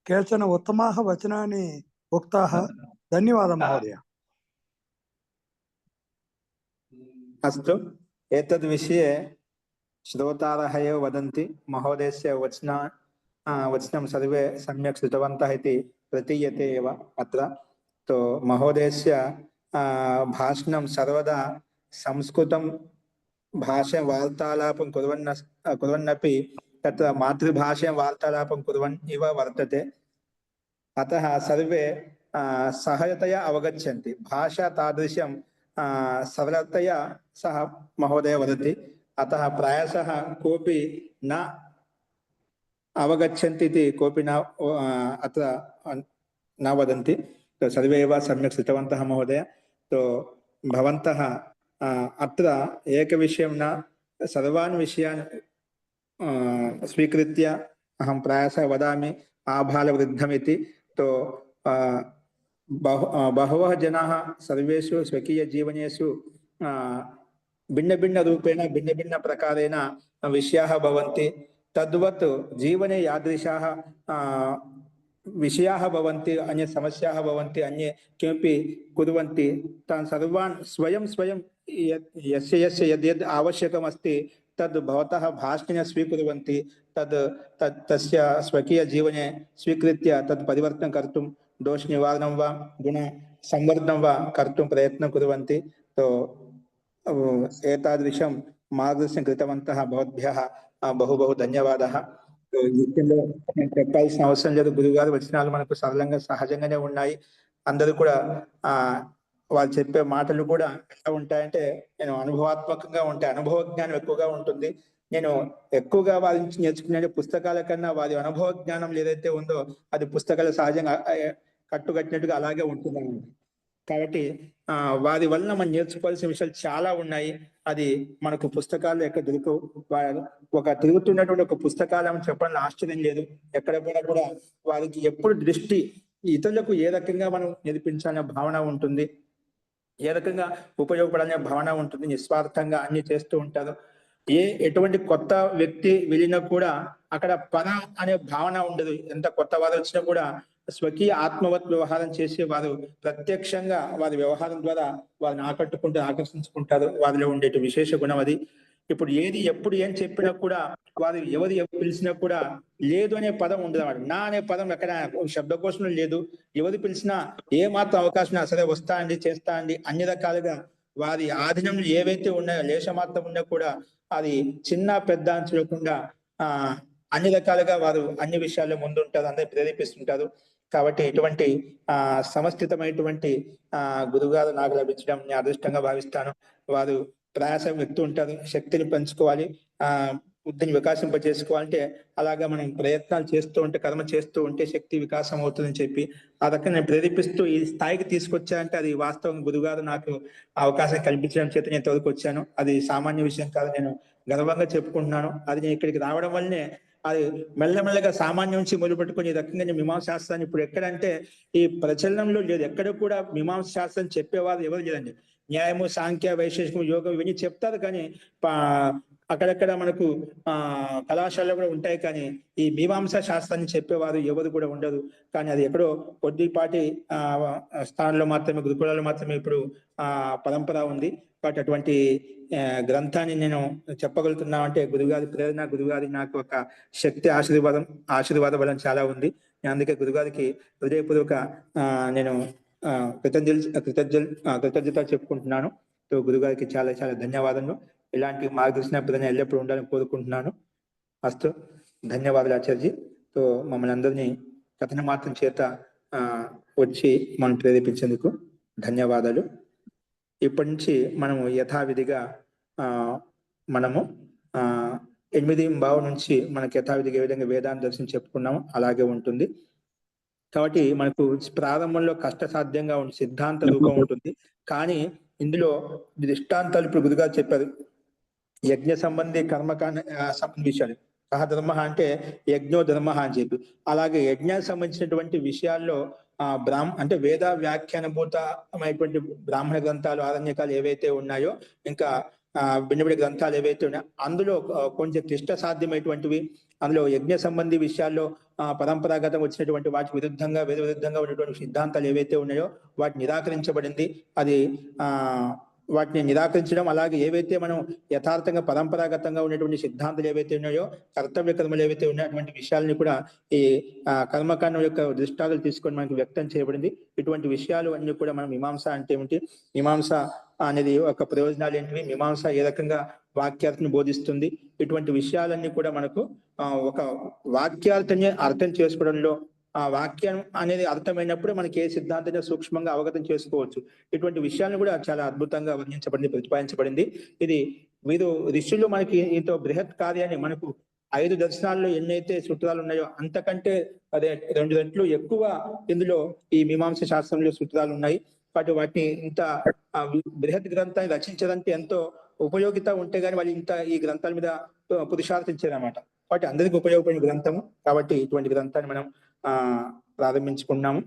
केचन उत्तमाः वचनानि उक्ताः। धन्यवादः महोदय। अस्तु, एतद् विषये श्रोतारः एव वदन्ति महोदयस्य वचनं सर्वे सम्यक् श्रुतवन्तः इति प्रतीयते एव अत्र। तो महोदयस्य भाषणं सर्वदा संस्कृतं भाषां वार्तालापं कुर्वन्नपि तत्र मातृभाषां वार्तालापं कुर्वन् इव वर्तते। अतः सर्वे सहजतया अवगच्छन्ति। भाषा तादृशं सरलतया सः महोदय वदति। अतः प्रायशः कोऽपि न अवगच्छन्ति इति कोऽपि न अत्र न वदन्ति। तो सर्वे एव सम्यक् श्रुतवन्तः महोदय। तो भवन्तः अत्र एकविषयं न सर्वान् विषयान् स्वीकृत्य अहं प्रायशः वदामि आबालवृद्धमिति। तो बहवः जनाः सर्वेषु स्वकीयजीवनेषु भिन्नभिन्नरूपेण भिन्नभिन्नप्रकारेण विषयाः भवन्ति। तद्वत् जीवने यादृशाः विषयाः भवन्ति, अन्य समस्याः भवन्ति, अन्ये किमपि कुर्वन्ति, तान् सर्वान् स्वयं यस्य यद् आवश्यकमस्ति तद् भवतः भाषणेन स्वीकुर्वन्ति। तस्य स्वकीयजीवने स्वीकृत्य तद् परिवर्तनं कर्तुं, दोषनिवारणं वा गुणसंवर्धनं वा कर्तुं प्रयत्नं कुर्वन्ति। तो एतादृशं मार्गदर्शनं कृतवन्तः भवद्भ्यः बहु बहु ధన్యవాదాः। చెప్పాల్సిన అవసరం లేదు, గురుగారు వచనాలు మనకు సరళంగా సహజంగానే ఉన్నాయి. అందరూ కూడా వాళ్ళు చెప్పే మాటలు కూడా ఎలా ఉంటాయంటే నేను అనుభవాత్మకంగా ఉంటాయి, అనుభవ జ్ఞానం ఎక్కువగా ఉంటుంది. నేను ఎక్కువగా వారి నుంచి నేర్చుకునే పుస్తకాల కన్నా వారి అనుభవ జ్ఞానం ఏదైతే ఉందో అది పుస్తకాలు సహజంగా కట్టుకట్టినట్టుగా అలాగే ఉంటుంది. కాబట్టి వారి వలన మనం నేర్చుకోవాల్సిన విషయాలు చాలా ఉన్నాయి. అది మనకు పుస్తకాలు ఎక్కడ దొరకవు. ఒక తిరుగుతున్నటువంటి ఒక పుస్తకాలను చెప్పడానికి ఆశ్చర్యం లేదు. ఎక్కడ కూడా వారికి ఎప్పుడు దృష్టి ఇతరులకు ఏ రకంగా మనం నేర్పించాలనే భావన ఉంటుంది, ఏ రకంగా ఉపయోగపడాలనే భావన ఉంటుంది. నిస్వార్థంగా అన్ని చేస్తూ ఉంటారు. ఎటువంటి కొత్త వ్యక్తి వెళ్ళినా కూడా అక్కడ పర అనే భావన ఉండదు. ఎంత కొత్త వారు వచ్చినా కూడా స్వకీయ ఆత్మవత్ వ్యవహారం చేసే వారు ప్రత్యక్షంగా వారి వ్యవహారం ద్వారా వారిని ఆకర్షించుకుంటారు. వారిలో ఉండే విశేష గుణం అది. ఇప్పుడు ఏది ఎప్పుడు ఏం చెప్పినా కూడా వారు ఎవరు పిలిచినా కూడా లేదు అనే పదం ఉండదు అన్నమాట. నా అనే పదం ఎక్కడ శబ్దకోశంలో లేదు. ఎవరు పిలిచినా ఏ మాత్రం అవకాశం సరే వస్తా అండి, చేస్తా అండి, అన్ని రకాలుగా వారి ఆధీనంలో ఏవైతే ఉన్నాయో లేశ మాత్రం ఉన్నా కూడా అది చిన్న పెద్ద అని చూడకుండా అన్ని రకాలుగా వారు అన్ని విషయాల్లో ముందుంటారు, అందరినీ ప్రేరేపిస్తుంటారు. కాబట్టి ఇటువంటి సమస్థితమైనటువంటి గురుగారు నాకు లభించడం నేను అదృష్టంగా భావిస్తాను. వారు ప్రయాసం వ్యక్తి ఉంటారు, శక్తిని పెంచుకోవాలి, బుద్ధిని వికాసింపజేసుకోవాలంటే అలాగా మనం ప్రయత్నాలు చేస్తూ ఉంటే, కర్మ చేస్తూ ఉంటే శక్తి వికాసం అవుతుందని చెప్పి ఆ రకంగా నేను ప్రేరేపిస్తూ ఈ స్థాయికి తీసుకొచ్చానంటే అది వాస్తవం గురుగారు నాకు అవకాశం కల్పించడం చేత నేను ఇంతవరకు వచ్చాను. అది సామాన్య విషయం కాదు, నేను గర్వంగా చెప్పుకుంటున్నాను. అది నేను ఇక్కడికి రావడం వల్లనే అది మెల్లమెల్లగా సామాన్యం నుంచి మొదలుపెట్టుకుని ఈ రకంగా నేను మీమాంస శాస్త్రాన్ని ఇప్పుడు ఎక్కడంటే ఈ ప్రచలనంలో లేదు. ఎక్కడ కూడా మీమాంస శాస్త్రం చెప్పేవారు ఎవరు లేదండి. న్యాయము, సాంఖ్య, వైశేషికము, యోగం ఇవన్నీ చెప్తారు కానీ అక్కడక్కడ మనకు కళాశాలలో కూడా ఉంటాయి, కానీ ఈ మీమాంసా శాస్త్రాన్ని చెప్పేవారు ఎవరు కూడా ఉండరు. కానీ అది ఎక్కడో కొద్దిపాటి స్థానంలో మాత్రమే, గురుకులాల్లో మాత్రమే ఇప్పుడు పరంపర ఉంది. కాబట్టి అటువంటి గ్రంథాన్ని నేను చెప్పగలుగుతున్నా అంటే గురుగారి ప్రేరణ, గురుగారి నాకు ఒక శక్తి, ఆశీర్వాద బలం చాలా ఉంది. నేను అందుకే గురుగారికి హృదయపూర్వక నేను కృతజ్ఞత చెప్పుకుంటున్నాను. సో గురుగారికి చాలా చాలా ధన్యవాదాలు. ఇలాంటి మార్గదర్శన ప్రధాన ఎల్లప్పుడూ ఉండాలని కోరుకుంటున్నాను. అస్తు, ధన్యవాదాలు ఆచార్యజీ. సో మమ్మల్ని అందరినీ కథన మాత్రం చేత వచ్చి మనం ప్రేరేపించేందుకు ధన్యవాదాలు. ఇప్పటి నుంచి మనము యథావిధిగా మనము 8 నుంచి మనకి యథావిధిగా ఏ విధంగా వేదాంత దర్శనం చెప్పుకున్నాము అలాగే ఉంటుంది. కాబట్టి మనకు ప్రారంభంలో కష్టసాధ్యంగా ఉండే సిద్ధాంత రూపం ఉంటుంది, కానీ ఇందులో దృష్టాంతాలు ఇప్పుడు గురుగారు చెప్పారు. యజ్ఞ సంబంధి కర్మకాండ సంబంధి విషయాలు, సహ ధర్మ అంటే యజ్ఞో ధర్మ అని చెప్పి, అలాగే యజ్ఞానికి సంబంధించినటువంటి విషయాల్లో అంటే వేద వ్యాఖ్యానభూతమైనటువంటి బ్రాహ్మణ గ్రంథాలు, ఆరణ్యకాలు ఏవైతే ఉన్నాయో, ఇంకా భిన్న భిన్న గ్రంథాలు ఏవైతే ఉన్నాయో అందులో కొంచెం క్లిష్ట సాధ్యమైనటువంటివి, అందులో యజ్ఞ సంబంధి విషయాల్లో పరంపరాగతం వచ్చినటువంటి వాటికి విరుద్ధంగా, వేద విరుద్ధంగా ఉన్నటువంటి సిద్ధాంతాలు ఏవైతే ఉన్నాయో వాటిని నిరాకరించబడింది. అది వాటిని నిరాకరించడం, అలాగే ఏవైతే మనం యథార్థంగా పరంపరాగతంగా ఉన్నటువంటి సిద్ధాంతాలు ఏవైతే ఉన్నాయో, కర్తవ్య కర్మలు ఏవైతే ఉన్నాయో అటువంటి విషయాలని కూడా ఈ కర్మకాండం యొక్క దృష్టాలు తీసుకొని మనకు వ్యక్తం చేయబడింది. ఇటువంటి విషయాలు అన్ని కూడా మనం మీమాంస అంటే ఏమిటి, మీమాంస అనేది ఒక ప్రయోజనాలు ఏంటివి, మీమాంస ఏ రకంగా వాక్యార్థను బోధిస్తుంది, ఇటువంటి విషయాలన్నీ కూడా మనకు ఒక వాక్యార్థాన్ని అర్థం చేసుకోవడంలో, ఆ వాక్యం అనేది అర్థమైనప్పుడు మనకి ఏ సిద్ధాంతాన్ని సూక్ష్మంగా అవగతం చేసుకోవచ్చు. ఇటువంటి విషయాలను కూడా చాలా అద్భుతంగా వర్ణించబడింది, ప్రతిపాదించబడింది. ఇది వీరు ఋషులు మనకి ఇంతో బృహత్ కార్యాన్ని, మనకు 5 దర్శనాల్లో ఎన్నైతే సూత్రాలు ఉన్నాయో అంతకంటే అదే 2 రెట్లు ఎక్కువ ఇందులో ఈ మీమాంస శాస్త్రంలో సూత్రాలు ఉన్నాయి. కాబట్టి వాటిని ఇంత బృహత్ గ్రంథాన్ని రచించడానికి ఎంతో ఉపయోగిత ఉంటే గానీ వాళ్ళు ఇంత ఈ గ్రంథాల మీద పురుషార్థించారన్నమాట. కాబట్టి అందరికి ఉపయోగపడిన గ్రంథము. కాబట్టి ఇటువంటి గ్రంథాన్ని మనం ప్రారంభించుకున్నాము.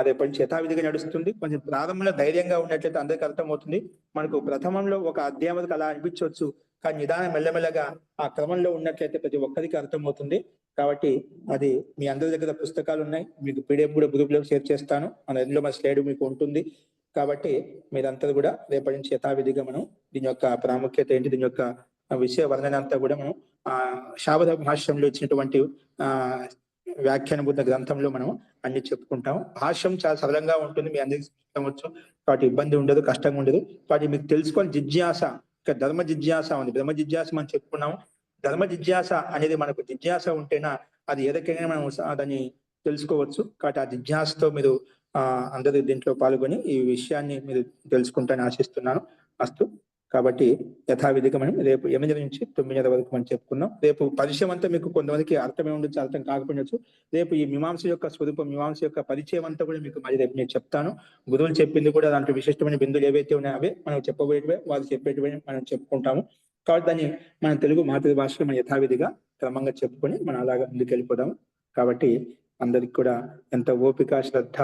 రేపటి నుంచి యథావిధిగా నడుస్తుంది. కొంచెం ప్రారంభంలో ధైర్యంగా ఉన్నట్లయితే అందరికి అర్థమవుతుంది. మనకు ప్రథమంలో ఒక అధ్యాయం వరకు అలా అనిపించవచ్చు, కానీ నిదానం మెల్లమెల్లగా ఆ క్రమంలో ఉన్నట్లయితే ప్రతి ఒక్కరికి అర్థమవుతుంది. కాబట్టి అది మీ అందరి దగ్గర పుస్తకాలు ఉన్నాయి, మీకు పీడిఎఫ్ కూడా గ్రూప్ లో షేర్ చేస్తాను, అందులో మా స్లైడ్ మీకు ఉంటుంది. కాబట్టి మీరంతా కూడా రేపటి నుంచి యథావిధిగా మనం దీని యొక్క ప్రాముఖ్యత ఏంటి, దీని యొక్క విషయ వర్ణన అంతా కూడా మనం శాబద భాష్యంలో ఇచ్చినటువంటి వ్యాఖ్యానబుద్ధ గ్రంథంలో మనం అన్ని చెప్పుకుంటాం. భాష్యం చాలా సరళంగా ఉంటుంది, మీ అందరికీ వచ్చు, కాబట్టి ఇబ్బంది ఉండదు, కష్టంగా ఉండదు. కాబట్టి మీకు తెలుసుకోవాలి జిజ్ఞాస, ఇక ధర్మ జిజ్ఞాస ఉంది. బ్రహ్మ జిజ్ఞాస మనం చెప్పుకున్నాము. ధర్మ జిజ్ఞాస అనేది మనకు జిజ్ఞాస ఉంటేనా అది ఏదైనా మనం దాన్ని తెలుసుకోవచ్చు. కాబట్టి ఆ జిజ్ఞాసతో మీరు అందరూ దీంట్లో పాల్గొని ఈ విషయాన్ని మీరు తెలుసుకుంటారని ఆశిస్తున్నాను. అస్తు. కాబట్టి యథావిధిగా మనం రేపు 8 నుంచి 9 వరకు మనం చెప్పుకున్నాం. రేపు పరిచయం అంతా మీకు కొంతమందికి అర్థమే ఉండొచ్చు, అర్థం కాకపోవచ్చు. రేపు ఈ మీమాంస యొక్క స్వరూపం, మీమాంస యొక్క పరిచయం అంతా కూడా మీకు మళ్ళీ రేపు నేను చెప్తాను. గురువులు చెప్పింది కూడా దాంట్లో విశిష్టమైన బిందువులు ఏవైతే ఉన్నాయో అవే మనం చెప్పబోయేటివే, వాళ్ళు చెప్పేటివే మనం చెప్పుకుంటాము. కాబట్టి దాన్ని మన తెలుగు మాతృభాషలో మనం యథావిధిగా క్రమంగా చెప్పుకొని మనం అలాగా ముందుకు వెళ్ళిపోదాము. కాబట్టి అందరికి కూడా ఎంత ఓపిక, శ్రద్ధ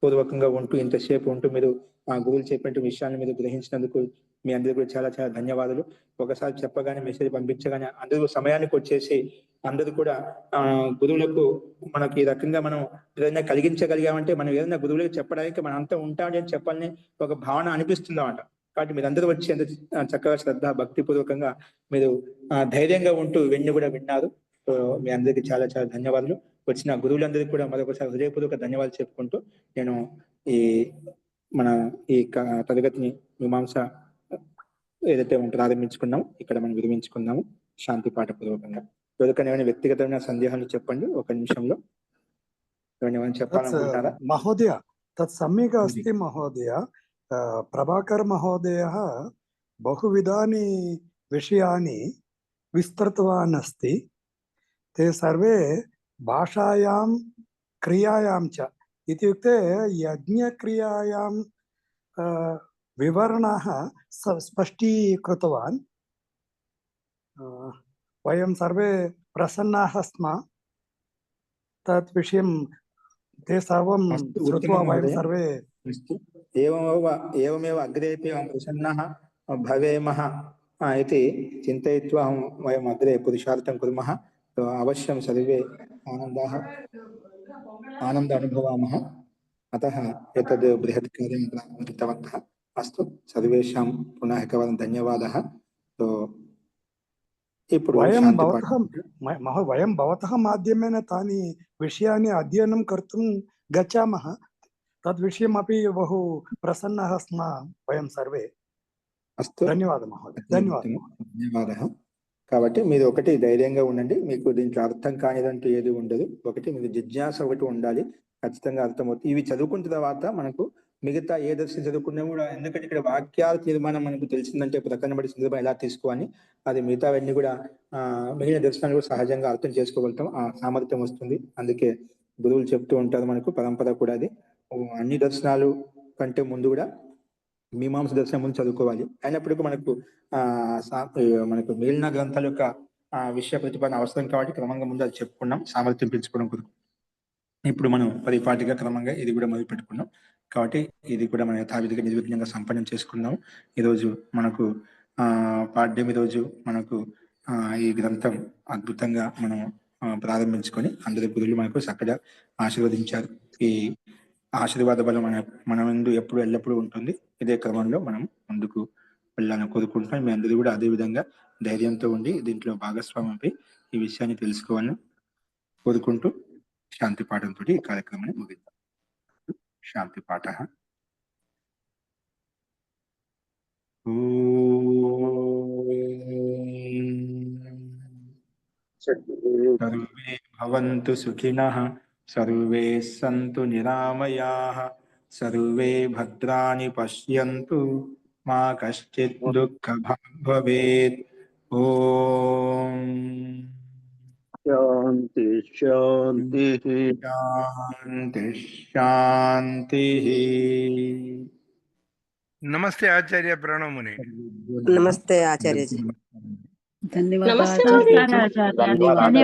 పూర్వకంగా ఉంటూ ఇంతసేపు ఉంటూ మీరు ఆ గురువులు చెప్పినట్టు విషయాన్ని మీరు గ్రహించినందుకు మీ అందరికీ కూడా చాలా చాలా ధన్యవాదాలు. ఒకసారి చెప్పగానే మెసేజ్ పంపించగానే అందరూ సమయానికి వచ్చేసి అందరూ కూడా గురువులకు మనకి ఈ రకంగా మనం ఏదైనా కలిగించగలిగామంటే మనం ఏదైనా గురువులకు చెప్పడానికి మనం అంతా ఉంటామని చెప్పాలని ఒక భావన అనిపిస్తుందన్నమాట. కాబట్టి మీరు అందరూ వచ్చి ఎంత చక్కగా శ్రద్ధ భక్తిపూర్వకంగా మీరు ధైర్యంగా ఉంటూ ఇవన్నీ కూడా విన్నారు. మీ అందరికీ చాలా చాలా ధన్యవాదాలు. వచ్చిన గురువులందరికీ కూడా మరొకసారి హృదయపూర్వక ధన్యవాదాలు చెప్పుకుంటూ నేను మన ఈ తరగతిని మీమాంస ఏదైతే ప్రారంభించుకున్నామో ఇక్కడ మనం విరమించుకున్నాము శాంతి పాఠపూర్వకంగా. ఎవరికైనా ఏమైనా వ్యక్తిగతమైన సందేహాలు చెప్పండి ఒక నిమిషంలో. ఏమైనా చెప్పాలనుకుంటారా? మహోదయ తత్ సమ్యక్ అస్తి మహోదయ. ప్రభాకర్ మహోదయ బహువిధాని విషయాన్ని విస్తృతవాన్ అస్తి. ते सर्वे भाषायां क्रियायां च इत्युक्ते यज्ञक्रियायां विवरणः स्पष्टीकृतवान्. वयं सर्वे प्रसन्नाः स्मः तत् विषयं ते सर्वं श्रुत्वा वयं सर्वे एवमेव अग्रेपि प्रसन्नाः भवेमः इति चिन्तयित्वा वयम् अग्रे पुरुषार्थं कुर्मः। अवश्यं सर्वे आनन्द अनुभवामः। अतः एतद् बृहत् कार्यं कृतवन्तः। अस्तु, सर्वेषां पुनः एकवारं धन्यवादः। ఇప్పుడు वयं శాంతి भवतः वयं भवतः माध्यमेन तानि विषयानि अध्ययनं कर्तुं गच्छामः। तद्विषयमपि बहु प्रसन्नः स्मः वयं सर्वे। अस्तु, ధన్యవాదాలు మహోదయ. ధన్యవాదాలు. కాబట్టి మీరు ఒకటి ధైర్యంగా ఉండండి. మీకు దీంట్లో అర్థం కానిదంటూ ఏది ఉండదు. ఒకటి మీకు జిజ్ఞాస ఒకటి ఉండాలి, ఖచ్చితంగా అర్థమవుతుంది. ఇవి చదువుకున్న తర్వాత మనకు మిగతా ఏ దర్శనం చదువుకున్నా కూడా, ఎందుకంటే ఇక్కడ వాక్యాల తీర్మానం మనకు తెలిసిందంటే ప్రకరణ బట్టి సందర్భం ఎలా తీసుకోవాలి, అది మిగతావన్నీ కూడా మిగిలిన దర్శనాలు కూడా సహజంగా అర్థం చేసుకోగలుగుతాం, ఆ సామర్థ్యం వస్తుంది. అందుకే గురువులు చెప్తూ ఉంటారు, మనకు పరంపర కూడా అది. అన్ని దర్శనాలు కంటే ముందు కూడా మీమాంస దర్శనం ముందు చదువుకోవాలి. అయినప్పటికీ మనకు మిగిలిన గ్రంథాల యొక్క విషయ ప్రతిపాదన అవసరం కాబట్టి క్రమంగా ముందు అది చెప్పుకున్నాం, సామర్థ్యం పెంచుకోవడం కొరకు. ఇప్పుడు మనం పరిపాటిగా క్రమంగా ఇది కూడా మొదలు పెట్టుకున్నాం. కాబట్టి ఇది కూడా మనం యథావిధిగా నిర్విఘ్నంగా సంపన్నం చేసుకున్నాం. ఈరోజు మనకు పాడ్యం, ఈరోజు మనకు ఈ గ్రంథం అద్భుతంగా మనం ప్రారంభించుకొని అందరి గురువులు మనకు చక్కగా ఆశీర్వదించారు. ఈ ఆశీర్వాద బలం మన ముందు ఎప్పుడు ఎల్లప్పుడూ ఉంటుంది. ఇదే క్రమంలో మనం ముందుకు వెళ్ళాలని కోరుకుంటున్నాం. మీ అందరూ కూడా అదే విధంగా ధైర్యంతో ఉండి దీంట్లో భాగస్వామ్యంపై ఈ విషయాన్ని తెలుసుకోవాలని కోరుకుంటూ శాంతి పాఠంతో ఈ కార్యక్రమాన్ని ముగిద్దాం. శాంతి పాఠ. సర్వే భవంతు సుఖినః, సర్వే సంతు నిరామయాః, సర్వే భద్రాణి పశ్యంతు, మా కశ్చిత్ దుఃఖభాగ్ భవేత్. ఓం శాంతి శాంతి శాంతి శాంతి. నమస్తే ఆచార్య, ప్రణముని. నమస్తే ఆచార్యజీ. ధన్యవాదాలు. నమస్తే ఆచార్య. ధన్యవాదాలు.